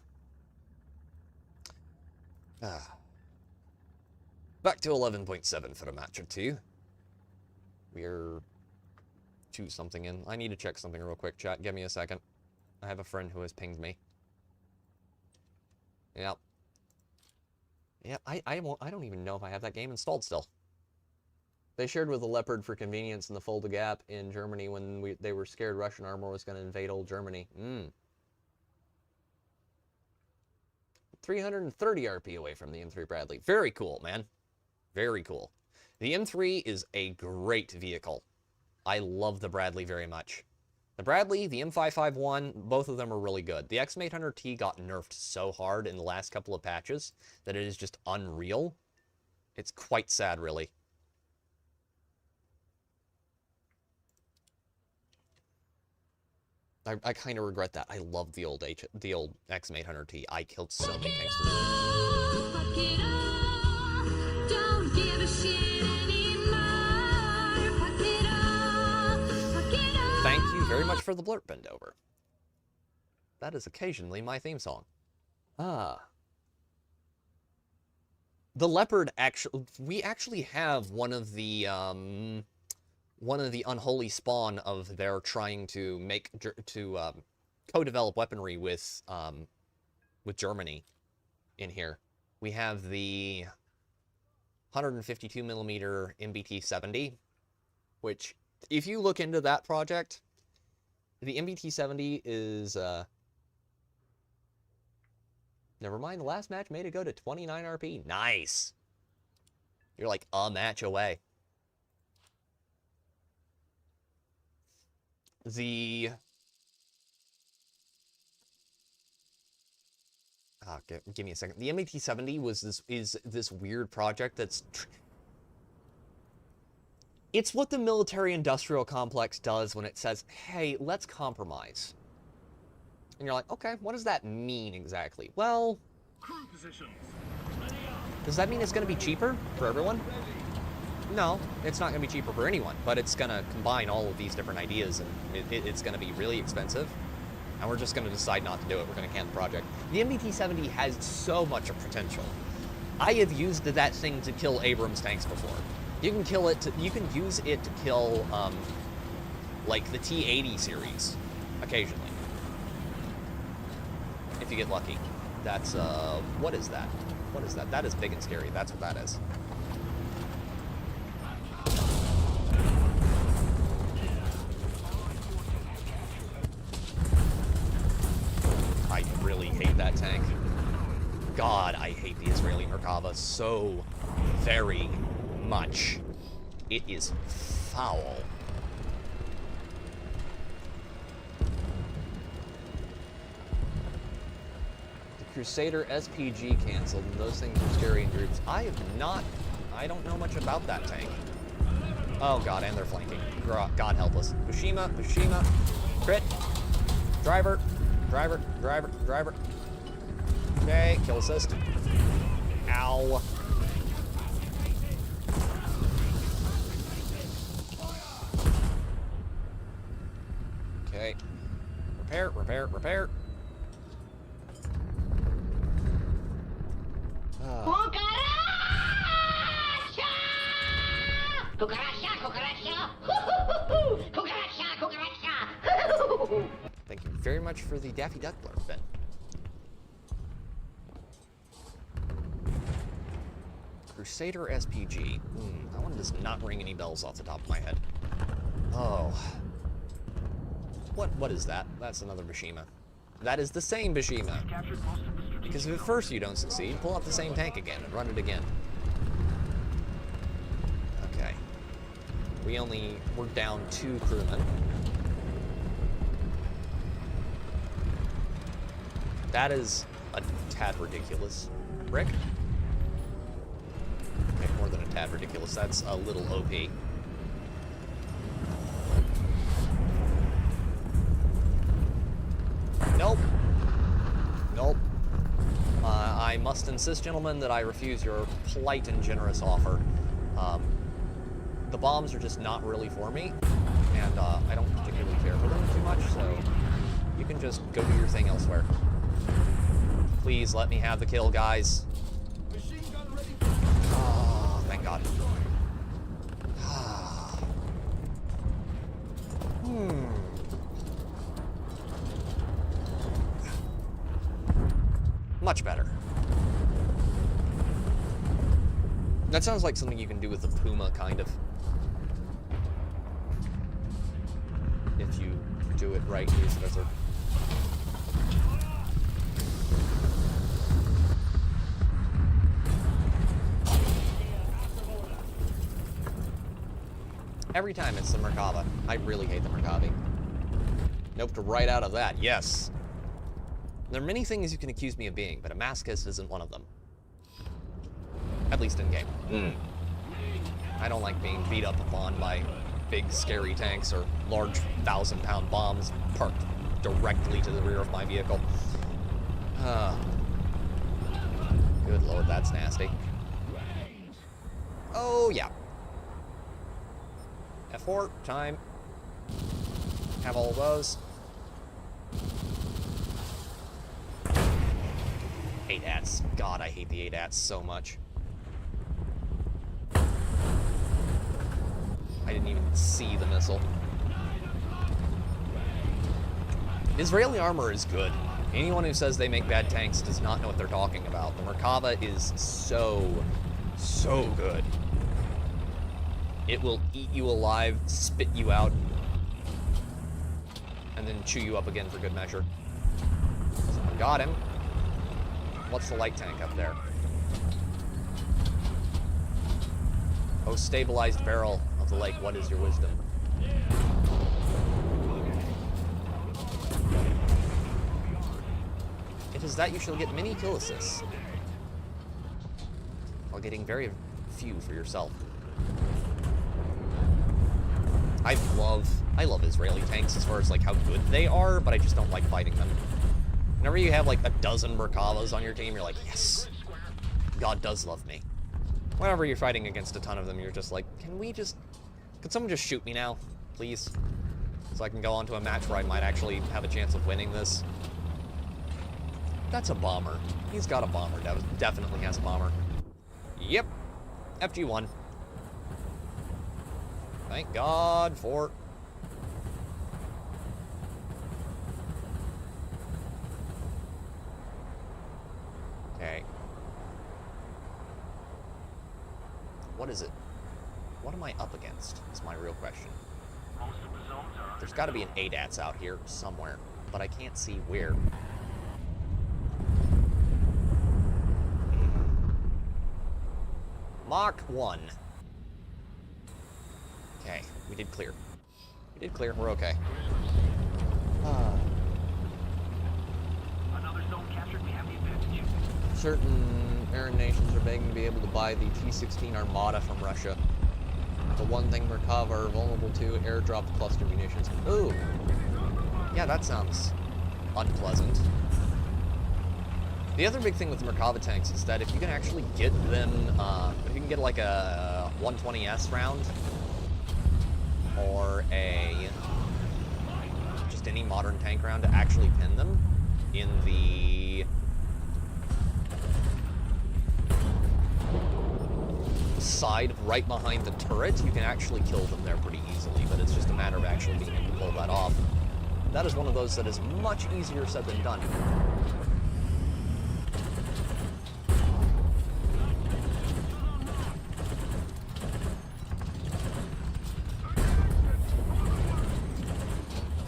Back to 11.7 for a match or two. We're 2-something in. I need to check something real quick, chat. Give me a second. I have a friend who has pinged me. Yep. Yeah, I don't even know if I have that game installed still. They shared with the Leopard for convenience in the Fulda Gap in Germany when they were scared Russian armor was going to invade old Germany. 330 RP away from the M3 Bradley. Very cool, man. Very cool. The M3 is a great vehicle. I love the Bradley very much. The Bradley, the M551, both of them are really good. The XM800T got nerfed so hard in the last couple of patches that it is just unreal. It's quite sad, really. I kind of regret that. I love the old XM800T. I killed so many tanks to this.
Don't give a shit anymore.
Thank you very much for the blurb, Bendover. That is occasionally my theme song. Ah. The Leopard we actually have one of the unholy spawn of their trying to co-develop weaponry with Germany in here. We have the 152mm MBT-70, which, if you look into that project, the MBT-70 is, never mind, the last match made it go to 29 RP. Nice! You're like a match away. The... give me a second. The MBT-70 is this weird project that's... It's what the military-industrial complex does when it says, hey, let's compromise. And you're like, okay, what does that mean exactly? Well, does that mean it's going to be cheaper for everyone? No, it's not going to be cheaper for anyone, but it's going to combine all of these different ideas, and it's going to be really expensive, and we're just going to decide not to do it. We're going to can the project. The MBT-70 has so much potential. I have used that thing to kill Abrams tanks before. You can kill it. You can use it to kill, like the T-80 series, occasionally, if you get lucky. That's what is that? What is that? That is big and scary. That's what that is. I really hate that tank. God, I hate the Israeli Merkava so very much. It is foul. The Crusader SPG canceled, and those things are scary in groups. I don't know much about that tank. Oh god, and they're flanking. God help us. Fushima, crit. Driver. Okay, kill assist. Ow. Okay. Repair. Thank you very much for the Daffy Duck blurb, Ben. Crusader SPG. That one does not ring any bells off the top of my head. Oh. What is that? That's another Bashima. That is the same Bashima. Because if at first you don't succeed, pull out the same tank again and run it again. Okay. We're down 2 crewmen. That is a tad ridiculous. Rick? Okay, more than a tad ridiculous. That's a little OP. Nope. I must insist, gentlemen, that I refuse your polite and generous offer. The bombs are just not really for me, and I don't particularly care for them too much, so you can just go do your thing elsewhere. Please let me have the kill, guys. Oh, thank God. Much better. That sounds like something you can do with the Puma, kind of. If you do it right, use it as a... Every time it's the Merkava. I really hate the Merkavi. Noped right out of that, yes. There are many things you can accuse me of being, but a masochist isn't one of them. At least in game. I don't like being beat up upon by big, scary tanks or large 1,000-pound bombs parked directly to the rear of my vehicle. Good lord, that's nasty. Oh, yeah. F4, time. Have all of those. 8-ats. God, I hate the 8-ats so much. I didn't even see the missile. Israeli armor is good. Anyone who says they make bad tanks does not know what they're talking about. The Merkava is so good. It will eat you alive, spit you out, and then chew you up again for good measure. Someone got him. What's the light tank up there? Oh, stabilized barrel of the lake, what is your wisdom? It is that you shall get many kill assists, while getting very few for yourself. I love Israeli tanks as far as like how good they are, but I just don't like fighting them. Whenever you have like a dozen Merkavas on your team, you're like, yes, God does love me. Whenever you're fighting against a ton of them, you're just like, could someone just shoot me now, please? So I can go on to a match where I might actually have a chance of winning this. That's a bomber. He's got a bomber. Definitely has a bomber. Yep. FG1. Thank God for... Okay. What is it? What am I up against, is my real question. There's got to be an ADATS out here somewhere, but I can't see where. Mach 1. Okay, we did clear. We did clear, we're okay.
Another zone captured, we have the advantage.
Certain Aryan nations are begging to be able to buy the T-16 Armada from Russia. The one thing Merkava are vulnerable to, airdropped cluster munitions. Ooh! Yeah, that sounds unpleasant. The other big thing with Merkava tanks is that if you can actually get them, if you can get like a 120S round, or just any modern tank round to actually pin them in the side right behind the turret, you can actually kill them there pretty easily, but it's just a matter of actually being able to pull that off. That is one of those that is much easier said than done.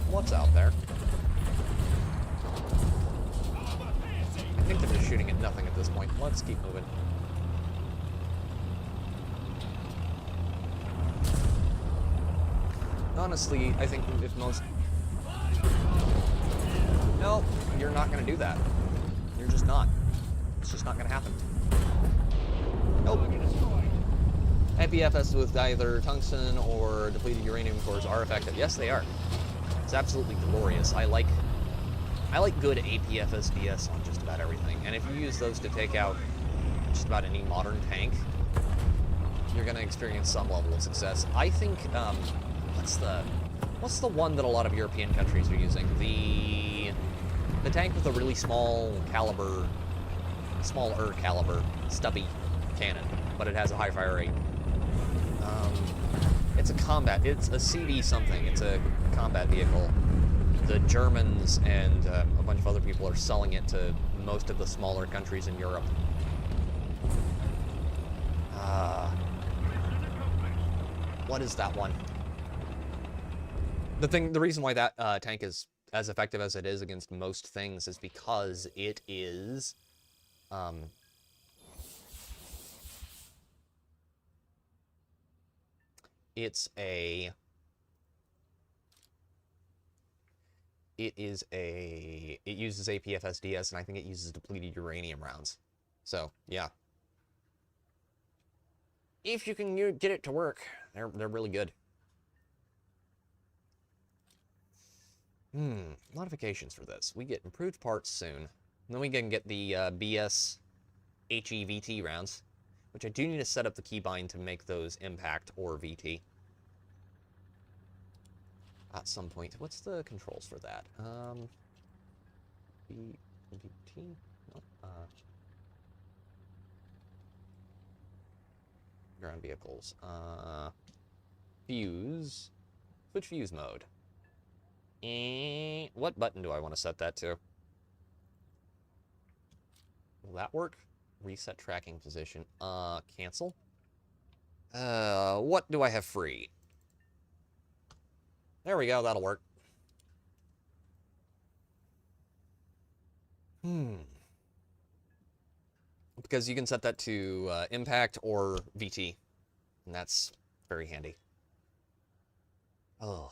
What's out there? I think they're just shooting at nothing at this point. Let's keep moving. Honestly, I think if most... No, you're not going to do that. You're just not. It's just not going to happen. Nope. APFS with either tungsten or depleted uranium cores are effective. Yes, they are. It's absolutely glorious. I like good APFS DS on just about everything. And if you use those to take out just about any modern tank, you're going to experience some level of success. I think, what's the one that a lot of European countries are using? The tank with a really smaller caliber, stubby cannon, but it has a high fire rate. It's a CD something. It's a combat vehicle. The Germans and a bunch of other people are selling it to most of the smaller countries in Europe. What is that one? The reason why that tank is as effective as it is against most things is because it is, it uses APFSDS, and I think it uses depleted uranium rounds. So, yeah. If you can get it to work, they're really good. Modifications for this. We get improved parts soon. And then we can get the BS HEVT rounds, which I do need to set up the keybind to make those impact or VT. At some point. What's the controls for that? VT? No, ground vehicles. Fuse. Switch fuse mode. What button do I want to set that to? Will that work? Reset tracking position. Cancel. What do I have free? There we go, that'll work. Because you can set that to impact or VT. And that's very handy. Oh.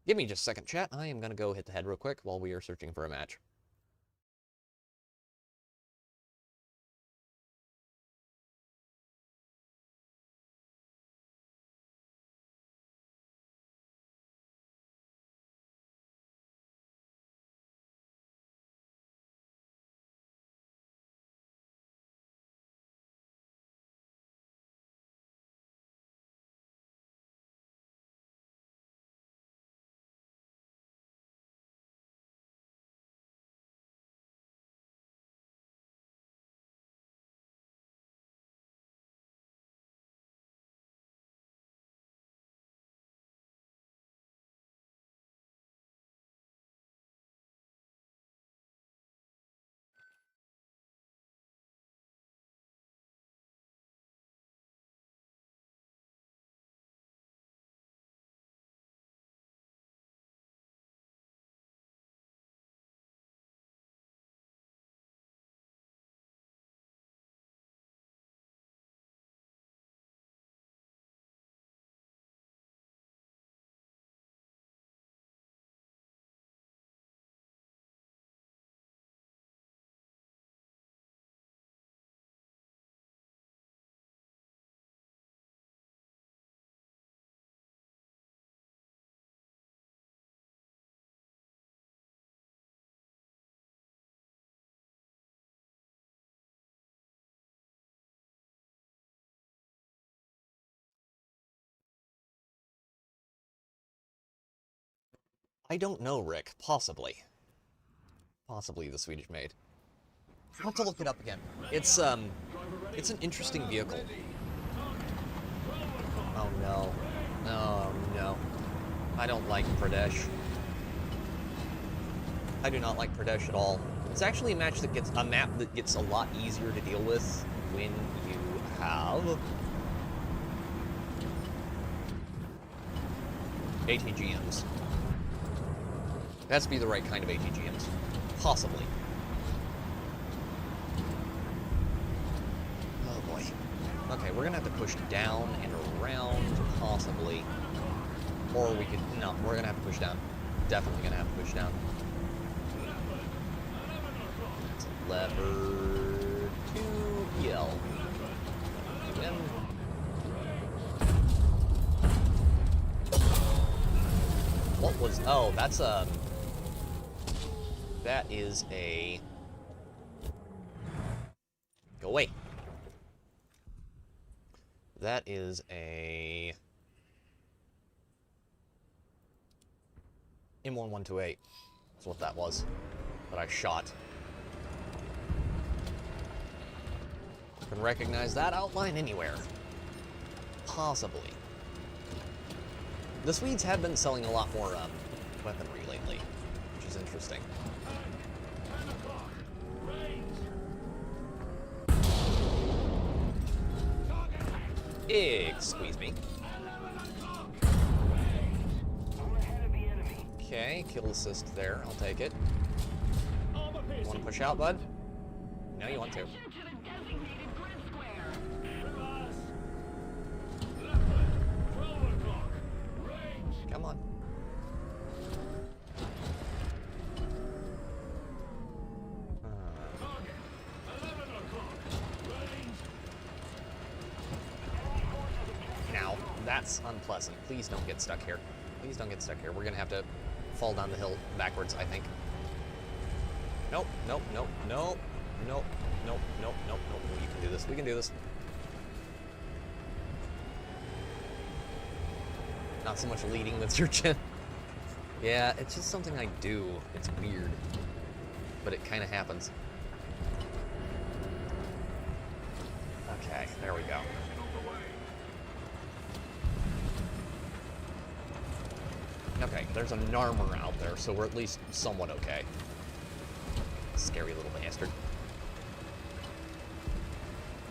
Give me just a second, chat. I am going to go hit the head real quick while we are searching for a match. I don't know, Rick. Possibly. Possibly the Swedish made. I'll have to look it up again. It's an interesting vehicle. Oh no. Oh no. I don't like Pradesh. I do not like Pradesh at all. It's actually a map that gets a lot easier to deal with when you have ATGMs. It has to be the right kind of ATGMs. Possibly. Oh boy. Okay, we're gonna have to push down and around, possibly. Or we could... No, we're gonna have to push down. Definitely gonna have to push down. It's a lever... 2PL. Win. What was... Oh, that's a... That is a... Go away. That is a... M1128. That's what that was. That I shot. Can recognize that outline anywhere. Possibly. The Swedes have been selling a lot more weaponry lately, which is interesting. Squeeze me. Okay, kill assist there. I'll take it. You want to push out, bud? No, you want to. Come on. That's unpleasant. Please don't get stuck here. Please don't get stuck here. We're gonna have to fall down the hill backwards, I think. Nope, nope, nope, nope, nope, nope, nope, nope, nope. We can do this. We can do this. Not so much leading with your chin. Yeah, it's just something I do. It's weird. But it kind of happens. Okay, there we go. Okay, there's an armor out there, so we're at least somewhat okay. Scary little bastard.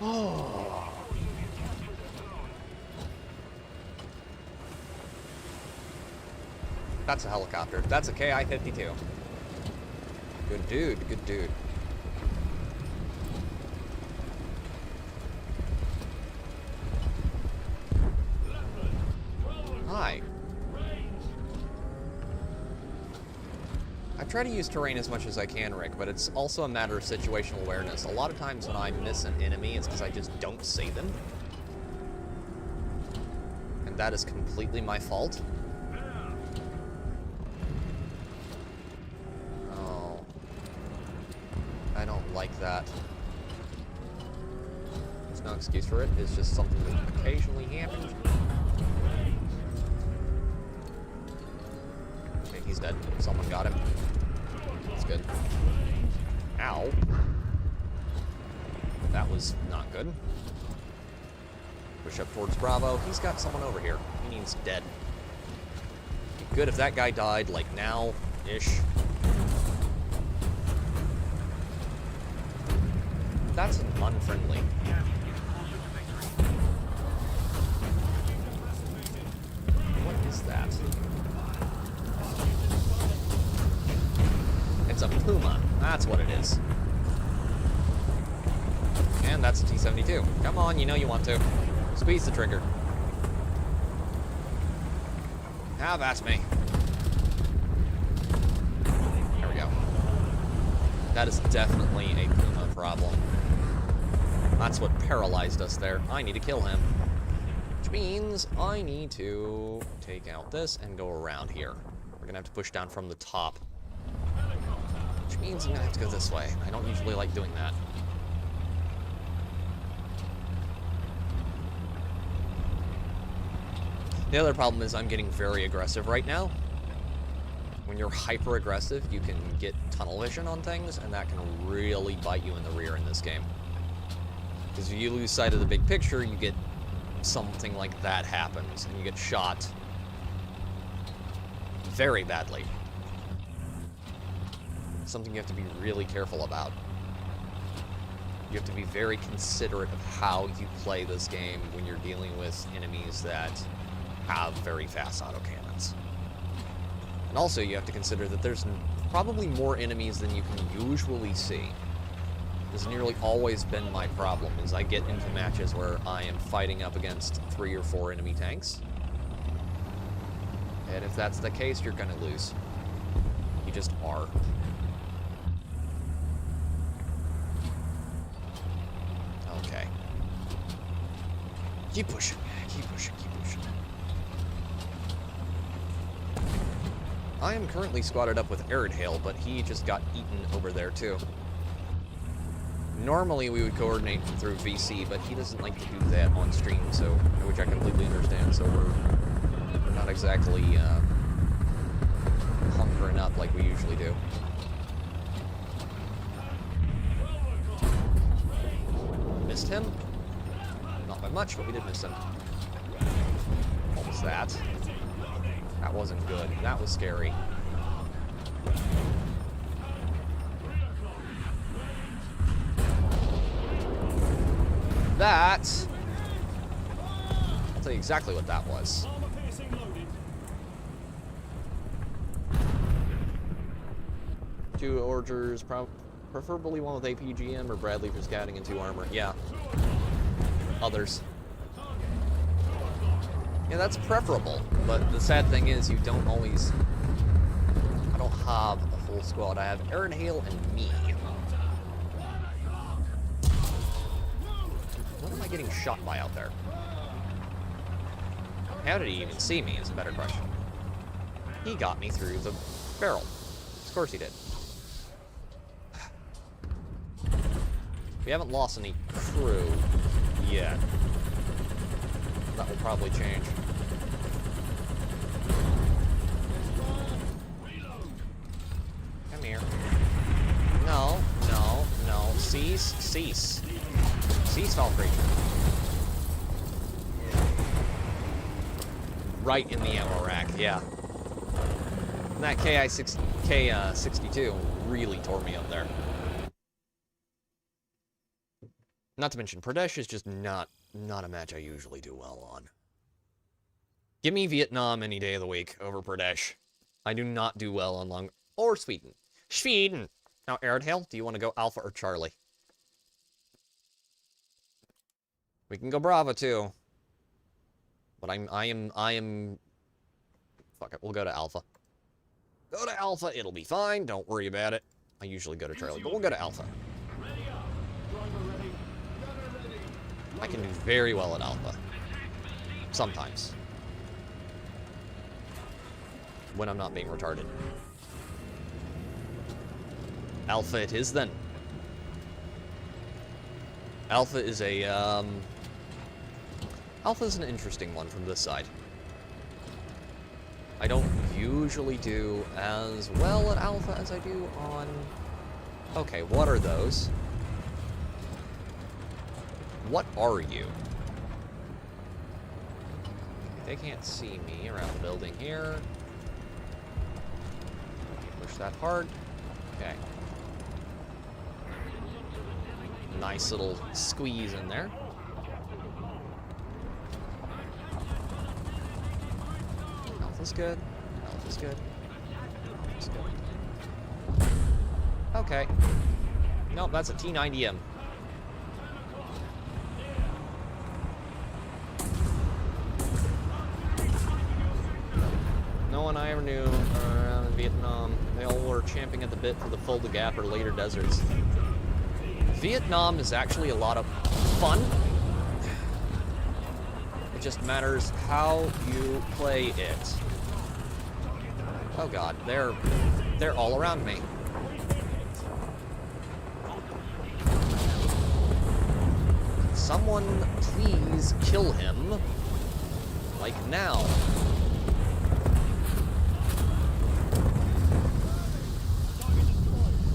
Oh. That's a helicopter. That's a KI-52. Good dude, good dude. Hi. I try to use terrain as much as I can, Rick, but it's also a matter of situational awareness. A lot of times when I miss an enemy, it's because I just don't see them. And that is completely my fault. Oh. I don't like that. There's no excuse for it. It's just something that occasionally happens. Okay, he's dead. Someone got him. That's good. Ow. That was not good. Push up towards Bravo. He's got someone over here. He needs dead. Be good if that guy died, like now-ish. That's unfriendly. What is that? It's a Puma. That's what it is. And that's a T-72. Come on, you know you want to. Squeeze the trigger. Have at me. There we go. That is definitely a Puma problem. That's what paralyzed us there. I need to kill him. Which means I need to take out this and go around here. We're gonna have to push down from the top. Which means I'm gonna have to go this way. I don't usually like doing that. The other problem is I'm getting very aggressive right now. When you're hyper aggressive, you can get tunnel vision on things, and that can really bite you in the rear in this game. Because if you lose sight of the big picture, you get something like that happens, and you get shot very badly. Something you have to be really careful about. You have to be very considerate of how you play this game when you're dealing with enemies that have very fast autocannons. And also you have to consider that there's probably more enemies than you can usually see. This has nearly always been my problem, is I get into matches where I am fighting up against 3 or 4 enemy tanks. And if that's the case, you're gonna lose. You just are. Okay. Keep pushing, keep pushing, keep pushing. I am currently squatted up with Arid Hail, but he just got eaten over there too. Normally we would coordinate through VC, but he doesn't like to do that on stream, so which I completely understand. So we're not exactly hunkering up like we usually do. Missed him. Not by much, but we did miss him. What was that? That wasn't good. That was scary. That... I'll tell you exactly what that was. 2 Orgers, preferably one with APGM or Bradley for scouting and 2 armor. Yeah. Others. Yeah, that's preferable, but the sad thing is you don't always... I don't have a full squad. I have Arid Hail and me. What am I getting shot by out there? How did he even see me is a better question. He got me through the barrel. Of course he did. We haven't lost any crew yet. That will probably change. Come here. No, no, no. Cease, cease. Cease, Valkyrie. Right in the ammo rack, yeah. And that K62 really tore me up there. Not to mention, Pradesh is just not a match I usually do well on. Give me Vietnam any day of the week over Pradesh. I do not do well on long... Or Sweden. Sweden! Now, Erdhale, do you want to go Alpha or Charlie? We can go Bravo, too. But I am... Fuck it, we'll go to Alpha. Go to Alpha, it'll be fine, don't worry about it. I usually go to Charlie, but we'll go to Alpha. I can do very well at Alpha. Sometimes. When I'm not being retarded. Alpha it is, then. Alpha is a, Alpha is an interesting one from this side. I don't usually do as well at Alpha as I do on... Okay, what are those? What are you? They can't see me around the building here. Push that hard. Okay. Nice little squeeze in there. Alpha's good. Alpha's good. Alpha's good. Okay. Nope, that's a T90M. No one I ever knew around in Vietnam, they all were champing at the bit for the Fulda Gap or later deserts. Vietnam is actually a lot of fun. It just matters how you play it. Oh god, they're all around me. Someone please kill him. Like now.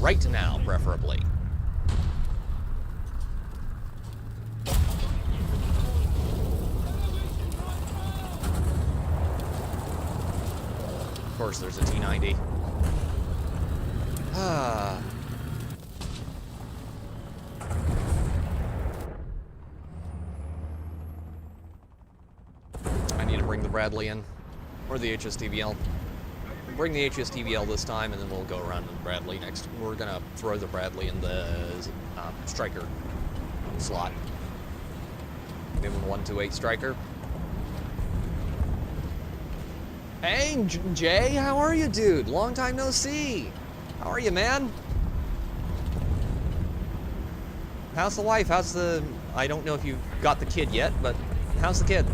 Right now, preferably. Of course, there's a T90. Ah. I need to bring the Bradley in. Or the HSTBL. Bring the HSTBL this time, and then we'll go around to the Bradley next. We're gonna throw the Bradley in the striker slot. Give him a 128 striker. Hey, Jay, how are you, dude? Long time no see. How are you, man? How's the wife? How's the... I don't know if you've got the kid yet, but how's the kid?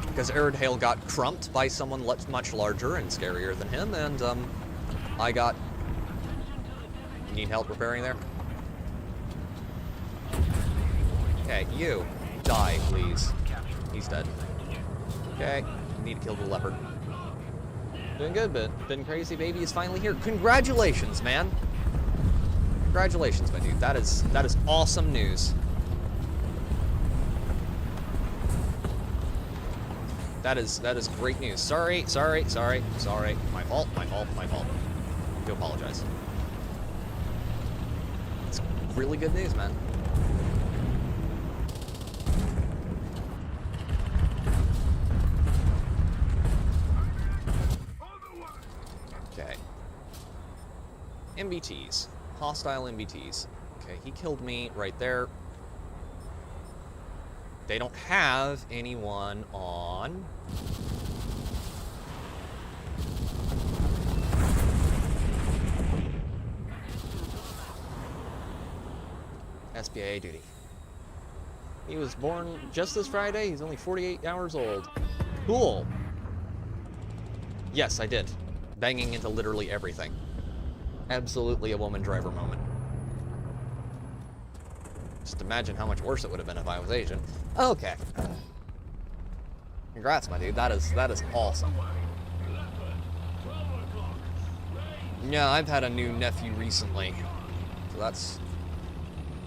Because Erdhale got crumped by someone much larger and scarier than him, and I got... Need help repairing there? Okay, you. Die, please. He's dead. Okay, need to kill the leopard. Doing good, but been crazy baby is finally here. Congratulations, man! Congratulations, my dude. That is awesome news. That is great news. Sorry. My fault. I do apologize. It's really good news, man. Okay. MBTs. Hostile MBTs. Okay, he killed me right there. They don't have anyone on... SPIA duty. He was born just this Friday. He's only 48 hours old. Cool. Yes, I did. Banging into literally everything. Absolutely a woman driver moment. Just imagine how much worse it would have been if I was Asian. Okay. Congrats, my dude. That is awesome. Yeah, I've had a new nephew recently. So that's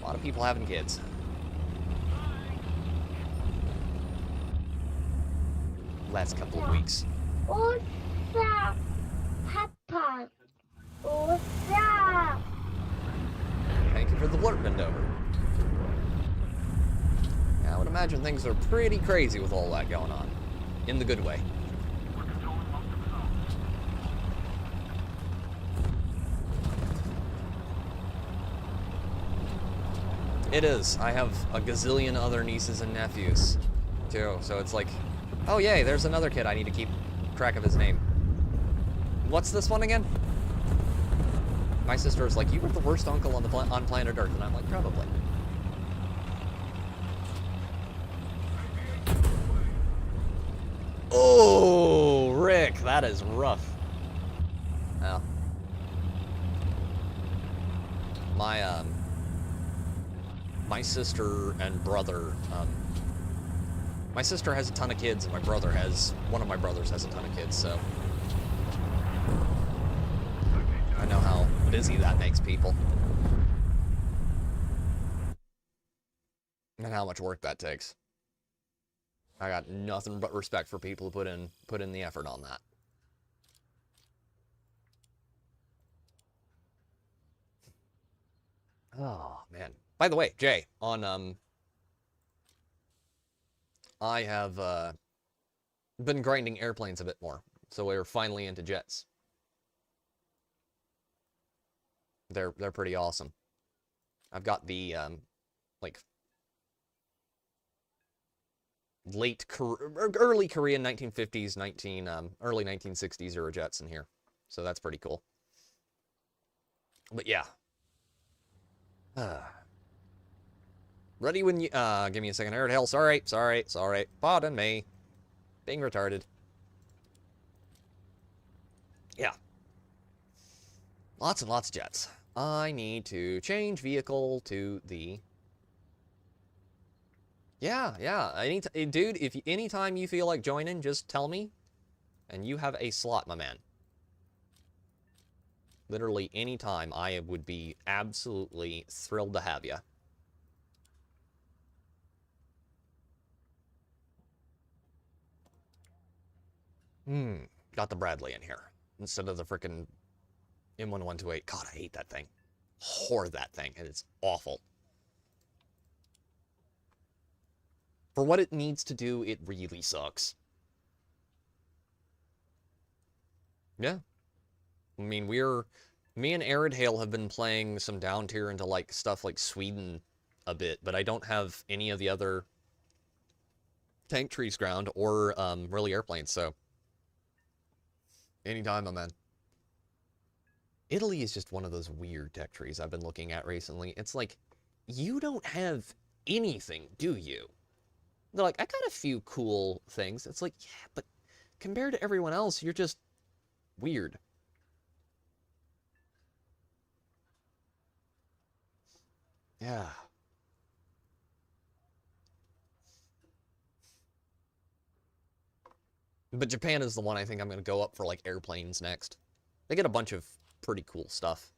a lot of people having kids. Last couple of weeks.
What's up, Papa? What's up?
Thank you for the blurt bend over. Yeah, I would imagine things are pretty crazy with all that going on. In the good way. It is. I have a gazillion other nieces and nephews, too. So it's like, oh yay, there's another kid I need to keep track of his name. What's this one again? My sister is like, you were the worst uncle on on planet Earth, and I'm like, probably. Oh, Rick, that is rough. Well, my sister and brother, my sister has a ton of kids, and one of my brothers has a ton of kids, so I know how busy that makes people. And how much work that takes. I got nothing but respect for people who put in the effort on that. Oh, man. By the way, Jay, on I have been grinding airplanes a bit more, so we're finally into jets. They're pretty awesome. I've got the like early Korean 1950s, early 1960s Eurojets in here, so that's pretty cool. But yeah. Ready when you, give me a second. Hell, sorry. Pardon me. Being retarded. Yeah. Lots and lots of jets. I need to change vehicle to the... Yeah. Dude, anytime you feel like joining, just tell me. And you have a slot, my man. Literally any time, I would be absolutely thrilled to have you. Got the Bradley in here instead of the frickin' M1128. God, I hate that thing. Hoard that thing, and it's awful. For what it needs to do, it really sucks. Yeah. I mean, me and Arid Hail have been playing some down tier into like stuff like Sweden a bit, but I don't have any of the other tank trees ground or really airplanes, so anytime, my man. Italy is just one of those weird tech trees I've been looking at recently. It's like, you don't have anything, do you? They're like, I got a few cool things. It's like, yeah, but compared to everyone else, you're just weird. Yeah. But Japan is the one I think I'm going to go up for, like, airplanes next. They get a bunch of pretty cool stuff.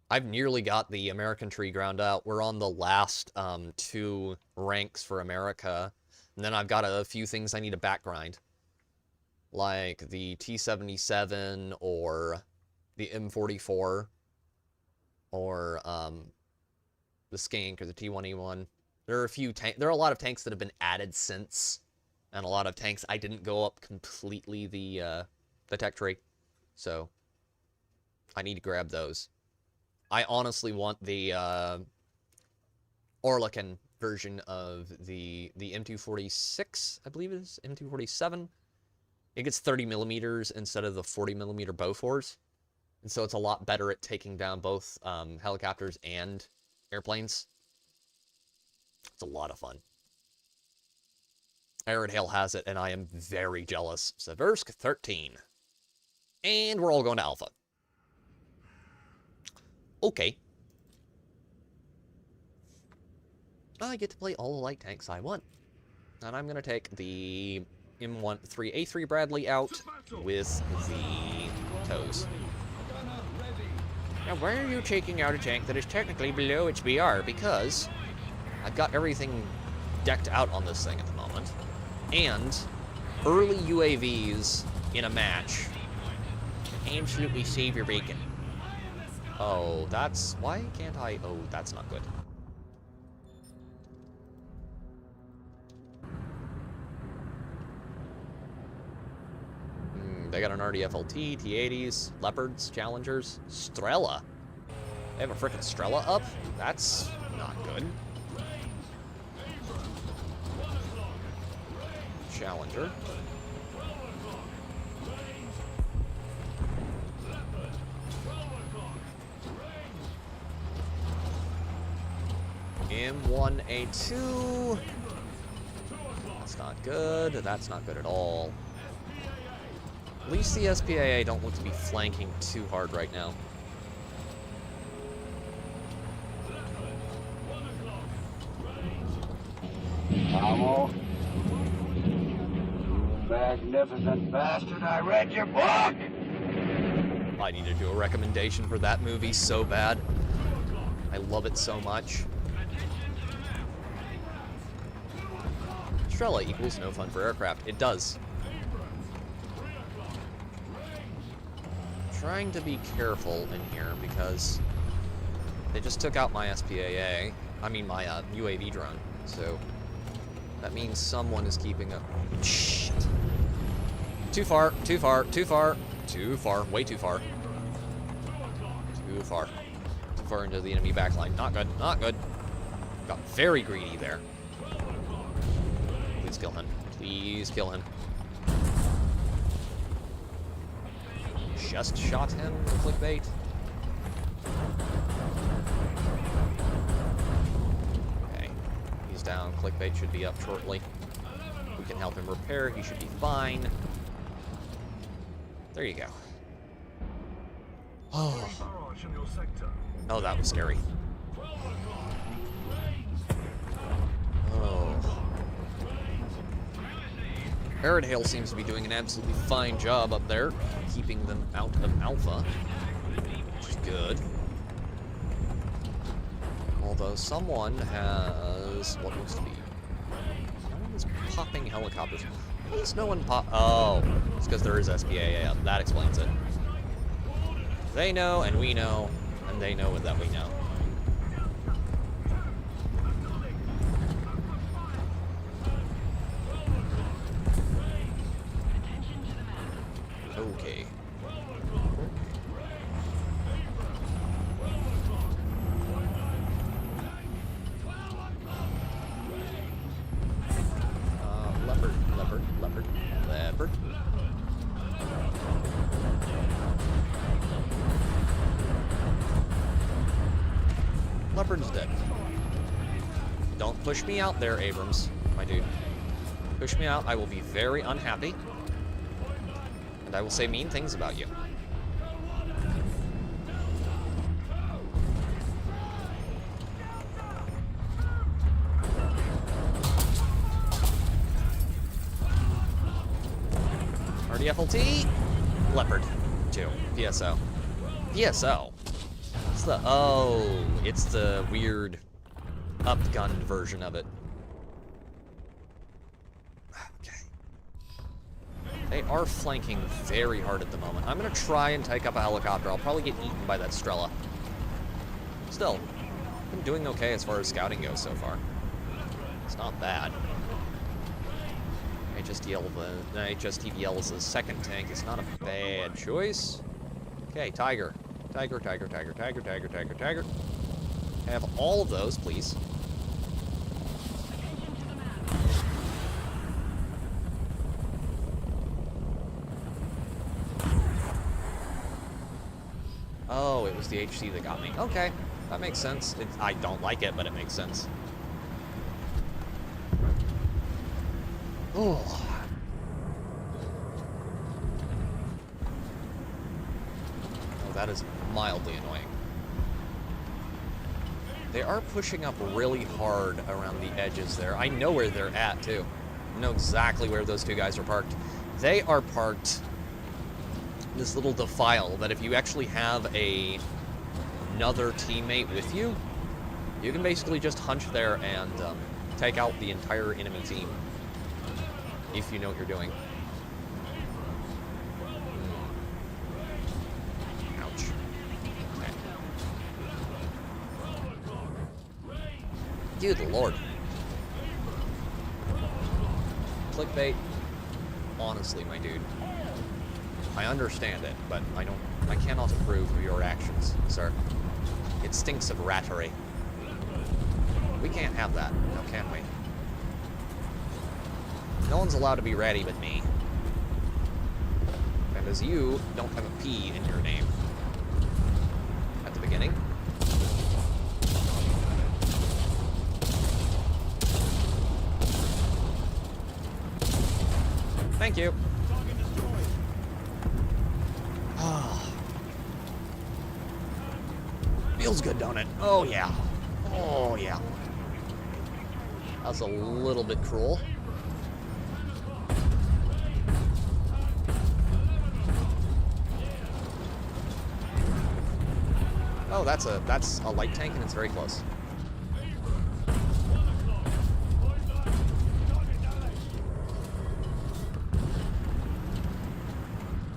I've nearly got the American tree ground out. We're on the last 2 ranks for America. And then I've got a few things I need to back grind. Like the T-77 or the M44. Or the Skink or the T-1E1. There are a lot of tanks that have been added since. And a lot of tanks I didn't go up completely the tech tree. So I need to grab those. I honestly want the Orlican version of the M246, I believe it is, M247. It gets 30 millimeters instead of the 40 millimeter Bofors. And so it's a lot better at taking down both helicopters and airplanes. It's a lot of fun. Iron Hail has it, and I am very jealous. Seversk 13. And we're all going to Alpha. Okay. I get to play all the light tanks I want. And I'm going to take the M13A3 Bradley out with the toes. Now, why are you taking out a tank that is technically below its BR? Because I've got everything decked out on this thing at the moment. And early UAVs in a match absolutely save your bacon. Oh, that's... Why can't I... Oh, that's not good. They got an RDFLT, T-80s, Leopards, Challengers, Strela. They have a frickin' Strela up? That's not good. Challenger. M1A2. That's not good. That's not good at all. At least the SPAA don't look to be flanking too hard right now.
Amo. Magnificent bastard, I read your book!
I need to do a recommendation for that movie so bad. I love it so much. Strela equals no fun for aircraft. It does. Trying to be careful in here because they just took out my SPAA. I mean my UAV drone. So that means someone is keeping a... Shit. Too far, too far, too far, too far, way too far. Too far. Too far into the enemy backline. Not good, not good. Got very greedy there. Please kill him. Please kill him. Just shot him with clickbait. Okay. He's down. Clickbait should be up shortly. We can help him repair. He should be fine. There you go. Oh. Oh, that was scary. Oh. Aerodale seems to be doing an absolutely fine job up there, keeping them out of Alpha, which is good. Although someone has what looks to be... Someone is popping helicopters. Why is no one pop... Oh, it's because there is SPAA up. That explains it. They know, and we know, and they know that we know. Okay. Leopard, leopard, leopard, leopard. Leopard's dead. Don't push me out there, Abrams, my dude. Push me out, I will be very unhappy. And I will say mean things about you. RDFLT, Leopard 2, PSO. PSO? It's the, oh, it's the weird upgunned version of it. They are flanking very hard at the moment. I'm going to try and take up a helicopter. I'll probably get eaten by that Strela. Still, I'm doing okay as far as scouting goes so far. It's not bad. HSTVL is the second tank. It's not a bad choice. Okay, Tiger. Tiger, Tiger, Tiger, Tiger, Tiger, Tiger, Tiger. Have all of those, please. Oh, it was the HC that got me. Okay, that makes sense. I don't like it, but it makes sense. Oh. Oh, that is mildly annoying. They are pushing up really hard around the edges there. I know where they're at, too. I know exactly where those two guys are parked. They are parked in this little defile that if you actually have another teammate with you, you can basically just hunch there and take out the entire enemy team. If you know what you're doing. Ouch. Okay. Good lord. Clickbait. Honestly, my dude. I understand it, but I cannot approve of your actions, sir. It stinks of rattery. We can't have that, now can we? No one's allowed to be ratty but me. And as you don't have a P in your name. At the beginning. Thank you. Feels good, don't it? Oh, yeah. Oh, yeah. That was a little bit cruel. Oh, that's a light tank, and it's very close.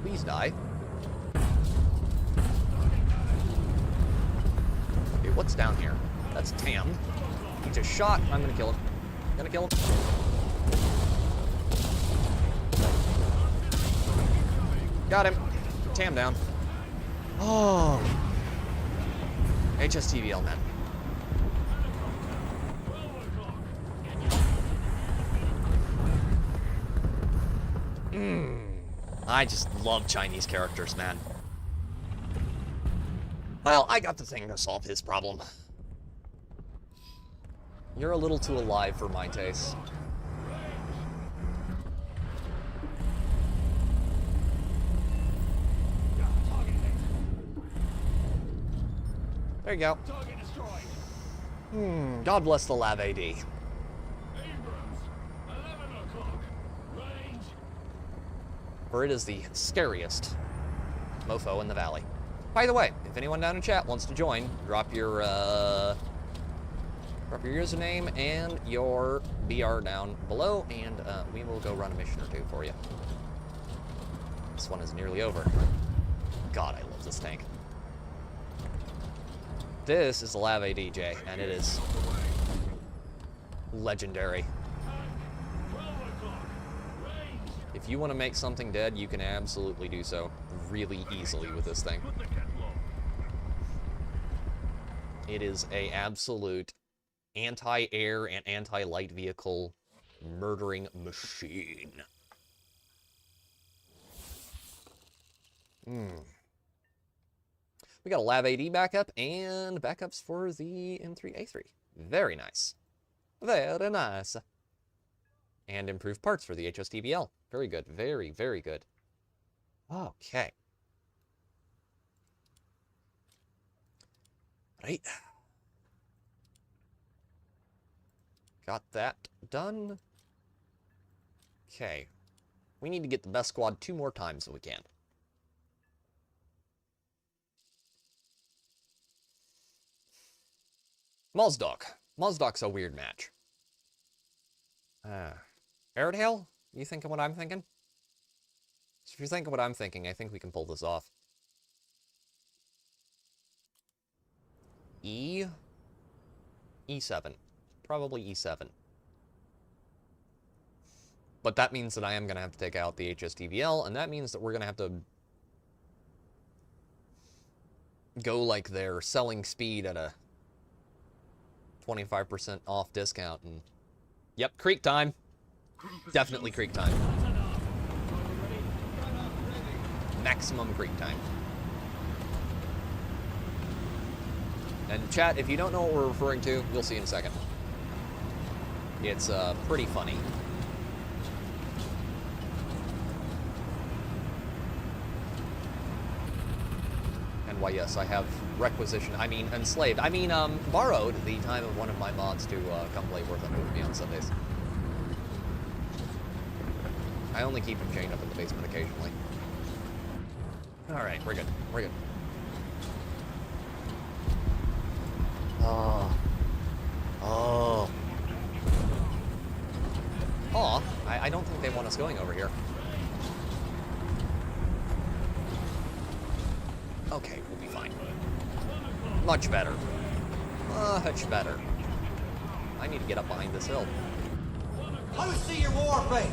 Please die. Okay, what's down here? That's Tam. He just shot. I'm gonna kill him. Gonna kill him. Got him. Tam down. Oh. HSTVL, man. I just love Chinese characters, man. Well, I got the thing to solve his problem. You're a little too alive for my taste. There you go. God bless the Lav AD. For it is the scariest mofo in the valley. By the way, if anyone down in chat wants to join, drop your username and your BR down below, and we will go run a mission or two for you. This one is nearly over. God, I love this tank. This is the Lav ADJ, and it is legendary. If you want to make something dead, you can absolutely do so really easily with this thing. It is an absolute anti-air and anti-light vehicle murdering machine. We got a Lav AD backup and backups for the M3A3. Very nice. Very nice. And improved parts for the HSTVL. Very good. Very, very good. Okay. Right. Got that done. Okay. We need to get the best squad 2 more times if we can. Mozdok. Mozdok's a weird match. Airedale? You thinking what I'm thinking? So if you're thinking what I'm thinking, I think we can pull this off. E7. Probably E7. But that means that I am going to have to take out the HSTVL, and that means that we're going to have to go like their selling speed at a 25% off discount. And yep, creek time. Definitely creek time. Maximum creek time. And chat, if you don't know what we're referring to, you'll see in a second. It's pretty funny. And why, yes, I have enslaved. Borrowed the time of one of my mods to come play Warthunder with me on Sundays. I only keep him chained up in the basement occasionally. Alright, we're good. We're good. I don't think they want us going over here. Okay, we'll be fine. Much better. Much better. I need to get up behind this hill.
Let me see your war face.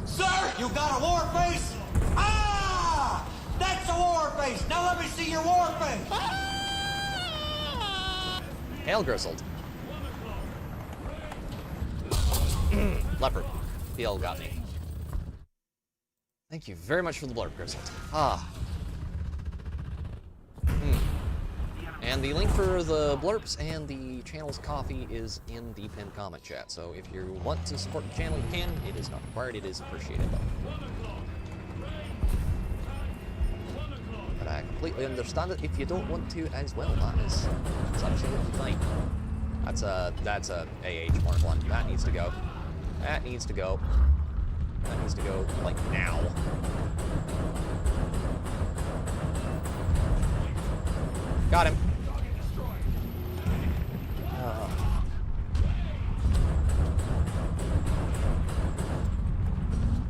Sir, you got a war face? Ah! That's a war face. Now let me see your war face.
Hail Grizzled. Leopard. PL got me. Thank you very much for the blurb, Grizzled. And the link for the blurps and the channel's coffee is in the pinned comment chat. So if you want to support the channel, you can. It is not required. It is appreciated, though. But I completely understand it if you don't want to as well. It's absolutely fine. That's a AH Mark 1. That needs to go. That needs to go. That needs to go, like, now. Got him.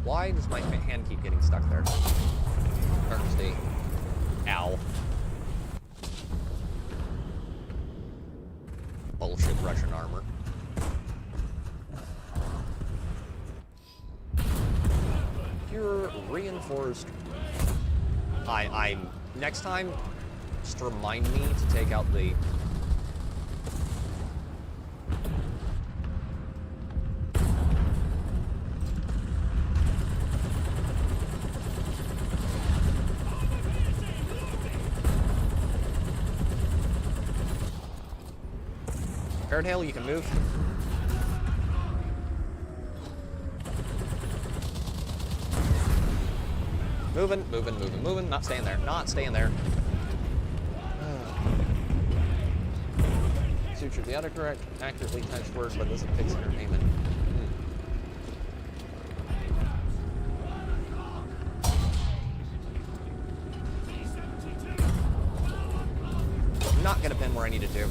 Why does my hand keep getting stuck there? Thursday. Ow. Bullshit Russian armor. Pure reinforced. Next time, just remind me to take out the... Hail, you can move. Moving. Not staying there. Not staying there. Suture the autocorrect accurately types words, but doesn't fix entertainment. Not gonna pin where I needed to.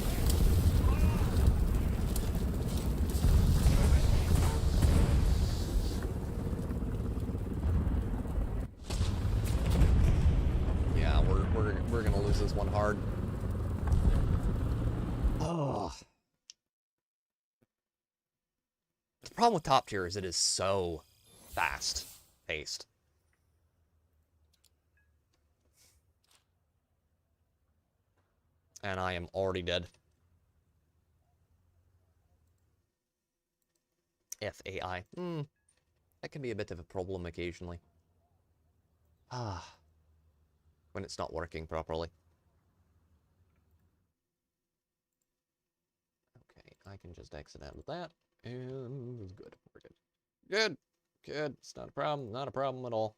We're gonna lose this one hard. Oh. The problem with top tier is it is so fast paced. And I am already dead. FAI. That can be a bit of a problem occasionally. When it's not working properly. Okay, I can just exit out of that, and it's good. We're good. Good. It's not a problem. Not a problem at all.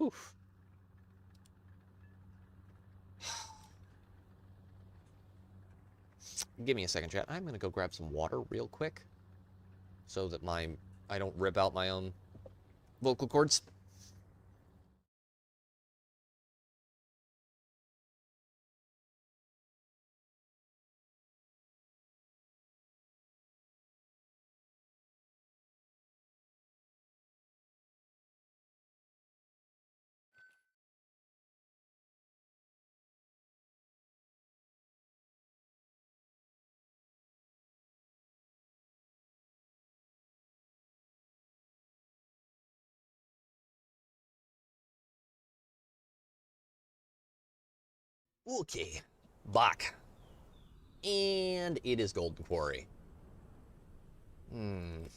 Oof. Give me a second, chat. I'm gonna go grab some water real quick, so that I don't rip out my own vocal cords. Okay, back. And it is Golden Quarry. And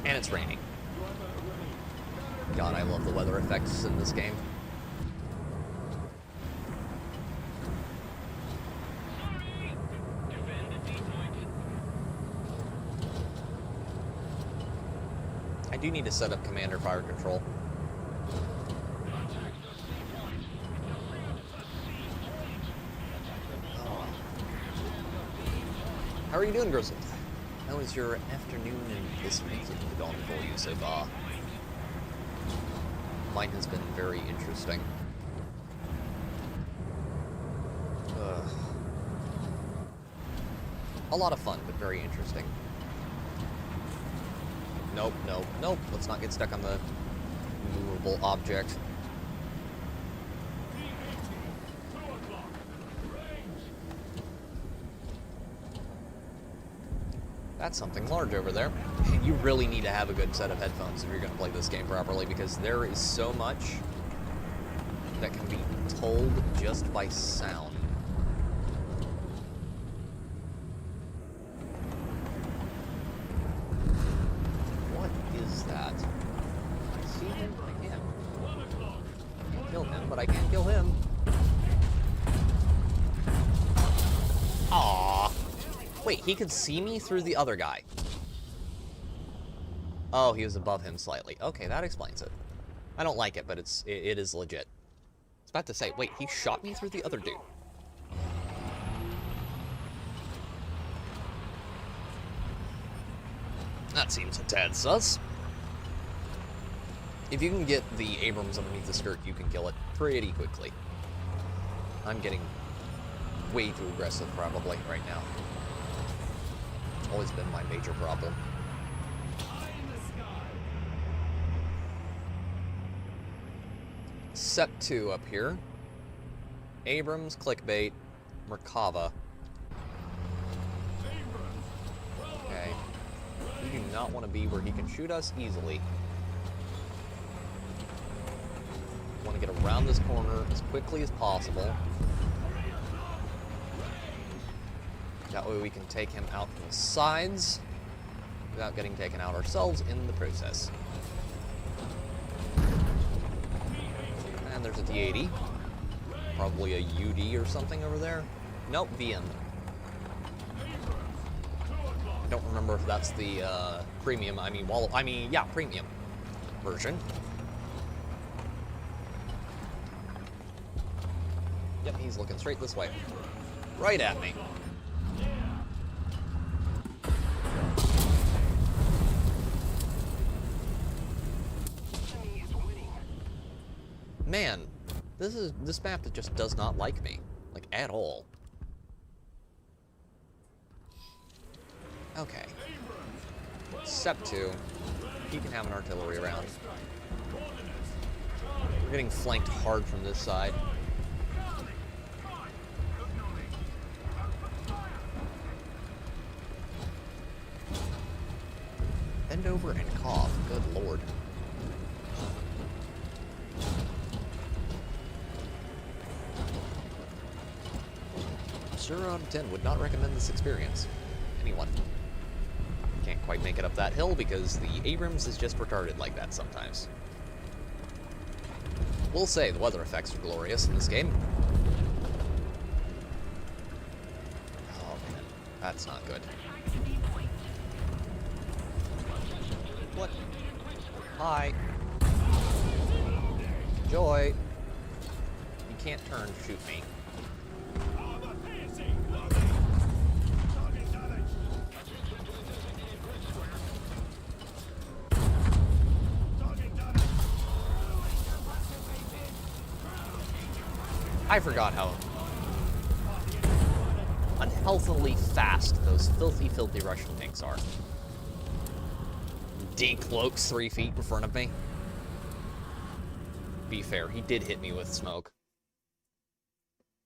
it's raining. God, I love the weather effects in this game. do need to set up commander fire control. Oh. How are you doing, Grizzled? How was your afternoon and this weekend gone for you so far? Mine has been very interesting. A lot of fun, but very interesting. Nope, nope, nope. Let's not get stuck on the movable object. That's something large over there. And you really need to have a good set of headphones if you're going to play this game properly, because there is so much that can be told just by sound. What is that? I see him, I can't. I can't kill him, but I can kill him. Aww. Wait, he could see me through the other guy. Oh, he was above him slightly. Okay, that explains it. I don't like it, but it is legit. I was about to say, wait, he shot me through the other dude. That seems a tad sus. If you can get the Abrams underneath the skirt, you can kill it pretty quickly. I'm getting way too aggressive probably right now. Always been my major problem. Set 2 up here. Abrams, clickbait, Merkava. Okay. We do not want to be where he can shoot us easily. Want to get around this corner as quickly as possible. That way we can take him out from the sides without getting taken out ourselves in the process. And there's a D-80. Probably a UD or something over there. Nope, VM. I don't remember if that's the premium, yeah, premium version. Yep, he's looking straight this way. Right at me. Man, this map that just does not like me, like at all. Okay. Step 2, he can have an artillery round. We're getting flanked hard from this side. Bend over and cough, good lord. 0 out of 10 would not recommend this experience. Anyone. Can't quite make it up that hill because the Abrams is just retarded like that sometimes. We'll say the weather effects are glorious in this game. Oh man, that's not good. What? Hi. Joy. You can't turn, shoot me. I forgot how unhealthily fast those filthy, filthy Russian tanks are. Decloaks 3 feet in front of me. Be fair, he did hit me with smoke.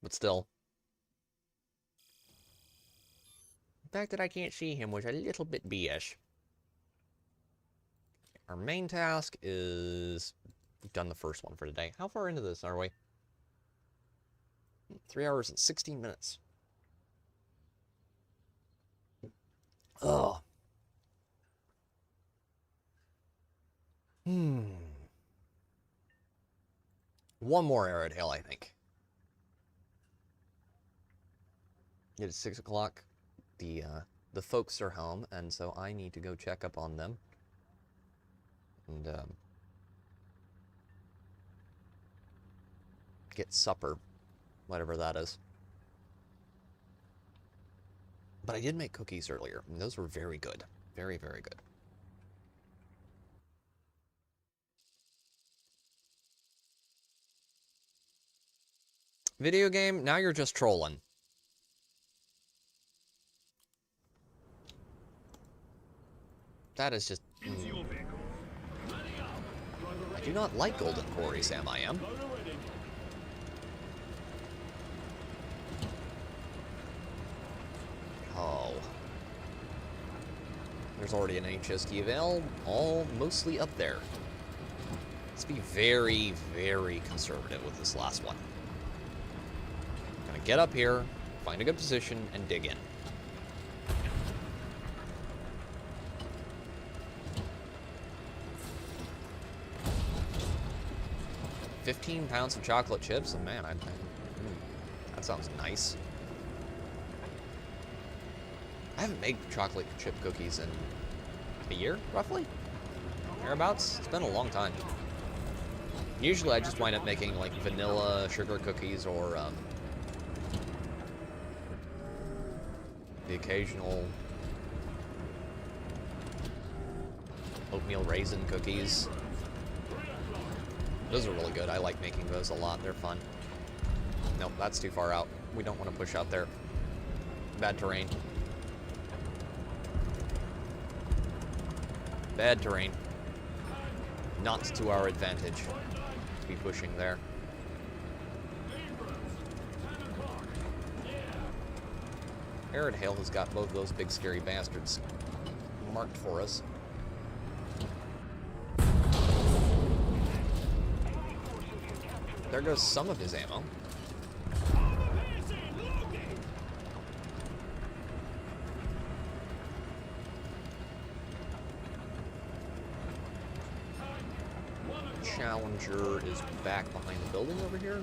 But still. The fact that I can't see him was a little bit BS. Our main task is... We've done the first one for today. How far into this are we? 3 hours and 16 minutes. Ugh. One more arrow tail, I think. It is 6 o'clock. The folks are home, and so I need to go check up on them. and get supper, whatever that is. But I did make cookies earlier, and those were very good. Very, very good. Video game, now you're just trolling. That is just... I do not like golden quarry, Sam, I am. Oh. There's already an HST avail, all mostly up there. Let's be very, very conservative with this last one. Gonna get up here, find a good position, and dig in. $15 pounds of chocolate chips, and man, that sounds nice. I haven't made chocolate chip cookies in a year, roughly? Thereabouts? It's been a long time. Usually I just wind up making, like, vanilla sugar cookies or, the occasional oatmeal raisin cookies. Those are really good. I like making those a lot. They're fun. Nope, that's too far out. We don't want to push out there. Bad terrain. Bad terrain. Not to our advantage to be pushing there. Arid Hail has got both those big scary bastards marked for us. There goes some of his ammo. Challenger is back behind the building over here.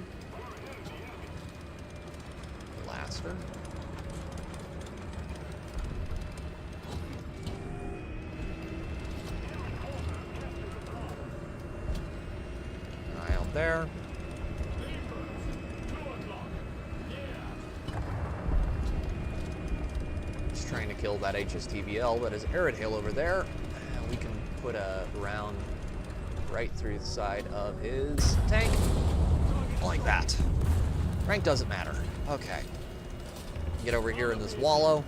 Blaster. An eye out there. Just trying to kill that HSTVL, but as Arid Hail over there, we can put a round right through the side of his tank. Like that. Rank doesn't matter. Okay. Get over here in this wallow.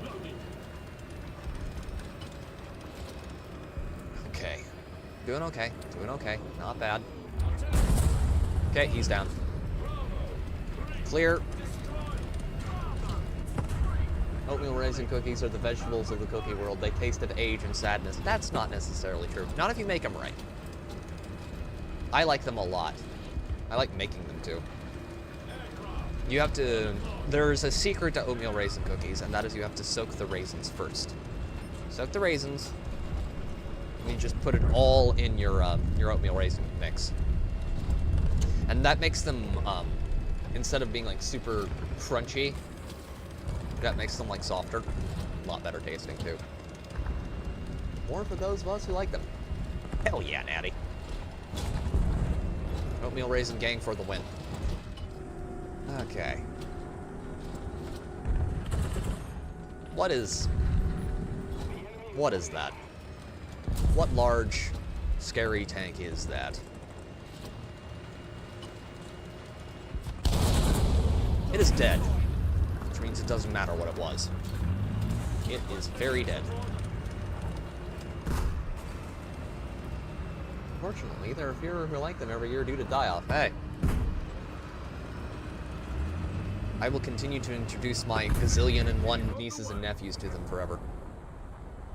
Okay. Doing okay. Doing okay. Not bad. Okay, he's down. Clear. Oatmeal raisin cookies are the vegetables of the cookie world. They taste of age and sadness. That's not necessarily true. Not if you make them right. I like them a lot. I like making them too. You have to... There's a secret to oatmeal raisin cookies, and that is you have to soak the raisins first. Soak the raisins, and you just put it all in your oatmeal raisin mix. And that makes them, instead of being like super crunchy, that makes them like softer. A lot better tasting too. More for those of us who like them. Hell yeah, Natty. Oatmeal Raisin Gang for the win. Okay. What is that? What large, scary tank is that? It is dead, which means it doesn't matter what it was. It is very dead. Unfortunately, there are fewer who like them every year due to die-off. Hey. I will continue to introduce my gazillion and one nieces and nephews to them forever.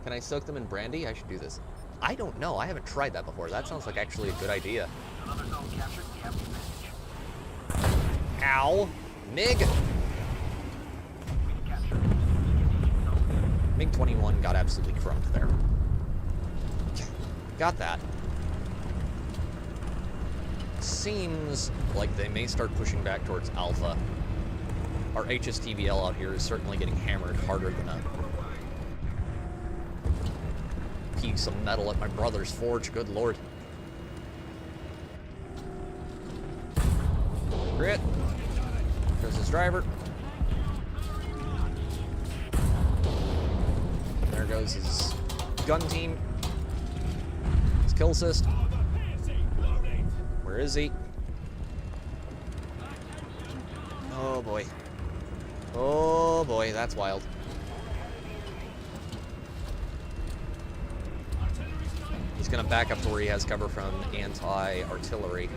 Can I soak them in brandy? I should do this. I don't know. I haven't tried that before. That sounds like actually a good idea. Ow. MiG. MiG-21 got absolutely crumped there. Got that. Seems like they may start pushing back towards Alpha. Our HSTVL out here is certainly getting hammered harder than a piece of metal at my brother's forge. Good lord. Crit. There's his driver. There goes his gun team. His kill assist. Where is he? Oh boy. Oh boy, that's wild. He's gonna back up to where he has cover from anti-artillery.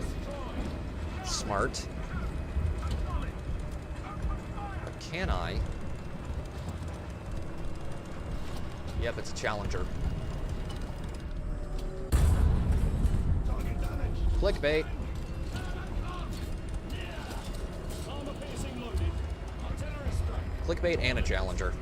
Smart. But can I? Yep, it's a Challenger. Clickbait. Clickbait and a Challenger.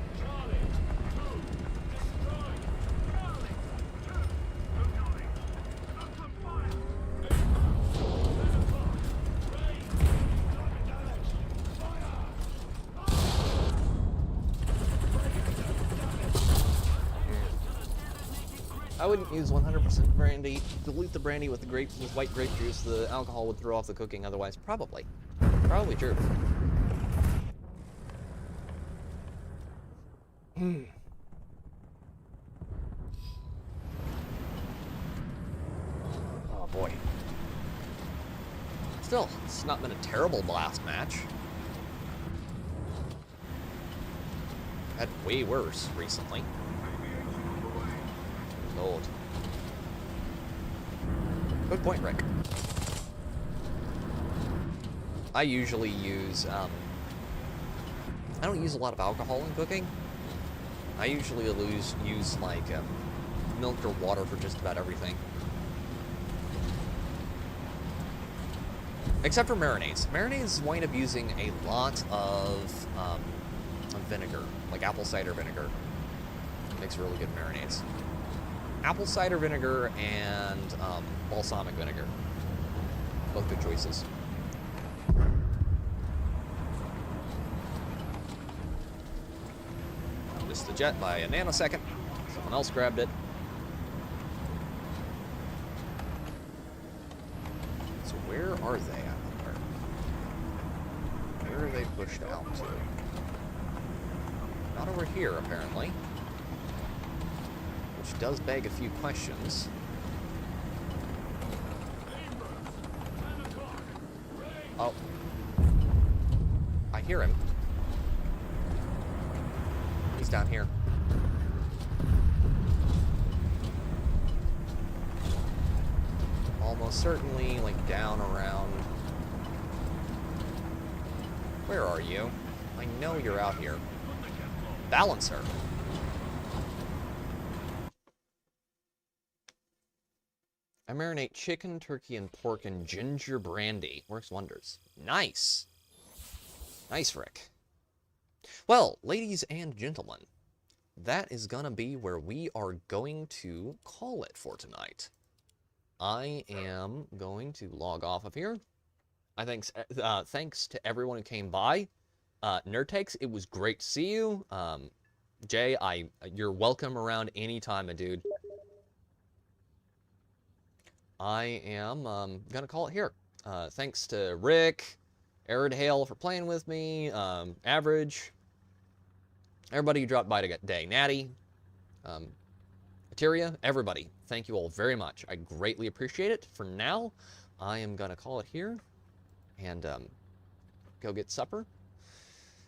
I wouldn't use 100% brandy. Dilute the brandy with the white grape juice. The alcohol would throw off the cooking otherwise. Probably. Probably true. Oh boy. Still, it's not been a terrible blast match. Had way worse recently. Old. Good point, Rick. I usually use, I don't use a lot of alcohol in cooking. I usually use like milk or water for just about everything. Except for marinades. Marinades wind up using a lot of vinegar, like apple cider vinegar. It makes really good marinades. Apple cider vinegar and balsamic vinegar. Both good choices. Missed the jet by a nanosecond. Someone else grabbed it. So where are they out there? Where are they pushed out to? Not over here, apparently. Which does beg a few questions. Oh. I hear him. He's down here. Almost certainly, like, down around... Where are you? I know you're out here. Balancer. I marinate chicken, turkey, and pork in ginger brandy. Works wonders. Nice. Nice, Rick. Well, ladies and gentlemen, that is gonna be where we are going to call it for tonight. I am going to log off of here. Thanks to everyone who came by. Nerd Takes, it was great to see you. Jay, you're welcome around anytime, my dude. I am gonna call it here. Thanks to Rick, Aridhale for playing with me, Average, everybody who dropped by today, Natty, Ateria, everybody. Thank you all very much. I greatly appreciate it. For now, I am gonna call it here and go get supper.